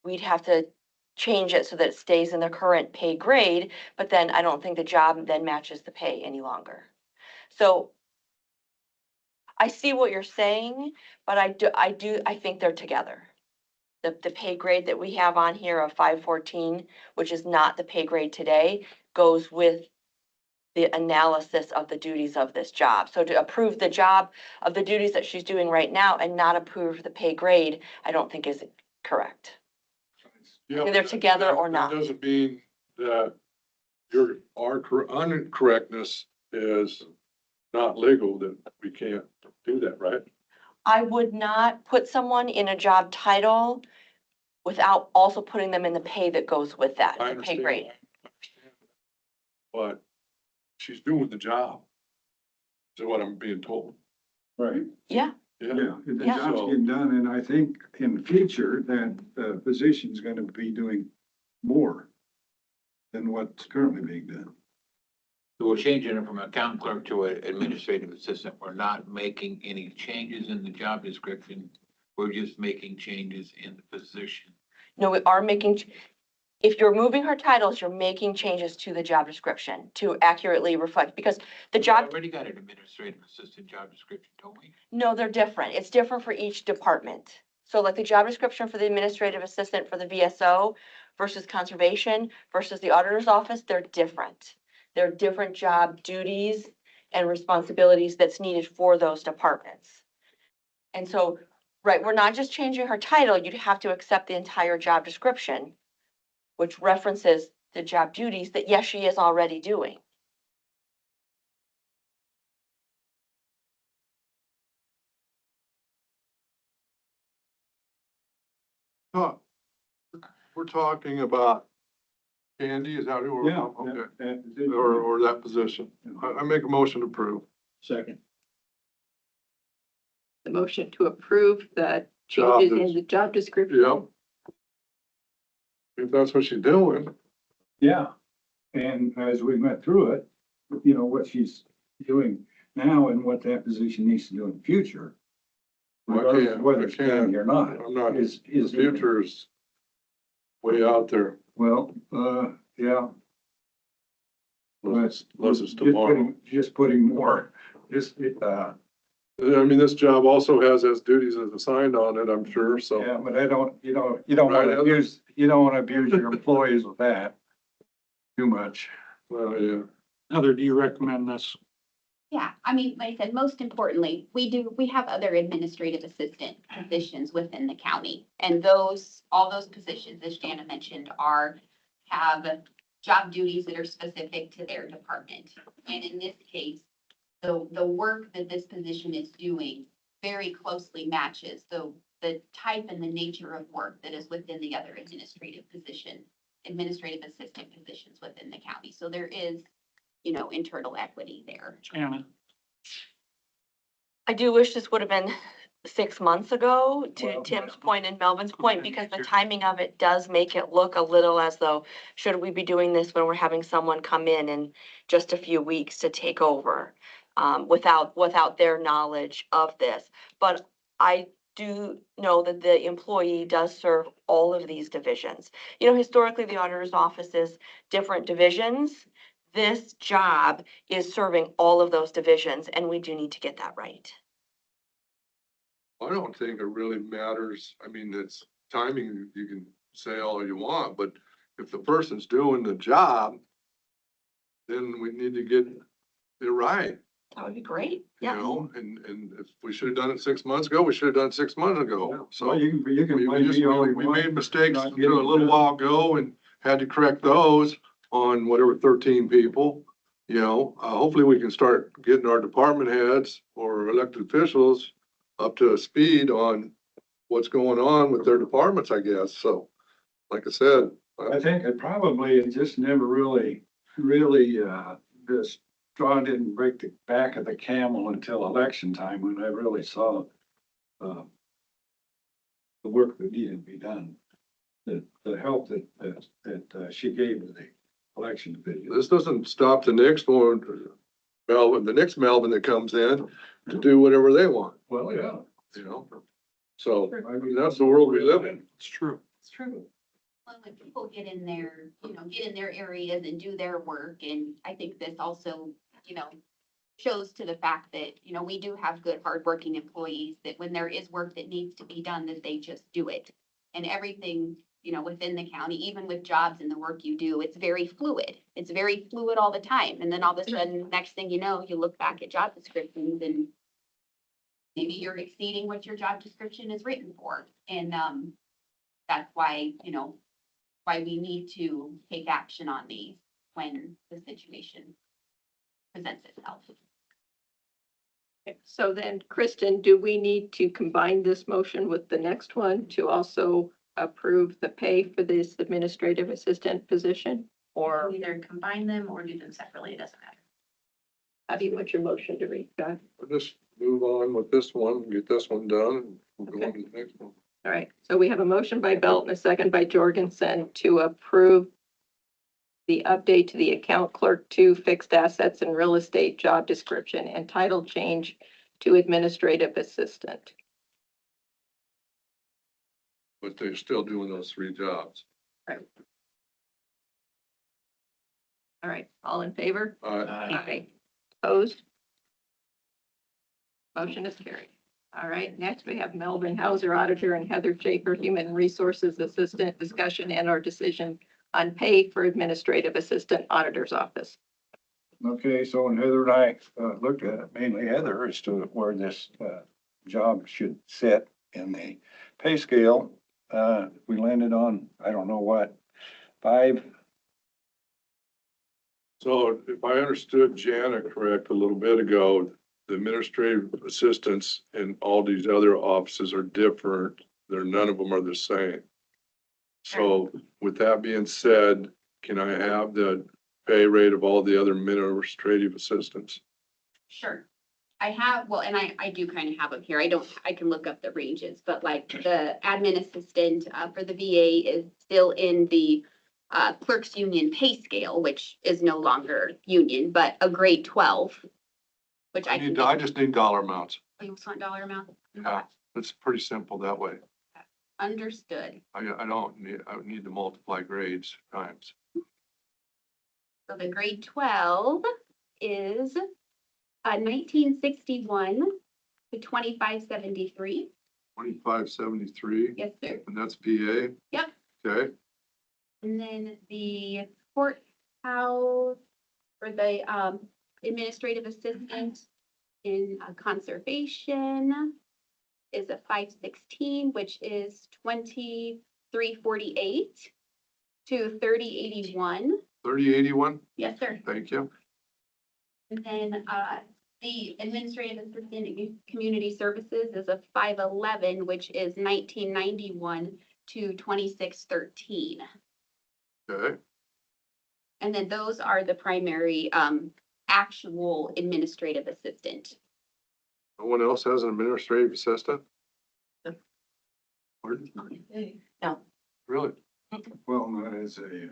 we'd have to change it so that it stays in the current pay grade, but then I don't think the job then matches the pay any longer. So I see what you're saying, but I think they're together. The pay grade that we have on here of 514, which is not the pay grade today, goes with the analysis of the duties of this job. So to approve the job of the duties that she's doing right now and not approve the pay grade, I don't think is correct. Yeah, Either together or not. That doesn't mean that our uncorrectness is not legal, that we can't do that, right? I would not put someone in a job title without also putting them in the pay that goes with that, I the pay understand. grade. But she's doing the job, is what I'm being told. Right. Yeah, Yeah, the Yeah. job's getting done, and I think in the future that the position's gonna be doing more than what's currently being done. So we're changing it from account clerk to an administrative assistant. We're not making any changes in the job description. We're just making changes in the position. no, we are making, if you're moving her titles, you're making changes to the job description to accurately reflect, because the We job, already got an administrative assistant job description, don't we? no, they're different. It's different for each department. So like the job description for the administrative assistant for the VSO versus conservation versus the auditor's office, they're different. They're different job duties and responsibilities that's needed for those departments. And so, right, we're not just changing her title, you'd have to accept the entire job description, which references the job duties that, yes, she is already doing. Oh, we're talking about Candy, is that who we're? Yeah. Okay, that position. or that position. I make a motion to approve. Second. The motion to approve the Job changes des- in the job description. Yep. If that's what she's doing, Yeah, and as we went through it, you know, what she's doing now and what that position needs to do in the future. I Regardless can't- of whether I it's can't- Candy or not, I'm not, is, the is. future's way out there, Well, yeah. unless it's Just tomorrow. just putting more, I mean, this job also has duties as assigned on it, I'm sure, so. yeah, but you don't Right, wanna abuse, you don't wanna abuse your employees with that too much. Well, yeah. Heather, do you recommend this? Yeah, I mean, like I said, most importantly, we have other administrative assistant positions within the county. And all those positions, as Jana mentioned, have job duties that are specific to their department. And in this case, the work that this position is doing very closely matches the type and the nature of work that is within the other administrative assistant positions within the county. So there is, internal equity there. Jana? I do wish this would have been 6 months ago, to Well, Tim's point and Melvin's point, because the timing of it does make it look a little as though, should we be doing this when we're having someone come in just a few weeks to take over, without their knowledge of this. But I do know that the employee does serve all of these divisions. Historically, the auditor's office is different divisions. This job is serving all of those divisions, and we do need to get that right. I don't think it really matters. I mean, it's timing, you can say all you want, but if the person's doing the job, then we need to get it right, That would be great. you Yeah. know? And if we should have done it 6 months ago, we should have done it 6 months ago. So Well, you can we blame just, me all you we want. made mistakes Not a getting it little done. while ago and had to correct those on whatever 13 people. Hopefully we can start getting our department heads or elected officials up to speed on what's going on with their departments, I guess. So, like I said, I think it just never really, the straw didn't break the back of the camel until election time, when I really saw the work that needed to be done. The help that she gave to the election video. this doesn't stop the next one, Melvin, the next Melvin that comes in to do whatever they want, Well, yeah. you know? So, I mean, that's the world we live in. It's true. It's true. Well, when people get in their, get in their areas and do their work, and I think this also, shows to the fact that, we do have good, hardworking employees, that when there is work that needs to be done, that they just do it. And everything, within the county, even with jobs and the work you do, it's very fluid. It's very fluid all the time. And then all of a sudden, next thing you know, you look back at job descriptions and maybe you're exceeding what your job description is written for. And, that's why, why we need to take action on these when the situation presents itself. Okay, so then, Kristen, do we need to combine this motion with the next one to also approve the pay for this administrative assistant position? Or Either combine them or do them separately, it doesn't matter. how do you want your motion to read, John? We'll just move on with this one, get this one done, and we'll go on Okay. to the next one. All right, so we have a motion by Belt and a second by Jorgensen to approve the update to the account clerk to fixed assets and real estate job description and title change to administrative assistant. But they're still doing those 3 jobs. All right, all in favor? Uh, Aye. Opposed? Motion is carried. All right, next we have Melvin Hauser, Auditor, and Heather Schaefer, Human Resources Assistant, discussion and or decision on pay for Administrative Assistant Auditor's Office. Okay, so when Heather and I looked at it, mainly Heather, as to where this job should sit in the pay scale, we landed on, I don't know what, 5. So if I understood Jana correct a little bit ago, the administrative assistants in all these other offices are different. None of them are the same. So with that being said, can I have the pay rate of all the other administrative assistants? Sure. I have, well, and I do kind of have them here. I can look up the ranges, but like the admin assistant for the VA is still in the clerk's union pay scale, which is no longer union, but a grade 12, which I can. I just need dollar amounts. Oh, you want dollar amount? Yeah, it's pretty simple that way. Understood. I would need to multiply grades times. So the grade 12 is 1961 to 2573. 2573, Yes, sir. and that's PA? Yep. Okay, And then the courthouse for the administrative assistant in conservation is a 516, which is 2348 to 3081. 3081, Yes, sir. thank you. And then the administrative assistant in community services is a 511, which is 1991 to 2613. Okay, And then those are the primary actual administrative assistant. no one else has an administrative assistant? Pardon? No. Really? Well, not as a,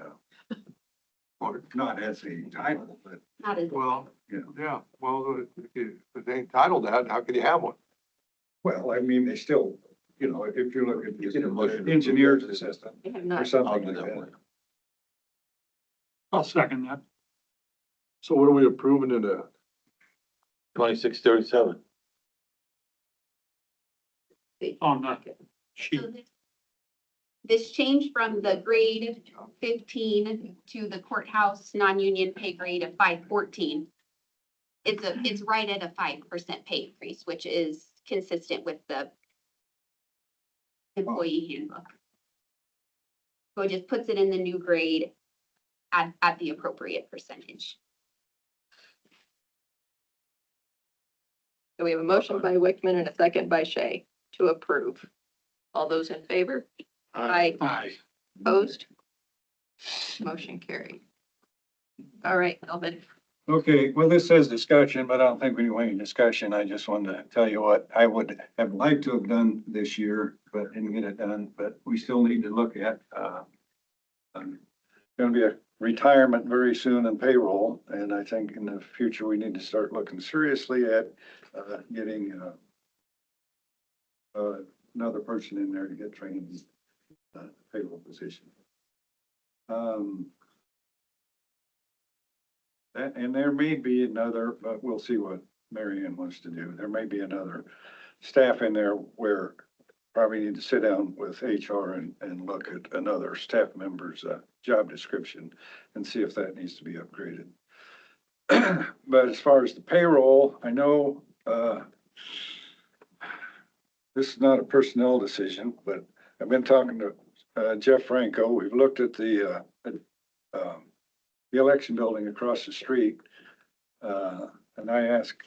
not as a title, but Not as, Well, Yeah. yeah, well, if they ain't titled that, how could you have one? well, I mean, they still, if you look at You get a motion to the approve engineer's that. assistant We have or not, I'll something do like that that. one. I'll second that. So what are we approving it at? 2637. On the sheet. so this change from the grade 15 to the courthouse non-union pay grade of 514. It's right at a 5% pay increase, which is consistent with the employee handbook. So it just puts it in the new grade at the appropriate percentage. so we have a motion by Wickman and a second by Shea to approve. All those in favor? Aye. Aye. Opposed? Motion carried. All right, Melvin. Okay, well, this says discussion, but I don't think we need any discussion. I just wanted to tell you what I would have liked to have done this year, but didn't get it done. But we still need to look at, gonna be a retirement very soon and payroll. And I think in the future, we need to start looking seriously at, getting, another person in there to get trained in payroll position. And there may be another, but we'll see what Mary Ann wants to do. There may be another staff in there where probably need to sit down with HR and look at another staff member's, job description and see if that needs to be upgraded. But as far as the payroll, I know, this is not a personnel decision, but I've been talking to, Jeff Franco. We've looked at the election building across the street. And I asked,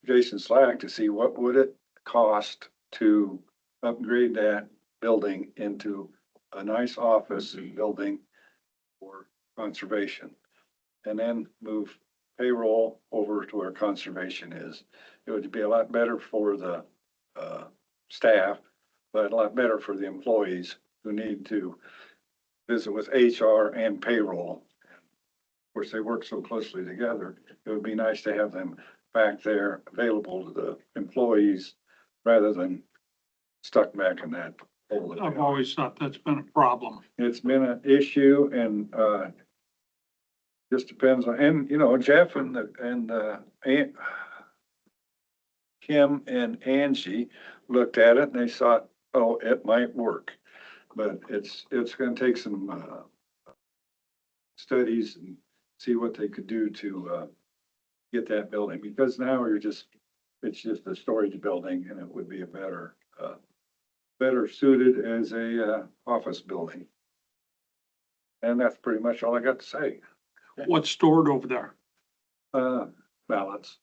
Jason Slack to see what would it cost to upgrade that building into a nice office building for conservation. And then move payroll over to where conservation is. It would be a lot better for the, staff, but a lot better for the employees who need to visit with HR and payroll. Of course, they work so closely together. It would be nice to have them back there available to the employees rather than stuck back in that hole. I've always thought that's been a problem. It's been an issue and, just depends on, and, you know, Jeff and Kim and Angie looked at it and they thought, oh, it might work. But it's gonna take some, studies and see what they could do to, get that building, because now it's just a storage building and it would be a better suited as a, office building. And that's pretty much all I got to say. What's stored over there? Ballots,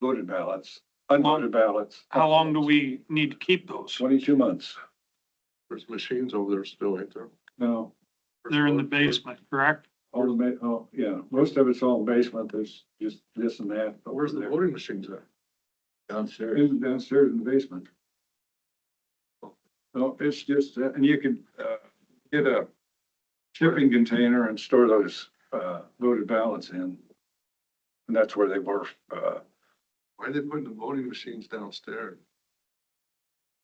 voted ballots, unvoted ballots. How long do we need to keep those? 22 months. There's machines over there still, ain't there? No, They're in the basement, correct? all the, oh, yeah, most of it's all basement. There's just this and that. But Where's the there. voting machines at? Downstairs. It's downstairs in the basement. No, it's just, and you can, get a shipping container and store those, voted ballots in. And that's where they were, Why are they putting the voting machines downstairs?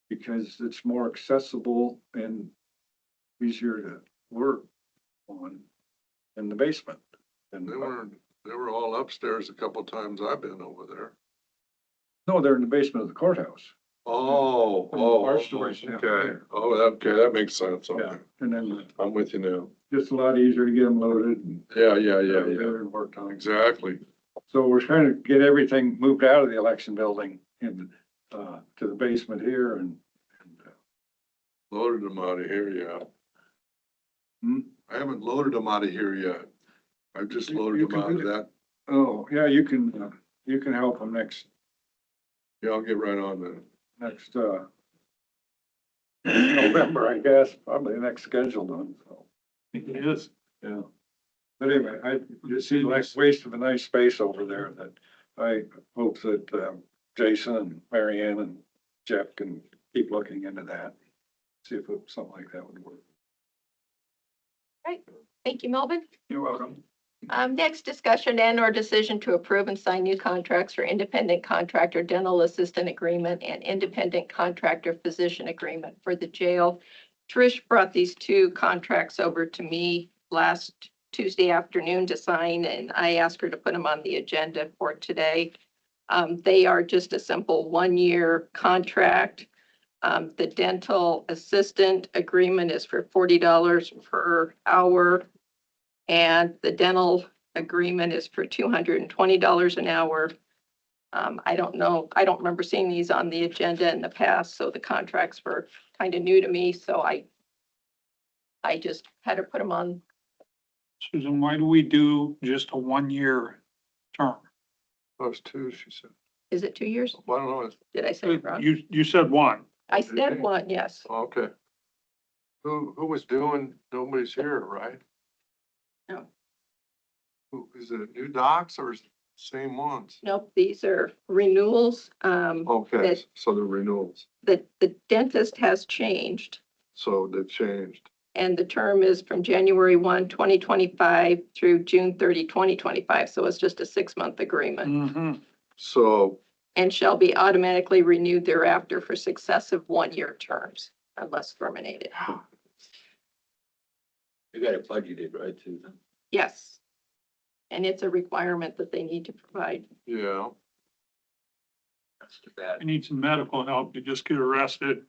because it's more accessible and easier to work on in the basement. And They were all upstairs a couple of times I've been over there. no, they're in the basement of the courthouse. Our storage down Okay. there. Oh, okay, that makes sense. Yeah, Okay. and then I'm with you now. just a lot easier to get them loaded and Yeah. and worked on. Exactly. So we're trying to get everything moved out of the election building and, to the basement here and Loaded them out of here, yeah. Hmm? I haven't loaded them out of here yet. I've just You loaded them can out do of that. oh, yeah, you can help them next, Yeah, I'll get right on that. November, I guess, probably next scheduled one, so, It is. yeah. But anyway, I just see like waste of a nice space over there that I hope that, Jason and Mary Ann and Jeff can keep looking into that. See if something like that would work. Thank you, Melvin. You're welcome. Next discussion and or decision to approve and sign new contracts for independent contractor dental assistant agreement and independent contractor physician agreement for the jail. Trish brought these two contracts over to me last Tuesday afternoon to sign, and I asked her to put them on the agenda for today. They are just a simple 1-year contract. The dental assistant agreement is for $40 per hour. And the dental agreement is for $220 an hour. I don't know, I don't remember seeing these on the agenda in the past, so the contracts were kind of new to me, so I just had to put them on. Susan, why do we do just a 1-year term? That was two, she said. Is it 2 years? Well, I don't know. Did I say it wrong? You said one. I said one, yes. Okay. Who was doing, nobody's here, right? No. Is it new docs or same ones? Nope, these are renewals. Okay, that- so the renewals, The dentist has changed. so they've changed. And the term is from January 1, 2025 through June 30, 2025. So it's just a 6-month agreement Mhm. So and shall be automatically renewed thereafter for successive 1-year terms unless terminated. You got it budgeted, right, Susan? Yes. And it's a requirement that they need to provide. yeah, That's too bad. You need some medical help, you just get arrested.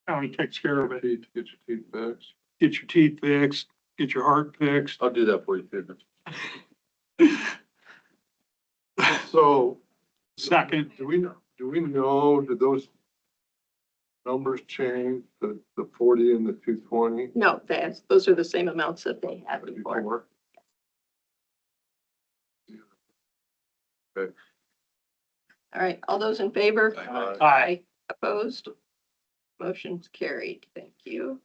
County takes care of it. get your teeth fixed. Get your teeth fixed, get your heart fixed. I'll do that for you, Susan. So Second, do we know, did those numbers change, the 40 and the 220? No, those are the same amounts that they had before. Okay. All right, all those in favor? aye. Opposed? Motion's carried. Thank you.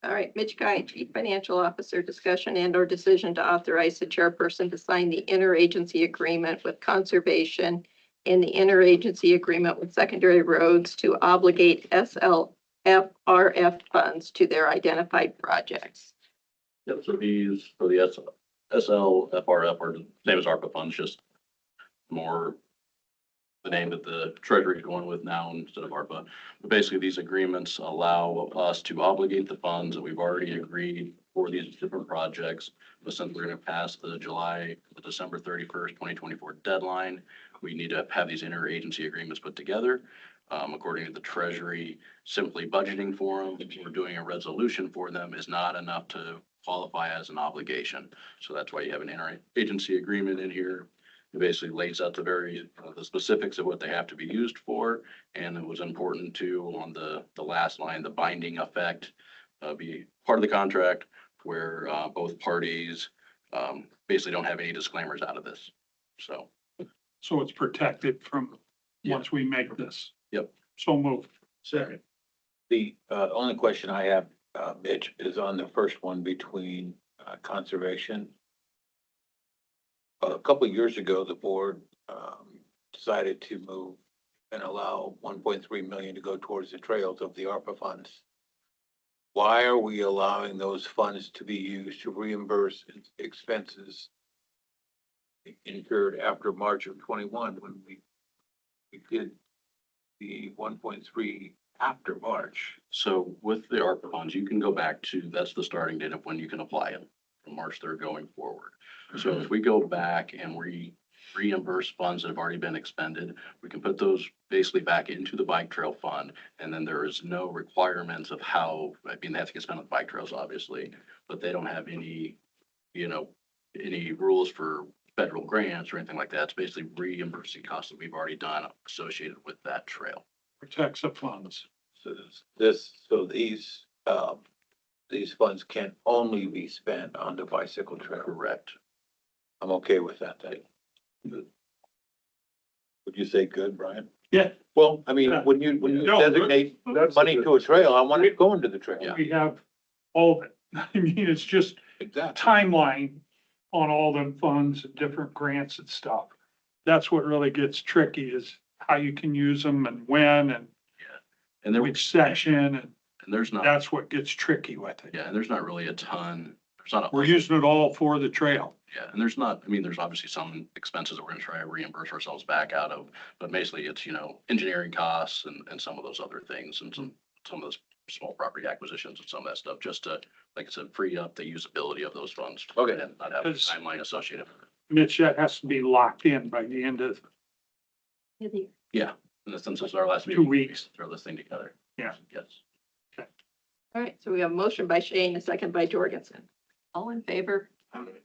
All right, Mitch Guy, Chief Financial Officer, discussion and/or decision to authorize the chairperson to sign the interagency agreement with Conservation and the interagency agreement with Secondary Roads to obligate SLFRF funds to their identified projects. Yep, so these, for the SLFRF are the same as ARPA funds, just more the name that the treasury is going with now instead of ARPA. But basically, these agreements allow us to obligate the funds that we've already agreed for these different projects. But since we're going to pass the December 31st, 2024 deadline, we need to have these interagency agreements put together. According to the treasury, simply budgeting for them or doing a resolution for them is not enough to qualify as an obligation. So that's why you have an interagency agreement in here. It basically lays out the specifics of what they have to be used for. And it was important to, on the last line, the binding effect, be part of the contract where both parties basically don't have any disclaimers out of this. So. So it's protected from, once we make this. Yep. So moved. Second. The only question I have, Mitch, is on the first one between conservation. A couple of years ago, the board decided to move and allow 1.3 million to go towards the trails of the ARPA funds. Why are we allowing those funds to be used to reimburse expenses incurred after March of 21 when we did the 1.3 after March? So with the ARPA funds, you can go back to, that's the starting date of when you can apply them, from March 3rd going forward. So if we go back and we reimburse funds that have already been expended, we can put those basically back into the bike trail fund. And then there is no requirements of how, I mean, they have to get spent on bike trails, obviously, but they don't have any, any rules for federal grants or anything like that. It's basically reimbursing costs that we've already done associated with that trail. Protects the funds. So these funds can only be spent on the bicycle trail. Correct. I'm okay with that. Would you say good, Brian? Yeah. Well, I mean, Yeah. when you No, designate money to a trail, I want it going to the trail. Yeah. We have all of it. I mean, it's just Exactly. timeline on all them funds and different grants and stuff. That's what really gets tricky is how you can use them and when and And there, which section, and there's not, that's what gets tricky with it. yeah, and there's not really a ton, there's not. We're using it all for the trail. Yeah, and there's not, I mean, there's obviously some expenses that we're gonna try to reimburse ourselves back out of, but basically it's, engineering costs and some of those other things and some of those small property acquisitions and some of that stuff, just to, like I said, free up the usability of those funds. Okay. And not have a Because- timeline associated. Mitch, that has to be locked in by the end of, Yeah, and since it's our last 2 meeting. weeks. Throw this thing together. Yeah. Yes. All right, so we have a motion by Shane, a second by Jorgensen. All in favor?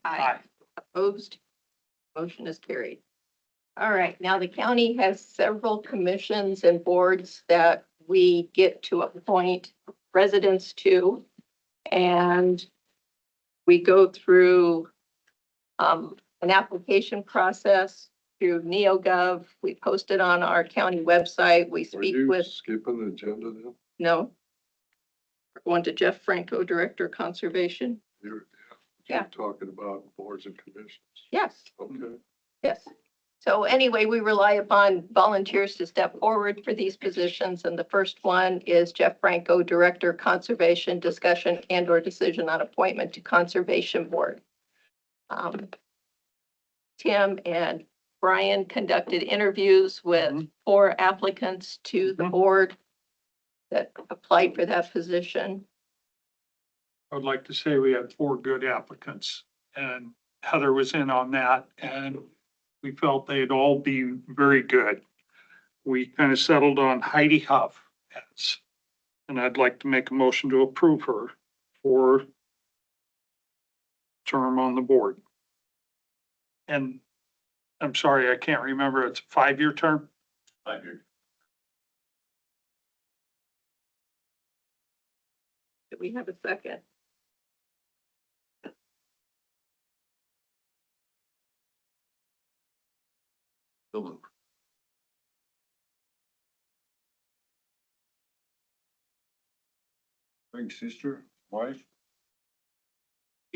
Aye. Opposed? Motion is carried. All right, now the county has several commissions and boards that we get to appoint residents to. And we go through an application process through NeoGov. We post it on our county website. We Are speak you with, skipping the agenda then? no. We're going to Jeff Franco, Director of Conservation. You're Yeah. talking about boards and commissions. Yes, Okay. yes. So anyway, we rely upon volunteers to step forward for these positions. And the first one is Jeff Franco, Director, Conservation, Discussion and/or Decision on Appointment to Conservation Board. Tim and Brian conducted interviews with 4 applicants to the board that applied for that position. I would like to say we had 4 good applicants, and Heather was in on that, and we felt they'd all be very good. We kind of settled on Heidi Huff, and I'd like to make a motion to approve her for term on the board. And I'm sorry, I can't remember, it's a 5-year term? 5 years. Do we have a second? Big sister, wife?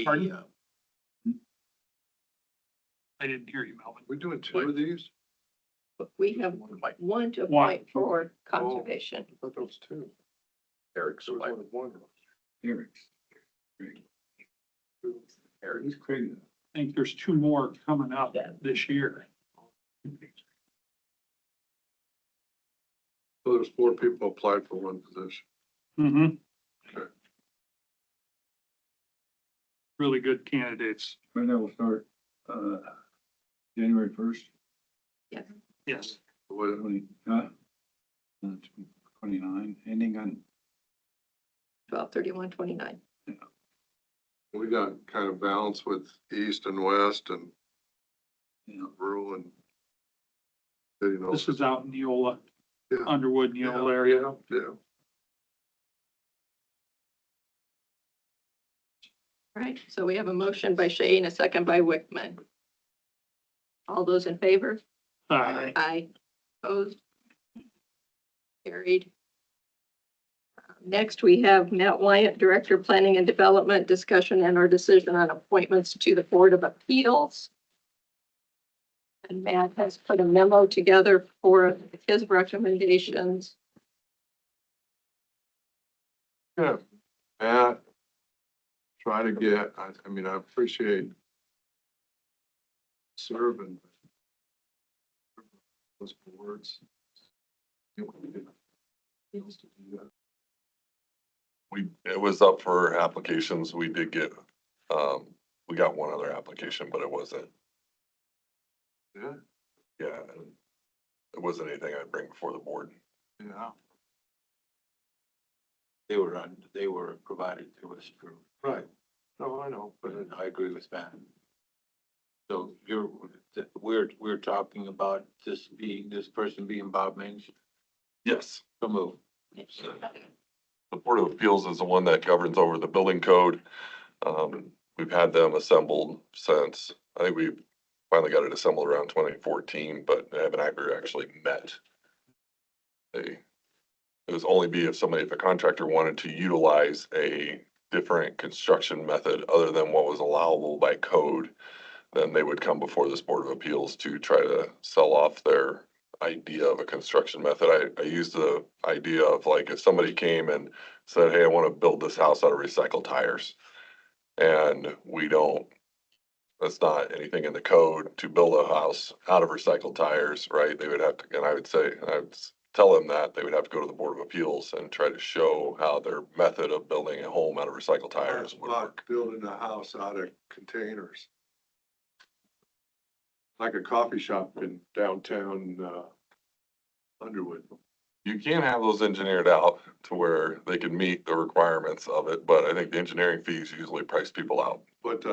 Pardon? I didn't hear you, Melvin. We doing 2 of these? We have one to One. appoint for conservation. I thought there was 2. Eric's There was wife. only one. Eric's. Eric. He's crazy. I think there's 2 more coming up this year. So there's 4 people applied for one position. Mm-hmm. Okay. Really good candidates. When that will start, January 1st, Yes. What, 29, ending on, 12/31/29. we got kind of balance with east and west and rural and city. This is out in Neola, Yeah. Underwood, Neola area. Yeah. Right, so we have a motion by Shane, a second by Wickman. All those in favor? Aye. Opposed? Carried. Next, we have Matt Wyatt, Director, Planning and Development, discussion and our decision on appointments to the Board of Appeals. And Matt has put a memo together for his recommendations. Yeah. Matt, try to get, I mean, I appreciate serving those boards. It was up for applications. We did get, we got one other application, but it wasn't, Yeah, yeah. It wasn't anything I'd bring before the board. yeah, They were provided to us through, right. No, I know, but I agree with that. So we're talking about this person being Bob Mings, Yes. so move. The Board of Appeals is the one that governs over the building code. We've had them assembled since, I think we finally got it assembled around 2014, but they haven't actually met. It was only be if a contractor wanted to utilize a different construction method other than what was allowable by code, then they would come before this Board of Appeals to try to sell off their idea of a construction method. I used the idea of like, if somebody came and said, hey, I want to build this house out of recycled tires. And that's not anything in the code to build a house out of recycled tires, right? They would have to, and I would tell them that they would have to go to the Board of Appeals and try to show how their method of building a home out of recycled tires would work. building a house out of containers. Like a coffee shop in downtown, Underwood. You can have those engineered out to where they can meet the requirements of it, but I think the engineering fees usually price people out. But,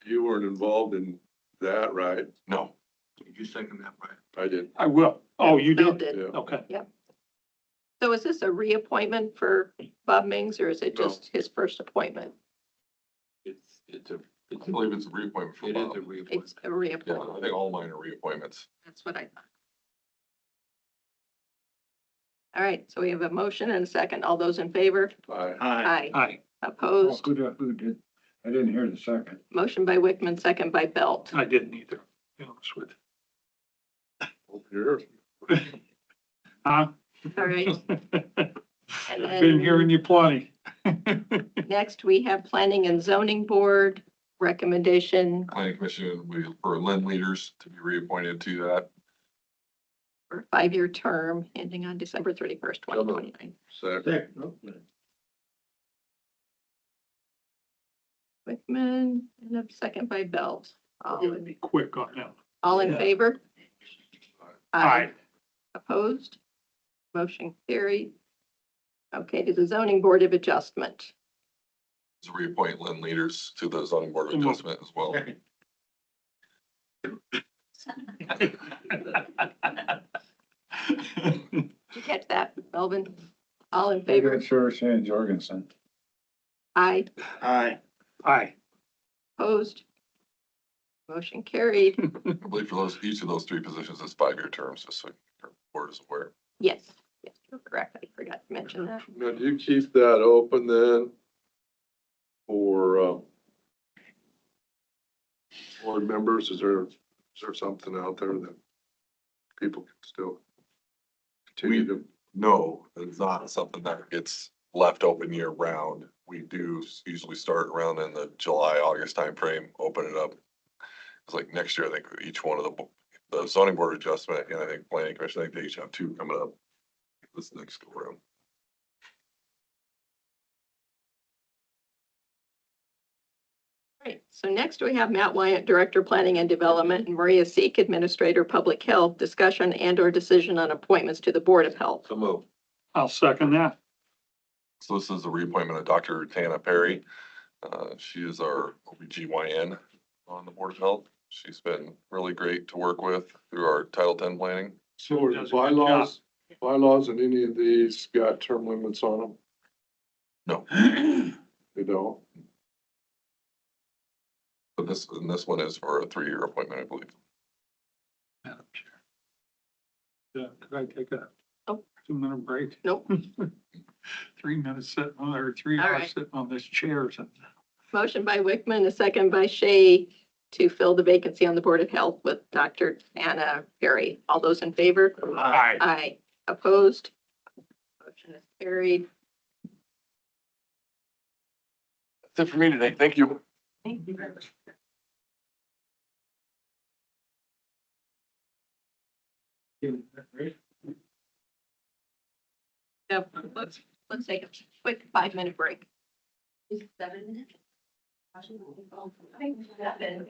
you weren't involved in that, right? No. Did you second that, Brian? I did. I will. Oh, you Mel did? did. Yeah. Okay. So is this a reappointment for Bob Mings, or is it No. just his first appointment? I believe it's a reappointment for It is Bob. a reappointment. It's a Yeah, reappointment. I think all mine are reappointments. That's what I thought. All right, so we have a motion and a second. All those in favor? Aye. Aye. Opposed? who did? I didn't hear the second. Motion by Wickman, second by Belt. I didn't either, to be honest with you. Here. Huh? All right. And I've been then hearing you plenty. next, we have Planning and Zoning Board recommendation Planning Commission, for Lynn leaders to be reappointed to that. for a 5-year term ending on December 31st, 2029. Second. Wickman and a second by Belt. Be quick on that. All in favor? Aye. Opposed? Motion carried. Okay, to the Zoning Board of Adjustment. To reappoint Lynn leaders to the zoning board of adjustment as well. Did you catch that, Melvin? All in favor? Sure, Shane Jorgensen. Aye. Aye. Aye. Opposed? Motion carried. I believe for each of those three positions is 5-year terms, just so your board is aware. Yes, yes, you're correct. I forgot to mention that. Now, do you keep that open then for, board members? Is there something out there that people can still continue to? No, it's not something that gets left open year round. We do usually start around in the July, August timeframe, open it up. It's like next year, I think each one of the zoning board adjustment and I think planning commission, I think they each have 2 coming up this next go round. Right, so next we have Matt Wyatt, Director, Planning and Development, and Maria Seek, Administrator, Public Health, discussion and or decision on appointments to the Board of Health. So move. I'll second that. So this is the reappointment of Dr. Tana Perry. She is our OBGYN on the Board of Health. She's been really great to work with through our Title X planning. So are the bylaws and any of these got term limits on them? No, They don't? but this one is for a 3-year appointment, I believe. Madam Chair. Could I take a Oh. 2-minute break? Nope. 3 minutes sitting on, or 3 All hours right. sitting on this chair. Motion by Wickman, a second by Shea to fill the vacancy on the Board of Health with Dr. Anna Perry. All those in favor? Aye. Aye. Opposed? Motion is carried. That's it for me today. Thank you. Thank you very much. Yeah, let's take a quick 5-minute break. Is it 7 minutes? I think 7.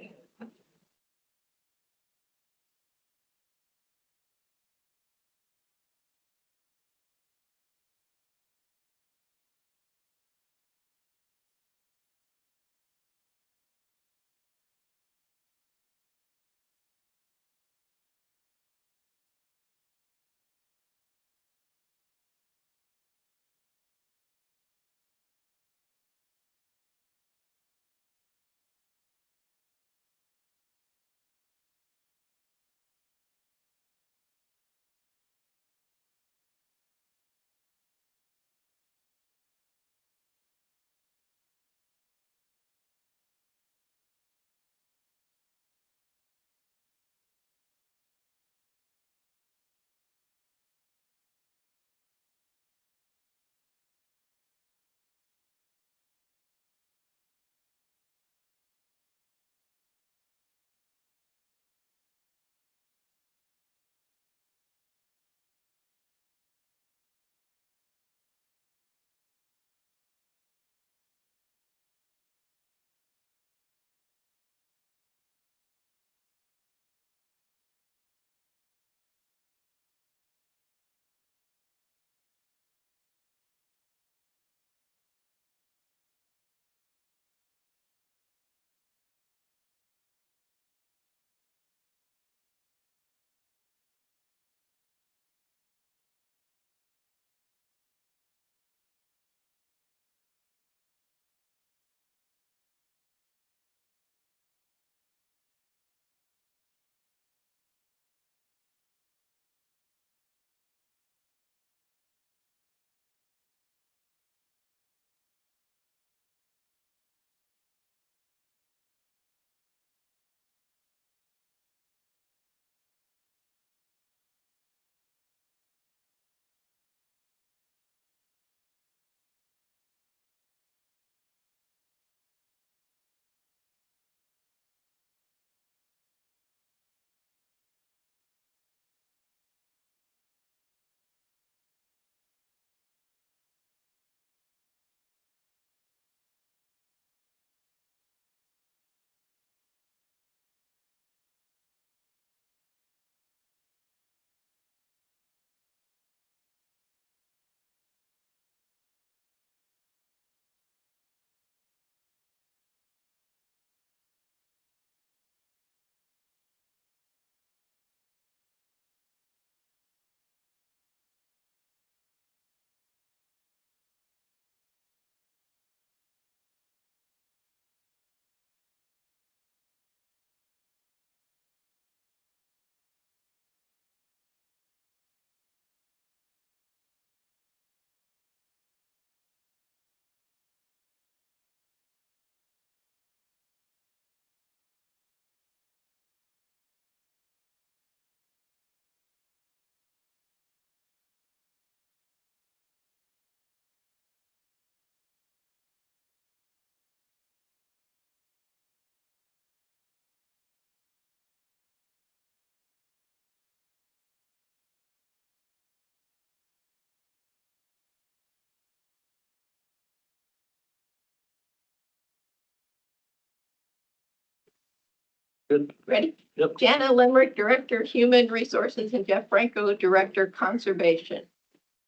Good. Ready? Yep. Jana Limerick, Director, Human Resources, and Jeff Franco, Director, Conservation.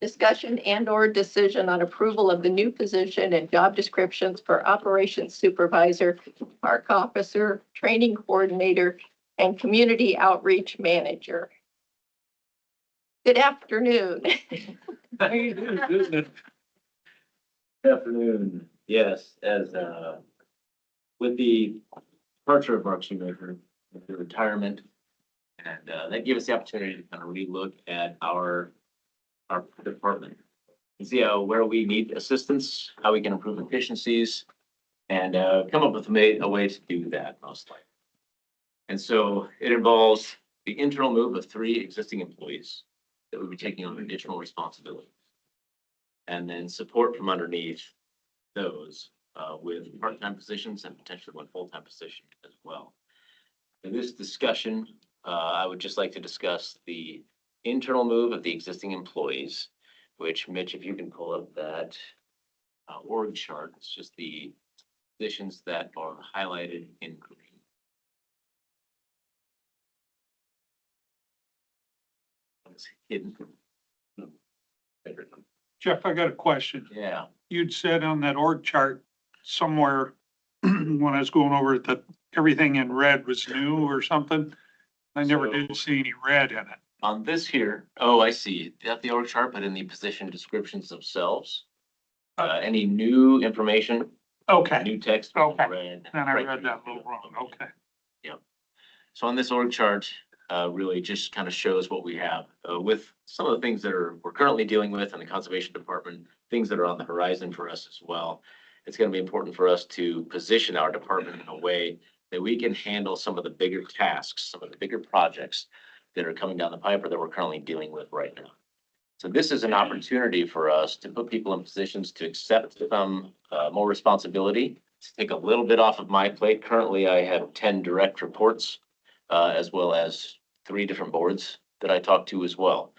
Discussion and/or decision on approval of the new position and job descriptions for Operations Supervisor, Park Officer, Training Coordinator, and Community Outreach Manager. Good afternoon. Good afternoon. Yes, as, with the departure of Mark Shoemaker, with the retirement, and, that gave us the opportunity to kind of relook at our department. And see where we need assistance, how we can improve efficiencies, and, come up with a way to do that most likely. And so it involves the internal move of 3 existing employees that would be taking on additional responsibilities. And then support from underneath those with part-time positions and potentially 1 full-time position as well. In this discussion, I would just like to discuss the internal move of the existing employees, which Mitch, if you can pull up that org chart, it's just the positions that are highlighted in green. It's hidden. Jeff, I got a question. Yeah. You'd said on that org chart somewhere when I was going over it that everything in red was new or something. I never So- did see any red in it. On this here, oh, I see, not the org chart, but in the position descriptions themselves. Any new information, Okay, new text. Okay. Red. then I right read through that a the little wrong. Okay. So on this org chart, really just kind of shows what we have, with some of the things that we're currently dealing with in the conservation department, things that are on the horizon for us as well. It's going to be important for us to position our department in a way that we can handle some of the bigger tasks, some of the bigger projects that are coming down the pipe or that we're currently dealing with right now. So this is an opportunity for us to put people in positions to accept some more responsibility, to take a little bit off of my plate. Currently, I have 10 direct reports, as well as 3 different boards that I talk to as well.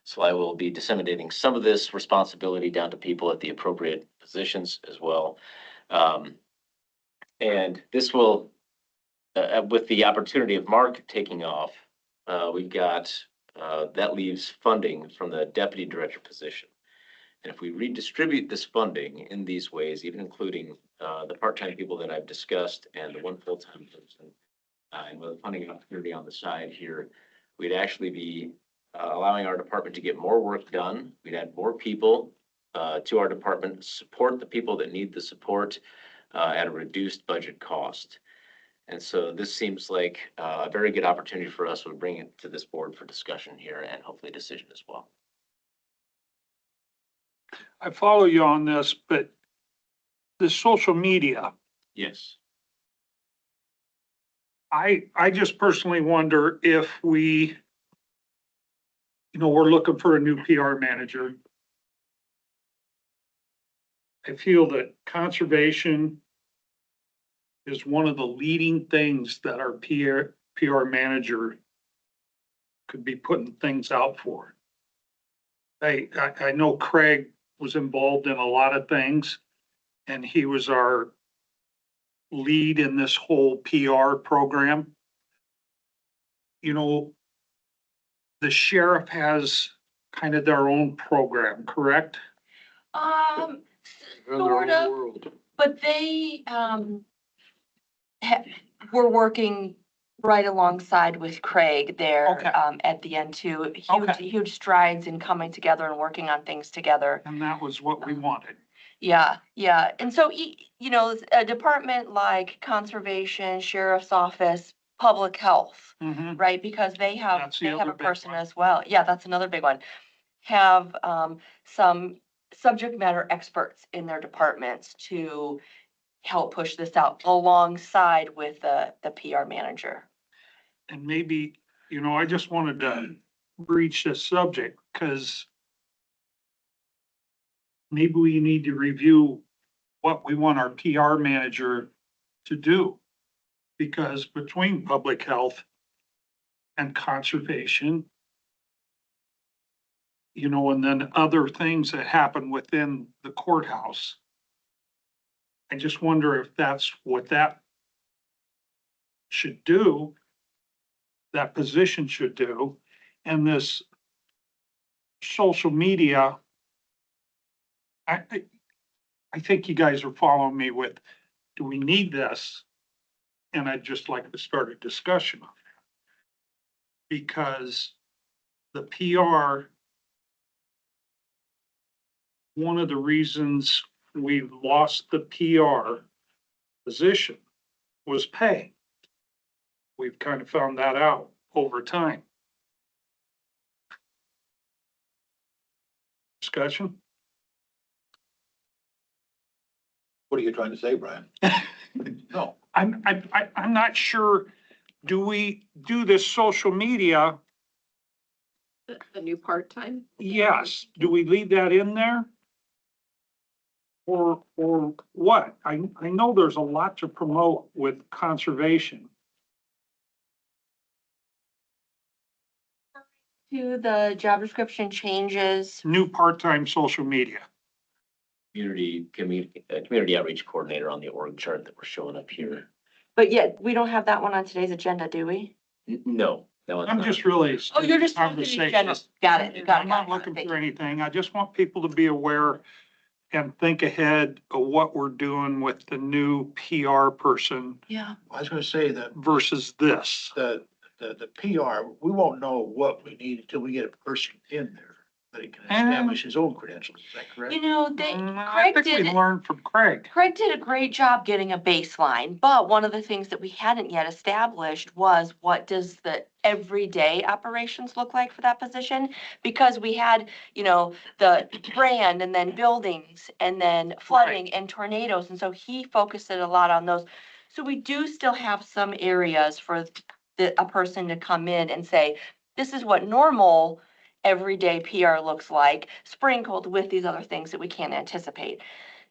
So I will be disseminating some of this responsibility down to people at the appropriate positions as well. And this will, with the opportunity of Mark taking off, we've got, that leaves funding from the deputy director position. And if we redistribute this funding in these ways, even including the part-time people that I've discussed and the 1 full-time person, and with a funding opportunity on the side here, we'd actually be allowing our department to get more work done. We'd add more people to our department, support the people that need the support at a reduced budget cost. And so this seems like a very good opportunity for us to bring it to this board for discussion here and hopefully decision as well. I follow you on this, but the social media, Yes. I just personally wonder if we, we're looking for a new PR manager. I feel that conservation is one of the leading things that our PR manager could be putting things out for. I know Craig was involved in a lot of things, and he was our lead in this whole PR program. The sheriff has kind of their own program, correct? Sort of, but they, we're working right alongside with Craig there, Okay. at the end too. Okay. Huge strides in coming together and working on things together. And that was what we wanted. Yeah, yeah. And so, a department like conservation, sheriff's office, public health, Mhm. right? Because they That's the have other a big person one. as well. Yeah, that's another big one. Have some subject matter experts in their departments to help push this out alongside with the PR manager. And maybe, I just wanted to breach this subject because maybe we need to review what we want our PR manager to do. Because between public health and conservation, and then other things that happen within the courthouse, I just wonder if that's what that should do, that position should do, and this social media, I think you guys are following me with, do we need this? And I'd just like to start a discussion on that. Because the PR, one of the reasons we lost the PR position was pay. We've kind of found that out over time. Discussion? What are you trying to say, Brian? No. I'm not sure, do we do this social media? The new part-time? Yes, do we leave that in there? Or what? I know there's a lot to promote with conservation. To the job description changes. New part-time social media. Community outreach coordinator on the org chart that we're showing up here. But yet, we don't have that one on today's agenda, do we? No, that one's I'm not. just really. Oh, you're just talking in Conversation. general. Got it, got I'm it, not got it. looking Thank for you. anything. I just want people to be aware and think ahead of what we're doing with the new PR person Yeah. I was gonna say that versus this. the PR, we won't know what we need until we get a person in there that he can establish his own credentials. Is that correct? You know, I Craig think we did, learned from Craig. Craig did a great job getting a baseline, but one of the things that we hadn't yet established was what does the everyday operations look like for that position? Because we had, you know, the brand and then buildings and then flooding and tornadoes, and so he focused it a lot on those. So we do still have some areas for a person to come in and say, this is what normal everyday PR looks like, sprinkled with these other things that we can't anticipate.